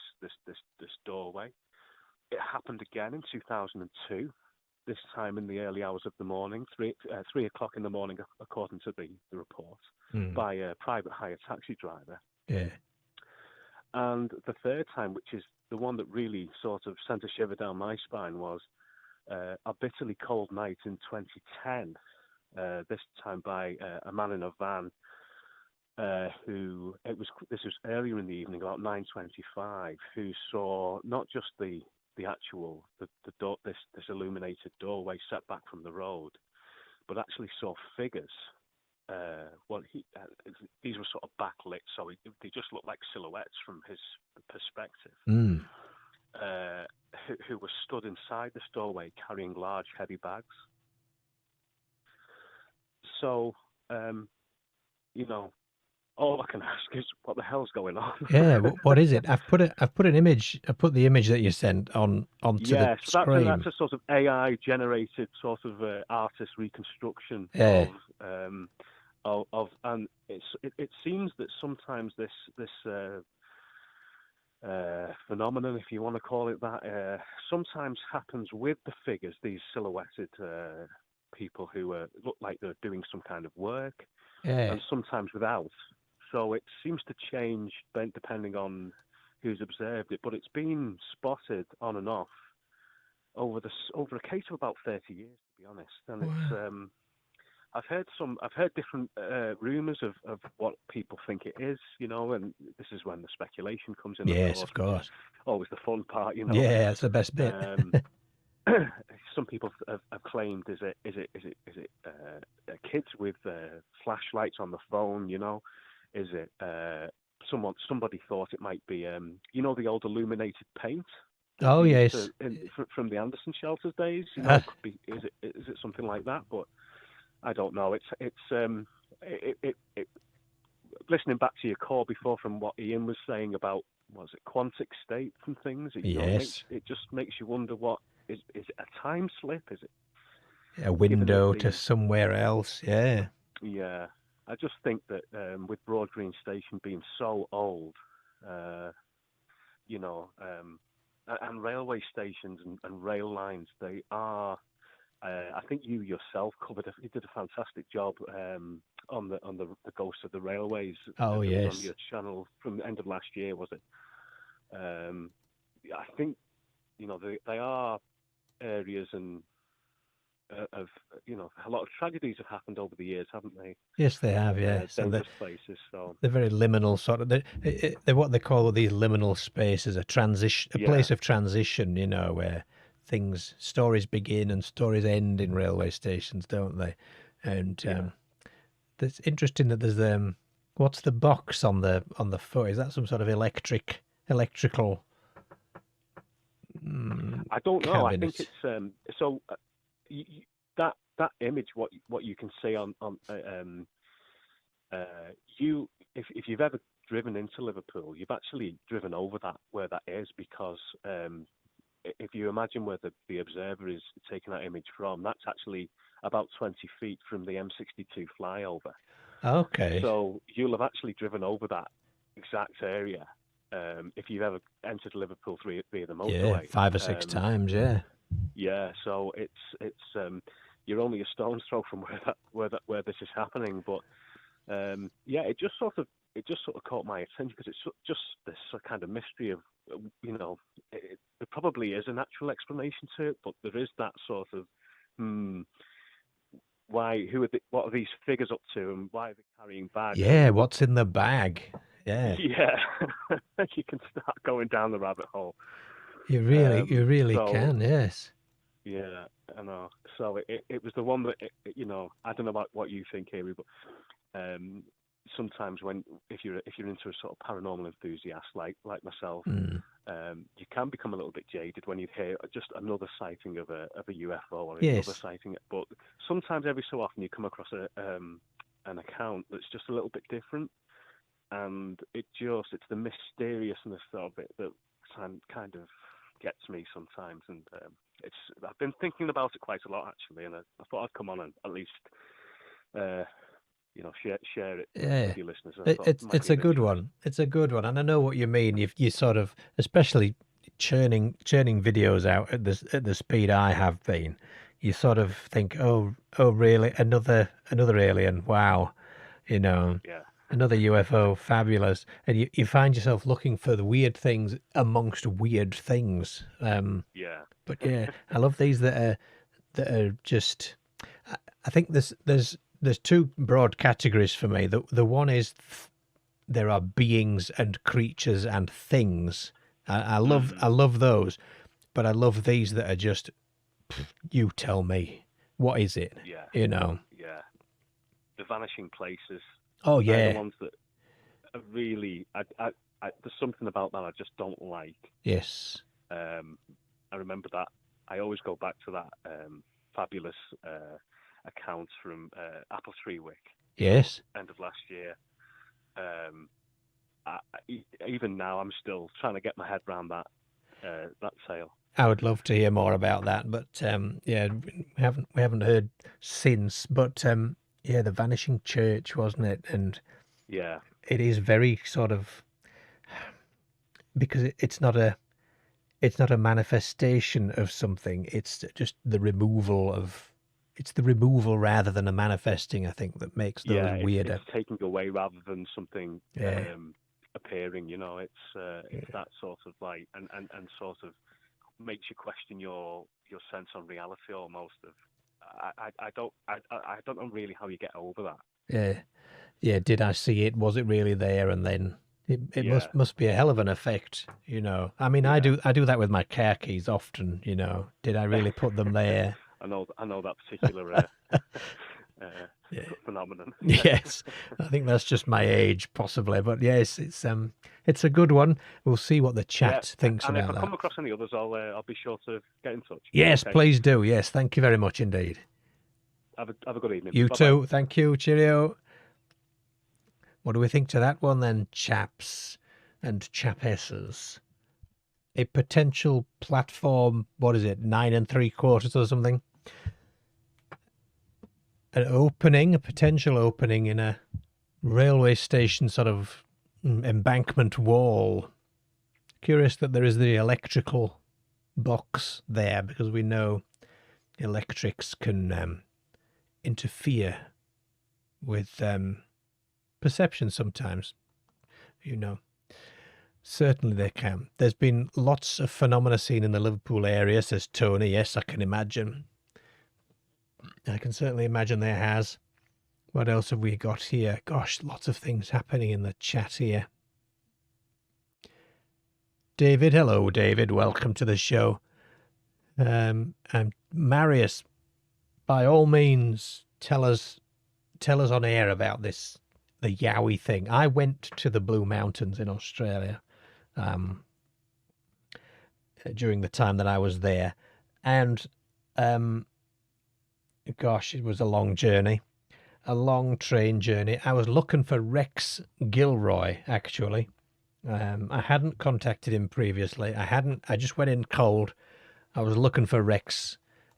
doorway. It happened again in 2002. This time in the early hours of the morning, 3 o'clock in the morning, according to the report, by a private hire taxi driver. Yeah. And the third time, which is the one that really sort of sent a shiver down my spine, was a bitterly cold night in 2010. This time by a man in a van. This was earlier in the evening, about 9:25, who saw not just the actual door, this illuminated doorway set back from the road, but actually saw figures. These were sort of backlit, so they just looked like silhouettes from his perspective. Who were stood inside this doorway carrying large, heavy bags. So, all I can ask is, what the hell's going on? Yeah, what is it? I've put an image. I put the image that you sent onto the screen. That's a sort of AI generated sort of artist reconstruction of, and it seems that sometimes this phenomenon, if you want to call it that, sometimes happens with the figures, these silhouetted people who look like they're doing some kind of work, and sometimes without. So it seems to change depending on who's observed it, but it's been spotted on and off over a case of about 30 years, to be honest. And Wow. it's I've heard different rumours of what people think it is, and this is when the speculation comes in, of Yes, course, of which is course. always the fun part, Yeah, that's the best bit. Some people have claimed is it kids with flashlights on the phone, Is it somebody thought it might be the old illuminated paint that Oh, they used yes. from the Anderson shelters days? It could be, is it something like that? But I don't know. It listening back to your call before from what Ian was saying about quantic states and things. Yes. It just makes you wonder what is it a time slip? Is it A window to these, somewhere else, yeah. Yeah, I just think that with Broad Green Station being so old, and railway stations and rail lines, they are. I think you yourself you did a fantastic job on the ghosts of the railways. Oh, That yes. was on your channel from the end of last year, was it? I think they are areas and of a lot of tragedies have happened over the years, haven't they? Yes, they have, yeah. So Dangerous places. So they're very liminal sort of. They're what they call these liminal spaces, a place of transition, where stories begin and stories end in railway stations, don't they? And it's interesting that there's what's the box on the foot? Is that some sort of electrical? I don't know. Cabinet. I think it's that image. What you can see on if you've ever driven into Liverpool, you've actually driven over where that is, because if you imagine where the observer is taking that image from, that's actually about 20 feet from the M62 flyover. Okay. So you'll have actually driven over that exact area if you've ever entered Liverpool via the motorway. Yeah, 5 or 6 times, yeah. Yeah, so it's you're only a stone's throw from where this is happening, but it just sort of caught my attention because it's just this kind of mystery of there probably is a natural explanation to it, but there is that sort of what are these figures up to, and why are they carrying bags? Yeah, what's in the bag? Yeah. Yeah, you can start going down the rabbit hole. You really can, yes. Yeah, I know. So it was the one that I don't know about what you think, Eerie, but sometimes if you're into a sort of paranormal enthusiast like myself, you can become a little bit jaded when you hear just another sighting of a UFO or another sighting. But sometimes, every so often, you come across an account that's just a little bit different, and it's the mysteriousness of it that kind of gets me sometimes, and I've been thinking about it quite a lot, actually, and I thought I'd come on and at least share it with your listeners. It's a good one. It's a good one, and I know what you mean. You sort of, especially churning videos out at the speed I have been, you sort of think, oh really, another alien, wow, another UFO, fabulous, and you find yourself looking for the weird things amongst weird things. But yeah, I love these that are just. I think there's two broad categories for me. The one is there are beings and creatures and things. I love those, but I love these that are just, you tell me, what is it? Yeah. Yeah. The vanishing places. Oh yeah. They're the ones that are really. There's something about that I just don't like. Yes. I remember that. I always go back to that fabulous account from Apple Tree Wick. Yes. End of last year. Even now, I'm still trying to get my head around that tale. I would love to hear more about that, but we haven't heard since. But the Vanishing Church, wasn't it? And yeah, it is very sort of, because it's not a manifestation of something. It's just the removal rather than a manifesting, I think, that makes those weirder. It's taking away rather than something appearing. It's that sort of like and sort of makes you question your your sense on reality almost. Of I don't know really how you get over that. Yeah. Did I see it? Was it really there? And then it must be a hell of an effect, you know. I mean, I do that with my car keys often, you know. Did I really put them there? I know that particular phenomenon. Yes, I think that's just my age, possibly. But yes, it's a good one. We'll see what the chat thinks and about that. And if I come across any others, I'll be sure to get in touch. Yes, please do. Yes, thank you very much indeed. Have a good evening. You Bye-bye. too. Thank you. Cheerio. What do we think to that one then, chaps and chapesses? A potential platform, what is it, 9 3/4 or something? A potential opening in a railway station sort of embankment wall. Curious that there is the electrical box there, because we know electrics can interfere with perception sometimes, you know. Certainly they can. There's been lots of phenomena seen in the Liverpool area, says Tony. Yes, I can imagine. I can certainly imagine there has. What else have we got here? Gosh, lots of things happening in the chat here. David, hello, David. Welcome to the show. And Marius, by all means, tell us on air about this, the Yowie thing. I went to the Blue Mountains in Australia during the time that I was there, and gosh, it was a long journey, a long train journey. I was looking for Rex Gilroy, actually. I hadn't contacted him previously. I just went in cold. I was looking for Rex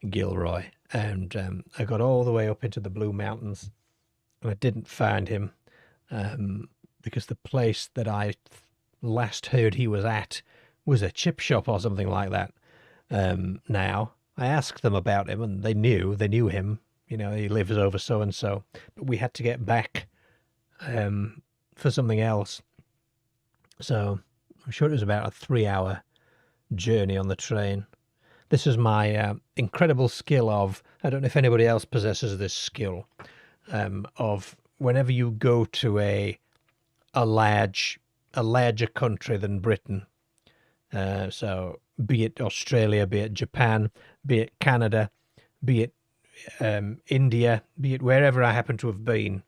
Gilroy, and I got all the way up into the Blue Mountains, and I didn't find him because the place that I last heard he was at was a chip shop or something like that. Now, I asked them about him, and they knew him. You know, he lives over so-and-so. But we had to get back for something else. So I'm sure it was about a 3-hour journey on the train. This is my incredible skill of, I don't know if anybody else possesses this skill, of whenever you go to a larger country than Britain, so be it Australia, be it Japan, be it Canada, be it India, be it wherever I happen to have been,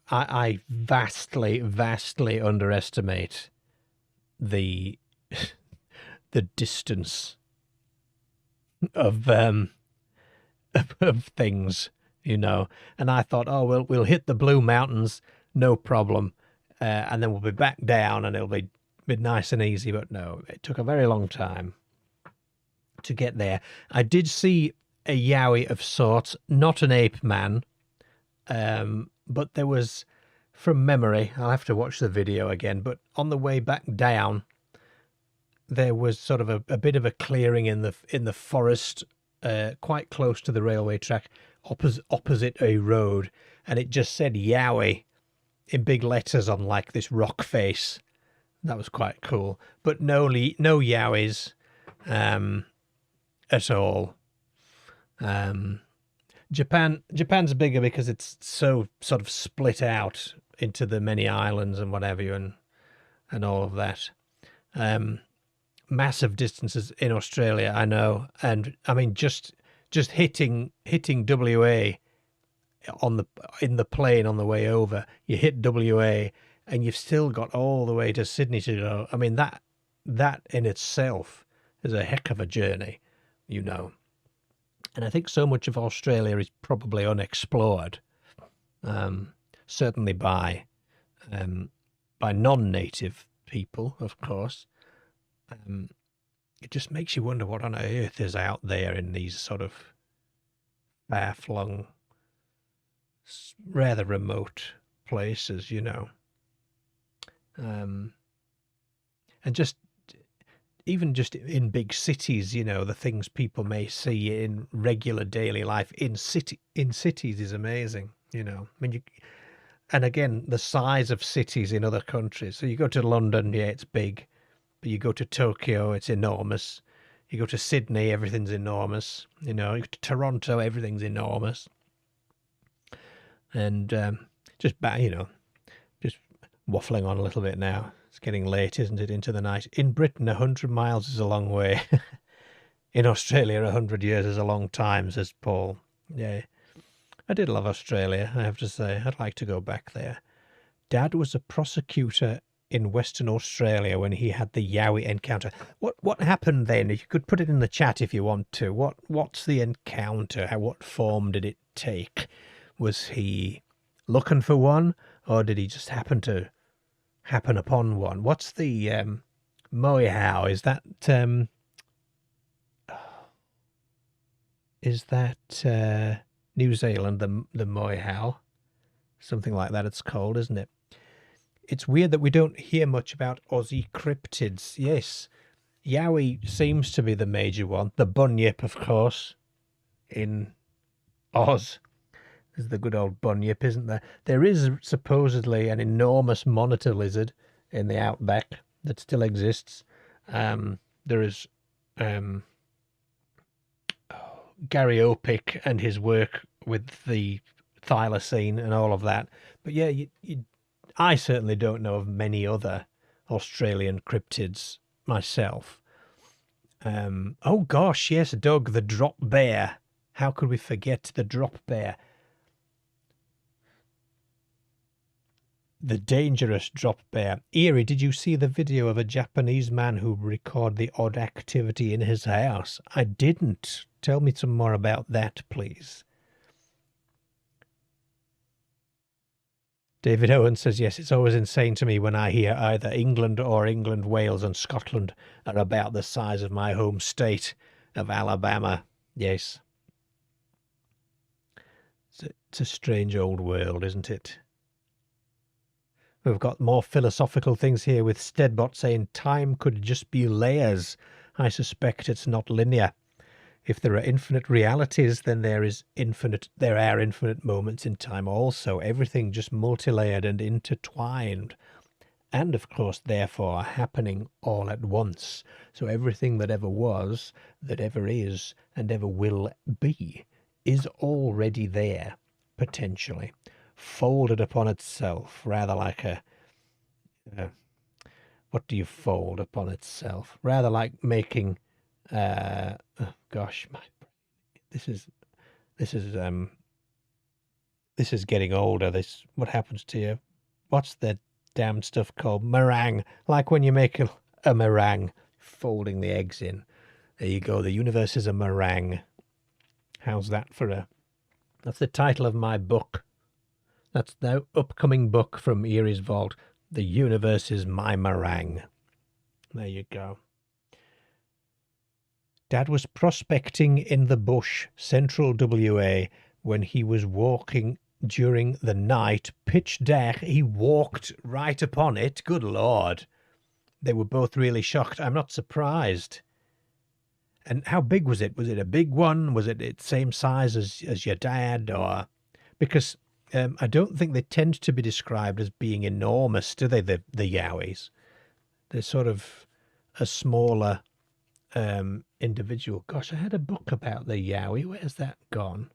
I vastly underestimate the distance of things, you know. And I thought, oh, we'll hit the Blue Mountains, no problem, and then we'll be back down, and it'll be nice and easy. But no, it took a very long time to get there. I did see a Yowie of sorts, not an ape man, but there was, from memory, I'll have to watch the video again, but on the way back down, there was sort of a bit of a clearing in the forest, quite close to the railway track, opposite a road, and it just said Yowie in big letters on like this rock face. That was quite cool, but no Yowies at all. Japan's bigger because it's so sort of split out into the many islands and whatever, and all of that. Massive distances in Australia, I know, and I mean just hitting WA in the plane on the way over. You hit WA, and you've still got all the way to Sydney to go. I mean that in itself is a heck of a journey, you know. And I think so much of Australia is probably unexplored, certainly by non-native people, of course. It just makes you wonder what on earth is out there in these sort of far-flung, rather remote places, you know. And even just in big cities, you know, the things people may see in regular daily life in cities is amazing, you know. I mean, and again, the size of cities in other countries. So you go to London, yeah, it's big, but you go to Tokyo, it's enormous. You go to Sydney, everything's enormous. You go to Toronto, everything's enormous. And just waffling on a little bit now. It's getting late, isn't it, into the night. In Britain, 100 miles is a long way. In Australia, 100 years is a long time, says Paul. Yeah, I did love Australia, I have to say. I'd like to go back there. Dad was a prosecutor in Western Australia when he had the Yowie encounter. What happened then? You could put it in the chat if you want to. What's the encounter? What form did it take? Was he looking for one, or did he just happen upon one? What's the Moihau? Is that New Zealand, the Moihau? Something like that it's called, isn't it? It's weird that we don't hear much about Aussie cryptids. Yes, Yowie seems to be the major one. The bunyip, of course, in Oz. There's the good old bunyip, isn't there? There is supposedly an enormous monitor lizard in the outback that still exists. There is Gary Opick and his work with the thylacine and all of that. But yeah, I certainly don't know of many other Australian cryptids myself. Oh gosh, yes, Doug, the drop bear. How could we forget the drop bear? The dangerous drop bear. Eerie, did you see the video of a Japanese man who recorded the odd activity in his house? I didn't. Tell me some more about that, please. David Owen says, yes, it's always insane to me when I hear either England or England, Wales and Scotland are about the size of my home state of Alabama. Yes. It's a strange old world, isn't it? We've got more philosophical things here with Steadbot saying time could just be layers. I suspect it's not linear. If there are infinite realities, then there are infinite moments in time also. Everything just multi-layered and intertwined. And of course, therefore, happening all at once. So everything that ever was, that ever is, and ever will be, is already there, potentially. Folded upon itself, rather like what do you fold upon itself? Rather like making, gosh, this is getting older. What happens to you? What's the damn stuff called? Meringue. Like when you make a meringue, folding the eggs in. There you go. The universe is a meringue. How's that that's the title of my book. That's the upcoming book from Eerie's Vault. The universe is my meringue. There you go. Dad was prospecting in the bush, central WA, when he was walking during the night. Pitch dark, he walked right upon it. Good Lord. They were both really shocked. I'm not surprised. And how big was it? Was it a big one? Was it the same size as your dad? Or because I don't think they tend to be described as being enormous, do they, the Yowies? They're sort of a smaller individual. Gosh, I had a book about the Yowie. Where's that gone?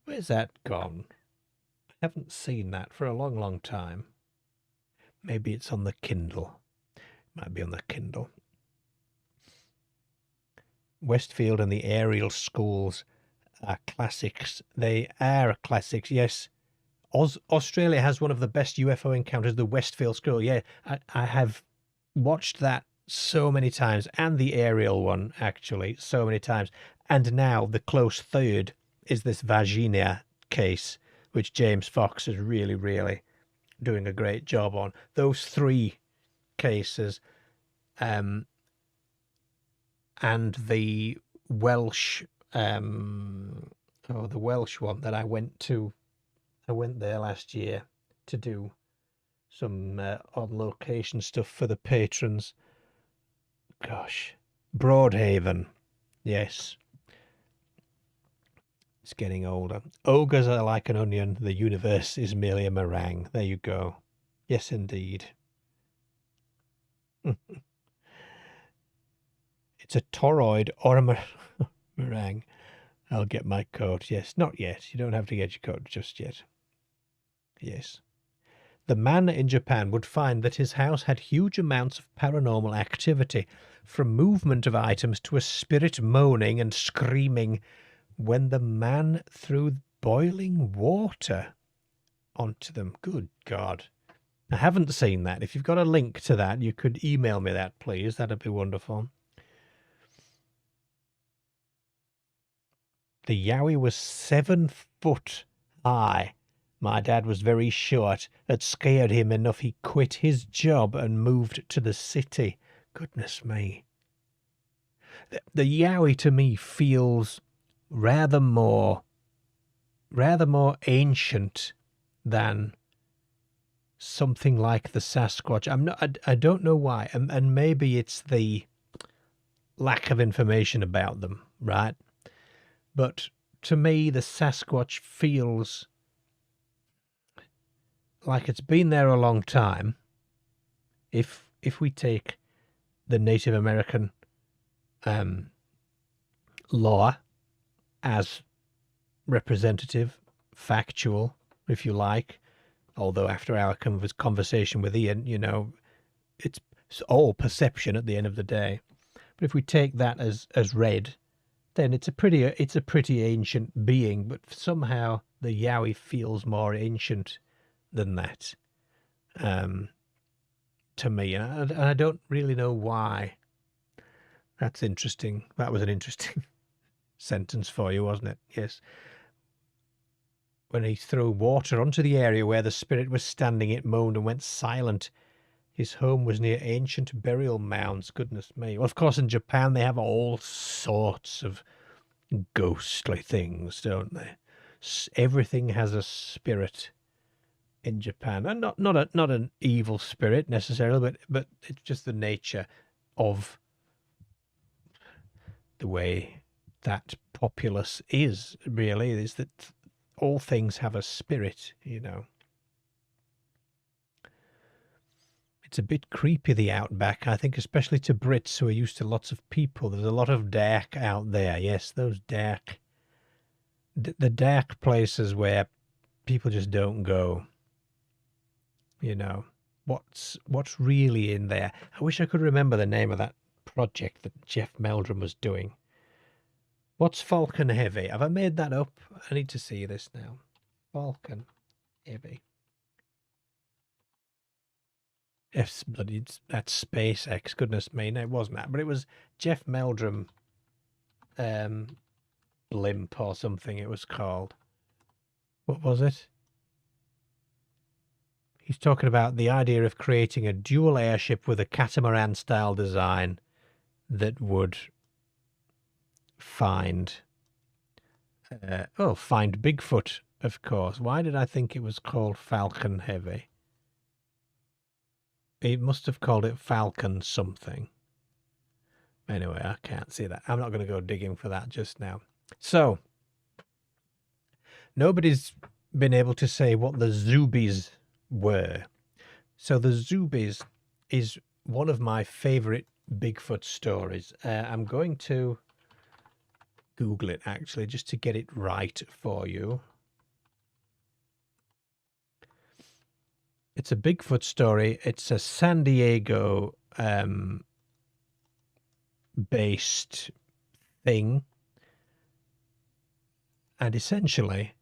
I haven't seen that for a long, long time. Maybe it's on the Kindle. Might be on the Kindle. Westfield and the aerial schools are classics. They are classics, yes. Australia has one of the best UFO encounters, the Westfield School. Yeah, I have watched that so many times, and the aerial one, actually, so many times. And now the close third is this Virginia case, which James Fox is really, really doing a great job on. Those three cases, and the Welsh, the Welsh one that I went there last year to do some on-location stuff for the patrons. Gosh. Broadhaven. Yes. It's getting older. Ogres are like an onion. The universe is merely a meringue. There you go. Yes, indeed. It's a toroid or a meringue. I'll get my coat. Yes, not yet. You don't have to get your coat just yet. Yes. The man in Japan would find that his house had huge amounts of paranormal activity, from movement of items to a spirit moaning and screaming when the man threw boiling water onto them. Good God. I haven't seen that. If you've got a link to that, you could email me that, please. That'd be wonderful. The Yowie was 7 foot high. My dad was very short. It scared him enough he quit his job and moved to the city. Goodness me. The Yowie to me feels rather more ancient than something like the Sasquatch. I don't know why, and maybe it's the lack of information about them, right? But to me, the Sasquatch feels like it's been there a long time. If we take the Native American law as representative, factual, if you like, although after our conversation with Ian, you know, it's all perception at the end of the day. But if we take that as read, then it's a pretty ancient being, but somehow the Yowie feels more ancient than that, to me, and I don't really know why. That's interesting. That was an interesting sentence for you, wasn't it? Yes. When he threw water onto the area where the spirit was standing, it moaned and went silent. His home was near ancient burial mounds. Goodness me. Well, of course, in Japan, they have all sorts of ghostly things, don't they? Everything has a spirit in Japan, and not an evil spirit necessarily, but it's just the nature of the way that populace is, really, is that all things have a spirit, you know. It's a bit creepy, the outback, I think, especially to Brits who are used to lots of people. There's a lot of dark out there. Yes, those dark, the dark places where people just don't go. You know, what's really in there? I wish I could remember the name of that project that Jeff Meldrum was doing. What's Falcon Heavy? Have I made that up? I need to see this now. Falcon Heavy. It's that's SpaceX. Goodness me, no, it wasn't that, but it was Jeff Meldrum, blimp or something. It was called. What was it? He's talking about the idea of creating a dual airship with a catamaran-style design that would find Bigfoot, of course. Why did I think it was called Falcon Heavy? He must have called it Falcon something. Anyway, I can't see that. I'm not going to go digging for that just now. So, nobody's been able to say what the Zoobies were. So the Zoobies is one of my favorite Bigfoot stories. I'm going to Google it, actually, just to get it right for you. It's a Bigfoot story. It's a San Diego based thing. And essentially,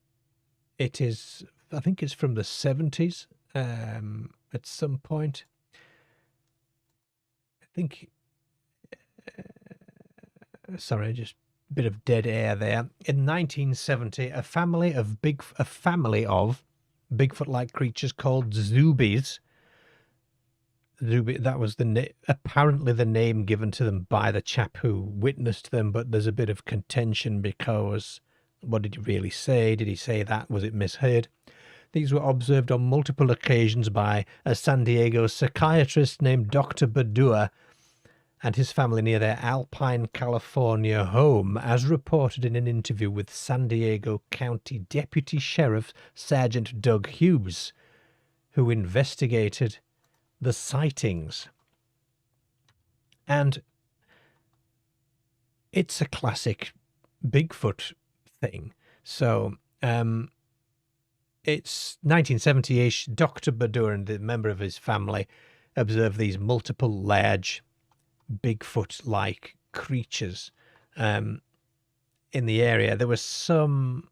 it is, I think it's from the 70s at some point. I think, sorry, just a bit of dead air there. In 1970, a family of Bigfoot-like creatures called Zoobies. That was apparently the name given to them by the chap who witnessed them, but there's a bit of contention because what did he really say? Did he say that? Was it misheard? These were observed on multiple occasions by a San Diego psychiatrist named Dr. Badua and his family near their Alpine, California home, as reported in an interview with San Diego County Deputy Sheriff Sergeant Doug Hughes, who investigated the sightings. And it's a classic Bigfoot thing. So it's 1970-ish. Dr. Badur and a member of his family observed these multiple large Bigfoot-like creatures in the area. There was some...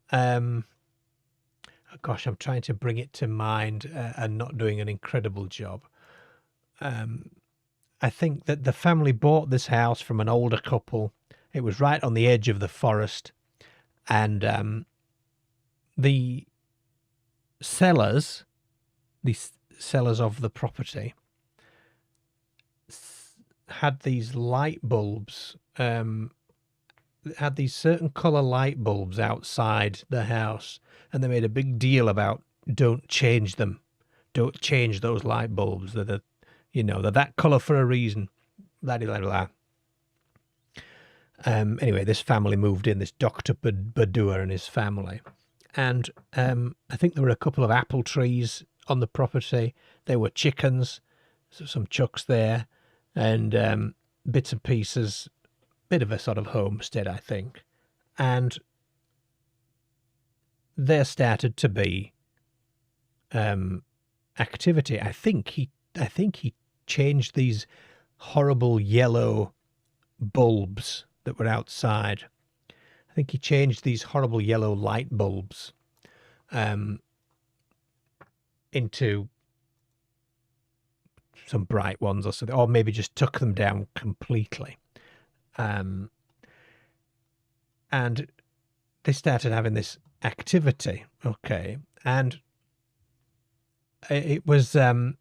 gosh, I'm trying to bring it to mind and not doing an incredible job. I think that the family bought this house from an older couple. It was right on the edge of the forest. And the sellers of the property had these light bulbs, had these certain colour light bulbs outside the house. And they made a big deal about don't change them. Don't change those light bulbs. They're that colour for a reason. Blah, blah, blah. Anyway, this family moved in, this Dr. Badur and his family. And I think there were a couple of apple trees on the property. There were chickens, so some chucks there, and bits and pieces. Bit of a sort of homestead, I think. And there started to be activity. I think he changed these horrible yellow bulbs that were outside. I think he changed these horrible yellow light bulbs into some bright ones or something, or maybe just took them down completely. And they started having this activity, okay, and it was I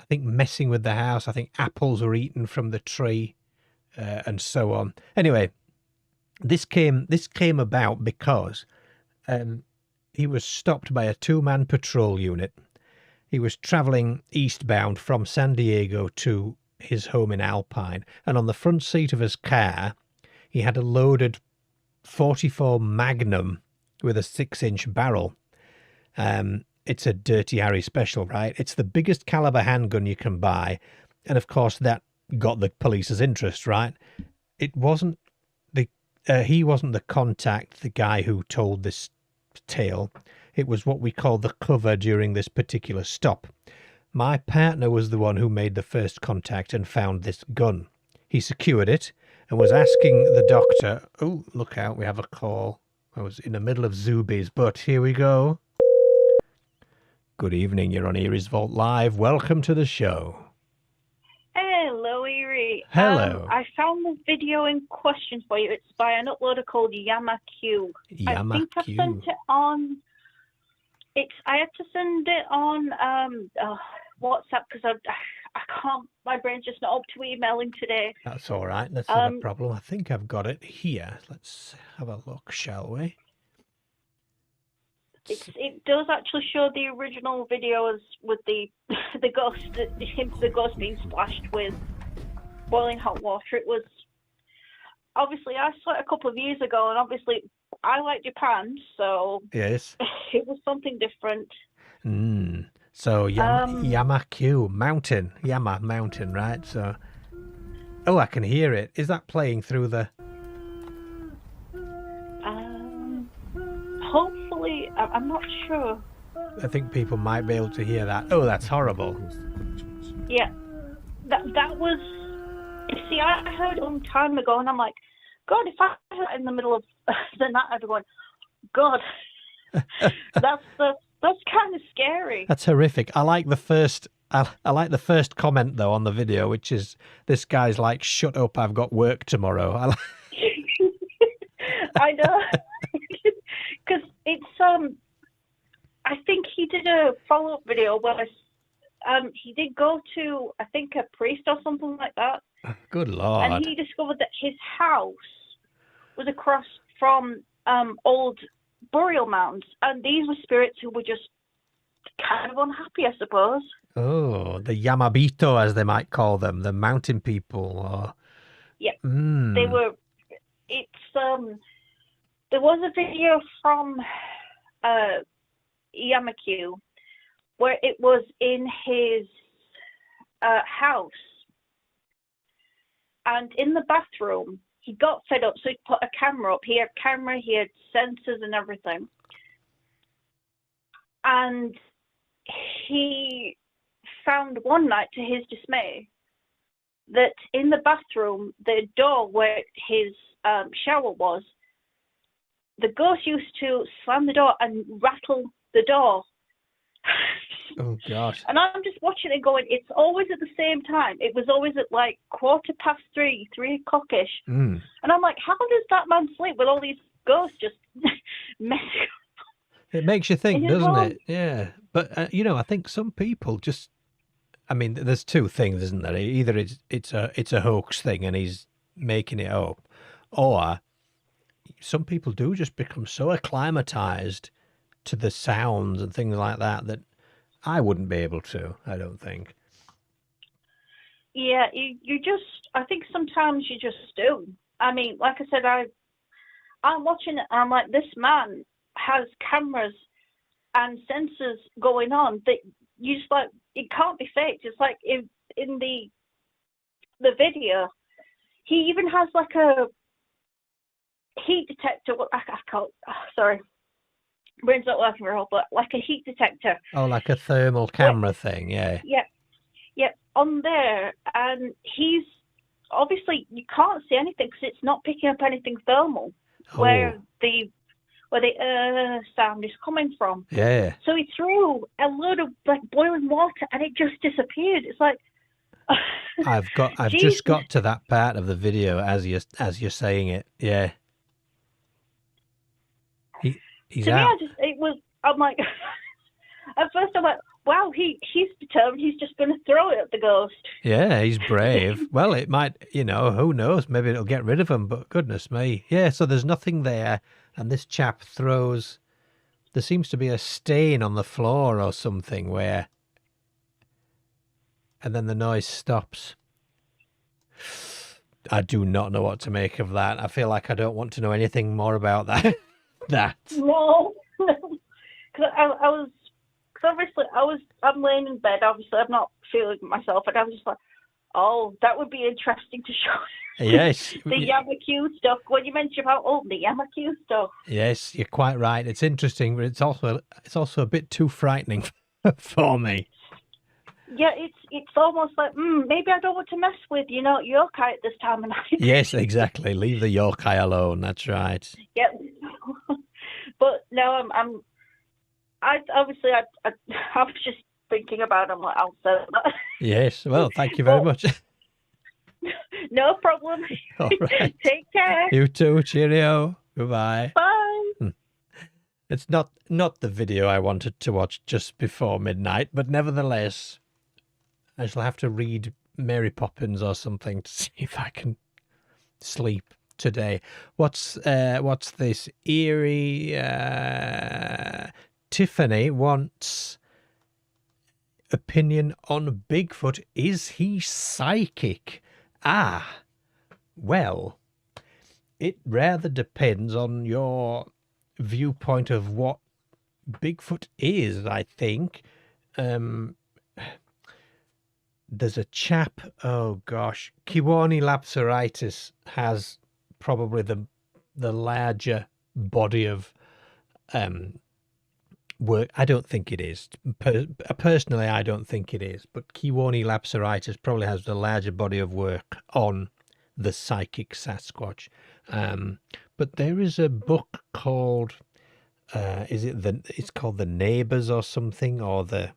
think messing with the house. I think apples were eaten from the tree, and so on. Anyway, this came about because he was stopped by a 2-man patrol unit. He was traveling eastbound from San Diego to his home in Alpine, and on the front seat of his car he had a loaded 44 Magnum with a 6-inch barrel. It's a Dirty Harry special, right? It's the biggest caliber handgun you can buy. And of course that got the police's interest, right? It wasn't he wasn't the contact, the guy who told this tale. It was what we call the cover during this particular stop. My partner was the one who made the first contact and found this gun. He secured it and was asking the doctor, oh, look out, we have a call. I was in the middle of Zoobies, but here we go. Good evening, you're on Eerie's Vault Live. Welcome to the show. Hello, Eerie. Hello. I found the video in question for you. It's by an uploader called YamaQ. I think I sent it on... I had to send it on WhatsApp because I can't... My brain's just not up to emailing today. That's all right. That's not a problem. I think I've got it here. Let's have a look, shall we? It does actually show the original videos with the ghost, the ghost being splashed with boiling hot water. It was obviously I saw it a couple of years ago, and obviously I like Japan, so yes, it was something different. So YamaQ mountain, Yama mountain, right? So, oh, I can hear it. Is that playing through the? Hopefully, I'm not sure. I think people might be able to hear that. Oh, that's horrible. Yeah, that was. You see, I heard it a long time ago, and I'm like, God, if I heard it in the middle of the night, I'd be going, God, that's kind of scary. That's horrific. I like the first. I like the first comment though on the video, which is this guy's like, "Shut up, I've got work tomorrow." I know. Because it's I think he did a follow-up video where he did go to, I think, a priest or something like that. Good Lord. And he discovered that his house was across from old burial mounds, and these were spirits who were just kind of unhappy, I suppose. Oh, the Yamabito, as they might call them, the mountain people. Or... Yeah, they were. It's there was a video from YamaQ where it was in his house, And in the bathroom, he got fed up, so he put a camera up. He had camera, he had sensors and everything. And he found one night, to his dismay, that in the bathroom, the door where his shower was, the ghost used to slam the door and rattle the door. Oh, God. And I'm just watching it going, it's always at the same time. It was always at like 3:15, 3 o'clock-ish. And I'm like, how does that man sleep with all these ghosts just messing up? It makes you think, doesn't it? Yeah. But, I think some people just, I mean, there's two things, isn't there? Either it's a hoax thing and he's making it up, or some people do just become so acclimatized to the sounds and things like that that I wouldn't be able to, I don't think. Yeah, you just, I think sometimes you just do. I mean, like I said, I'm watching it and I'm like, this man has cameras and sensors going on that you just like, it can't be faked. It's like in the video, he even has like a heat detector. I can't, sorry. Brain's not working very well, but like a heat detector. Oh, like a thermal camera thing, yeah. Yeah, on there, and he's obviously, you can't see anything because it's not picking up anything thermal where the sound is coming from. Yeah. So he threw a load of like boiling water, and it just disappeared. It's like I've just got to that part of the video as you're saying it. Yeah. He's out. I'm like, at first I'm like, wow, he's determined. He's just going to throw it at the ghost. Yeah, he's brave. Well, it might, who knows? Maybe it'll get rid of him, but goodness me. Yeah, so there's nothing there, and this chap throws, there seems to be a stain on the floor or something where, and then the noise stops. I do not know what to make of that. I feel like I don't want to know anything more about that. No, because I'm laying in bed. Obviously, I'm not feeling myself, and I was just like, oh, that would be interesting to show. Yes, the Yamakyu stuff. When you mentioned about the Yamakyu stuff. Yes, you're quite right. It's interesting, but it's also a bit too frightening for me. Yeah, it's almost like maybe I don't want to mess with yokai at this time of night. Yes, exactly. Leave the yokai alone. That's right. Yeah, but no, I was just thinking about. I'm like, I'll say that. Yes. Well, thank you very much. No problem. All right. Take care. You too. Cheerio. Goodbye. Bye. It's not the video I wanted to watch just before midnight, but nevertheless, I shall have to read Mary Poppins or something to see if I can sleep today. What's this? Eerie. Tiffany wants opinion on Bigfoot. Is he psychic? Well, it rather depends on your viewpoint of what Bigfoot is, I think. There's a chap, oh gosh, Kiwani Lapsaritis has probably the larger body of work. I don't think it is. Personally, I don't think it is. But Kiwani Lapsaritis probably has the larger body of work on the psychic Sasquatch. But there is a book called, it's called The Neighbors or something, or the,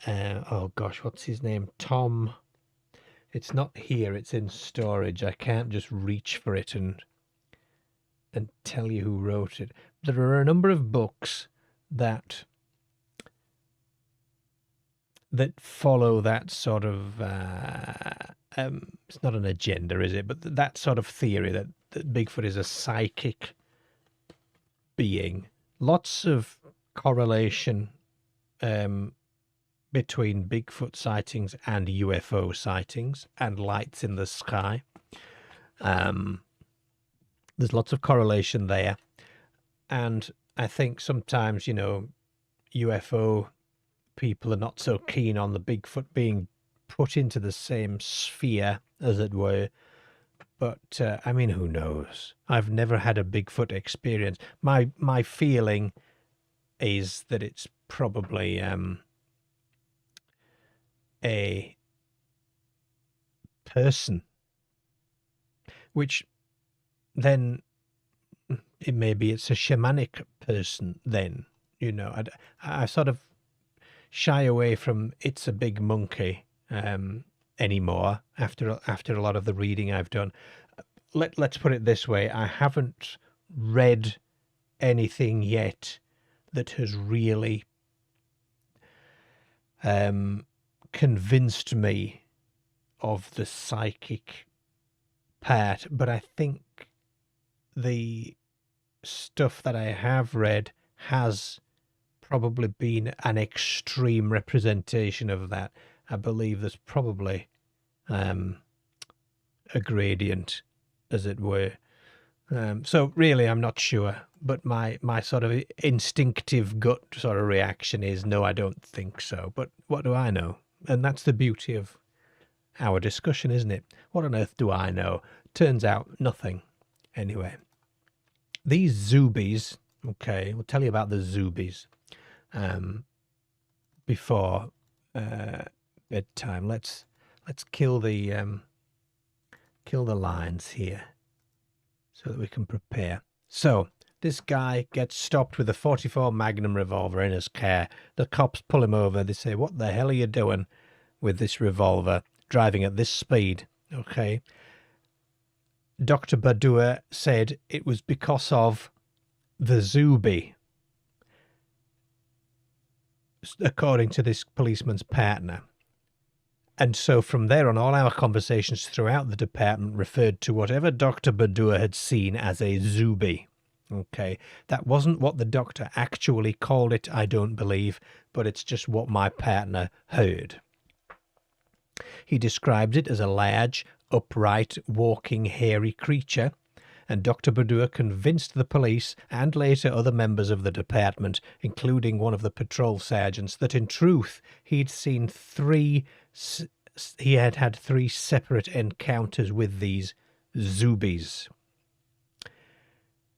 oh gosh, what's his name? Tom. It's not here, it's in storage. I can't just reach for it and tell you who wrote it. There are a number of books that follow that sort of it's not an agenda, is it? But that sort of theory that Bigfoot is a psychic being. Lots of correlation between Bigfoot sightings and UFO sightings and lights in the sky. There's lots of correlation there, and I think sometimes, UFO people are not so keen on the Bigfoot being put into the same sphere, as it were. But, I mean, who knows? I've never had a Bigfoot experience. My feeling is that it's probably a person, which then it's a shamanic person then, you know. I sort of shy away from it's a big monkey anymore after a lot of the reading I've done. Let's put it this way. I haven't read anything yet that has really convinced me of the psychic part, but I think the stuff that I have read has probably been an extreme representation of that. I believe there's probably a gradient, as it were. So really, I'm not sure, but my sort of instinctive gut sort of reaction is no, I don't think so. But what do I know? And that's the beauty of our discussion, isn't it? What on earth do I know? Turns out nothing. Anyway, these zoobies. Okay, we'll tell you about the zoobies before bedtime. Let's kill the lines here so that we can prepare. So this guy gets stopped with a .44 Magnum revolver in his car. The cops pull him over. They say, "What the hell are you doing with this revolver, driving at this speed?" Okay. Dr. Badua said it was because of the zoobie, according to this policeman's partner. And so from there on, all our conversations throughout the department referred to whatever Dr. Badua had seen as a zoobie. Okay, that wasn't what the doctor actually called it, I don't believe, but it's just what my partner heard. He described it as a large, upright, walking, hairy creature, and Dr. Badua convinced the police and later other members of the department, including one of the patrol sergeants, that in truth he had had three separate encounters with these zoobies.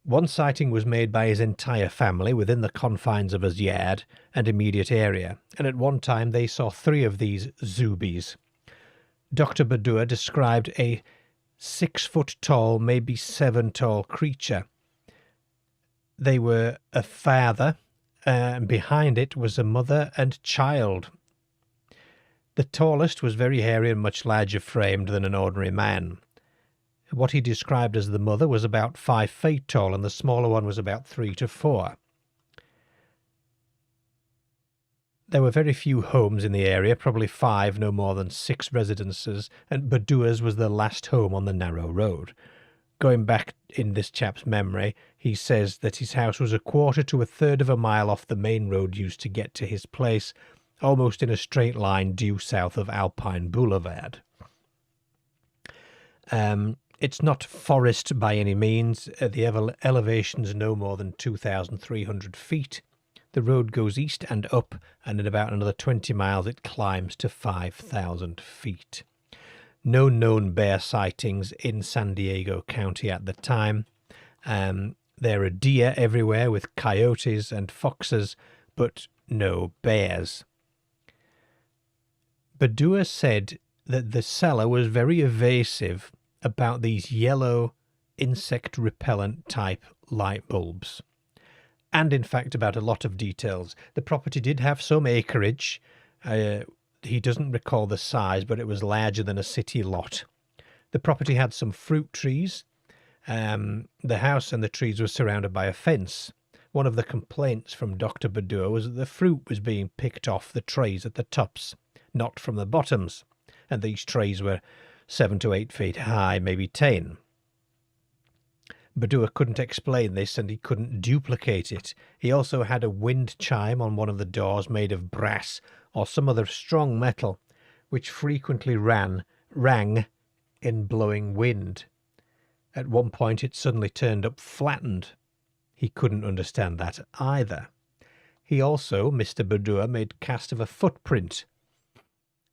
One sighting was made by his entire family within the confines of his yard and immediate area, and at one time they saw 3 of these zoobies. Dr. Badua described a 6-foot-tall, maybe 7-tall creature. They were a father, and behind it was a mother and child. The tallest was very hairy and much larger framed than an ordinary man. What he described as the mother was about 5 feet tall, and the smaller one was about 3 to 4. There were very few homes in the area, probably 5, no more than 6 residences, and Badua's was the last home on the narrow road. Going back in this chap's memory, he says that his house was a quarter to a third of a mile off the main road used to get to his place, almost in a straight line due south of Alpine Boulevard. It's not forest by any means. The elevation's no more than 2,300 feet. The road goes east and up, and in about another 20 miles it climbs to 5,000 feet. No known bear sightings in San Diego County at the time. There are deer everywhere with coyotes and foxes, but no bears. Badua said that the seller was very evasive about these yellow insect repellent type light bulbs. And in fact about a lot of details. The property did have some acreage. He doesn't recall the size, but it was larger than a city lot. The property had some fruit trees. The house and the trees were surrounded by a fence. One of the complaints from Dr. Badua was that the fruit was being picked off the trays at the tops, not from the bottoms, and these trays were 7 to 8 feet high, maybe 10. Badua couldn't explain this, and he couldn't duplicate it. He also had a wind chime on one of the doors made of brass or some other strong metal, which frequently rang in blowing wind. At one point it suddenly turned up flattened. He couldn't understand that either. He also, Mr. Badua, made cast of a footprint,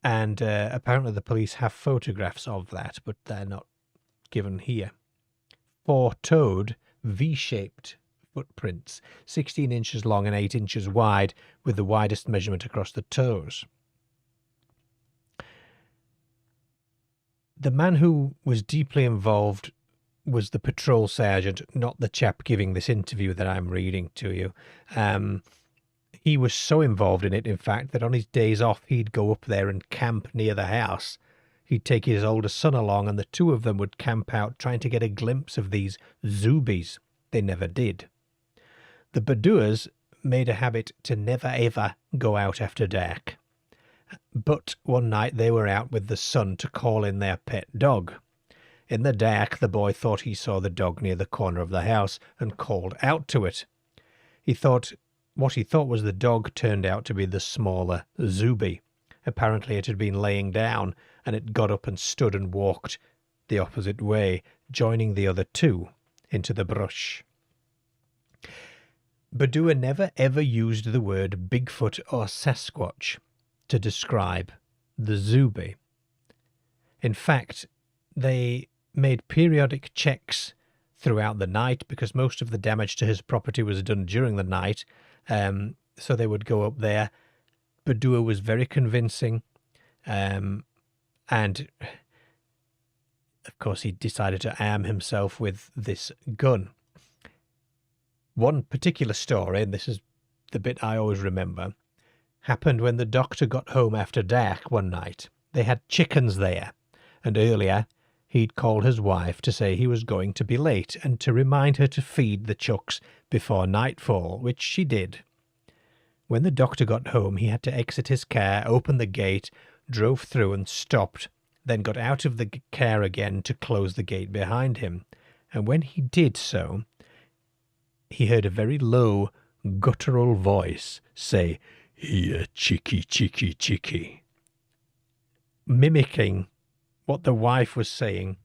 And apparently the police have photographs of that, but they're not given here. 4-toed, V-shaped footprints, 16 inches long and 8 inches wide, with the widest measurement across the toes. The man who was deeply involved was the patrol sergeant, not the chap giving this interview that I'm reading to you. He was so involved in it, in fact, that on his days off, he'd go up there and camp near the house. He'd take his older son along, and the two of them would camp out trying to get a glimpse of these zoobies. They never did. The Baduas made a habit to never ever go out after dark. But one night they were out with the son to call in their pet dog. In the dark, the boy thought he saw the dog near the corner of the house and called out to it. What he thought was the dog turned out to be the smaller Zubi. Apparently it had been laying down, and it got up and stood and walked the opposite way, joining the other two into the brush. Badua never ever used the word Bigfoot or Sasquatch to describe the Zubi. In fact, they made periodic checks throughout the night because most of the damage to his property was done during the night. So they would go up there. Badua was very convincing. And of course, he decided to arm himself with this gun. One particular story, and this is the bit I always remember, happened when the doctor got home after dark one night. They had chickens there, and earlier he'd called his wife to say he was going to be late and to remind her to feed the chucks before nightfall, which she did. When the doctor got home, he had to exit his car, open the gate, drove through and stopped, then got out of the car again to close the gate behind him. And when he did so, he heard a very low, guttural voice say, "Here, chickie, chickie, chickie," mimicking what the wife was saying,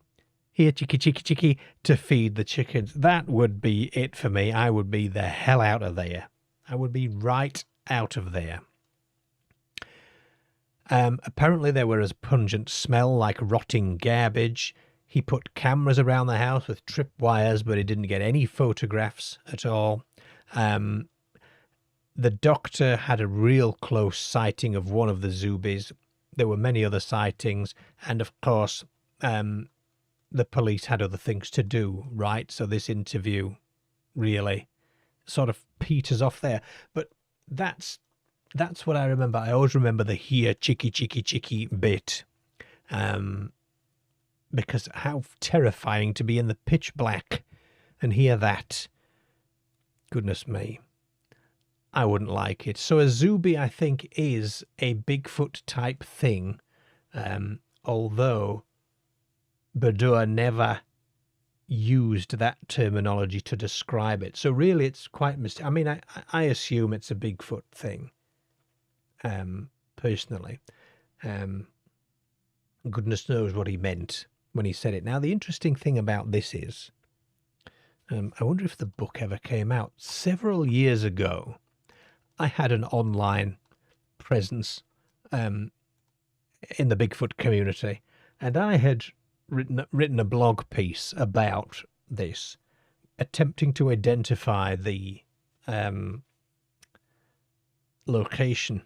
"Here, chickie, chickie, chickie," to feed the chickens. That would be it for me. I would be the hell out of there. I would be right out of there. Apparently there was a pungent smell like rotting garbage. He put cameras around the house with tripwires, but he didn't get any photographs at all. The doctor had a real close sighting of one of the Zubis. There were many other sightings, and of course, the police had other things to do, right? So this interview really sort of peters off there. But that's what I remember. I always remember the "here, chicky, chicky, chicky" bit. Because how terrifying to be in the pitch black and hear that. Goodness me. I wouldn't like it. So a Zubi, I think, is a Bigfoot type thing, although Badua never used that terminology to describe it. So really it's quite I mean, I assume it's a Bigfoot thing, personally. Goodness knows what he meant when he said it. Now, the interesting thing about this is, I wonder if the book ever came out. Several years ago, I had an online presence in the Bigfoot community, and I had written a blog piece about this, attempting to identify the location,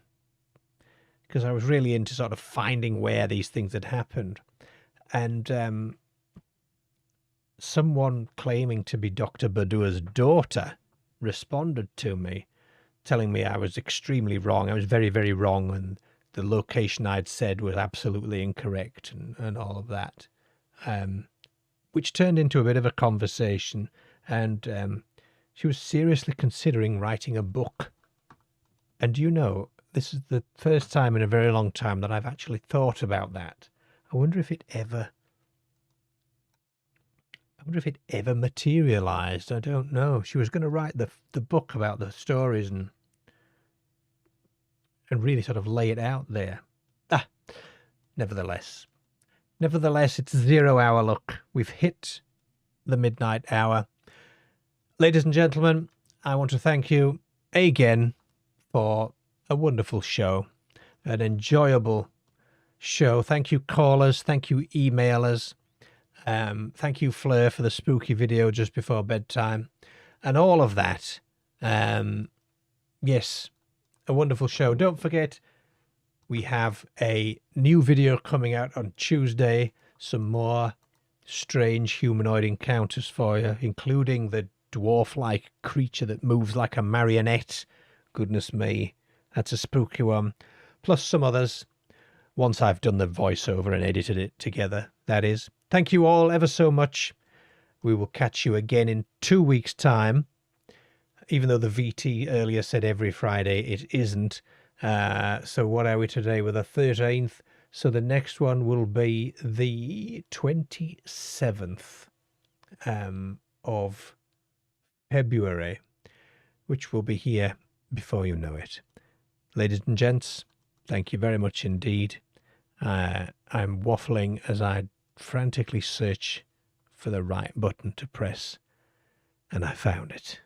because I was really into sort of finding where these things had happened. And someone claiming to be Dr. Badua's daughter responded to me, telling me I was extremely wrong. I was very, very wrong, and the location I'd said was absolutely incorrect, and all of that, which turned into a bit of a conversation. And she was seriously considering writing a book. And you know, this is the first time in a very long time that I've actually thought about that. I wonder if it ever materialized. I don't know. She was going to write the book about the stories and really sort of lay it out there. Nevertheless, it's 0 hour. Look, we've hit the midnight hour. Ladies and gentlemen, I want to thank you again for a wonderful show, an enjoyable show. Thank you, callers. Thank you, emailers. Thank you, Fleur, for the spooky video just before bedtime. And all of that. Yes, a wonderful show. Don't forget, we have a new video coming out on Tuesday. Some more strange humanoid encounters for you, including the dwarf-like creature that moves like a marionette. Goodness me, that's a spooky one. Plus some others, once I've done the voiceover and edited it together, that is. Thank you all ever so much. We will catch you again in 2 weeks' time. Even though the VT earlier said every Friday, it isn't. So what are we today? We're the 13th. So the next one will be the 27th of February, which will be here before you know it. Ladies and gents, thank you very much indeed. I'm waffling as I frantically search for the right button to press, and I found it.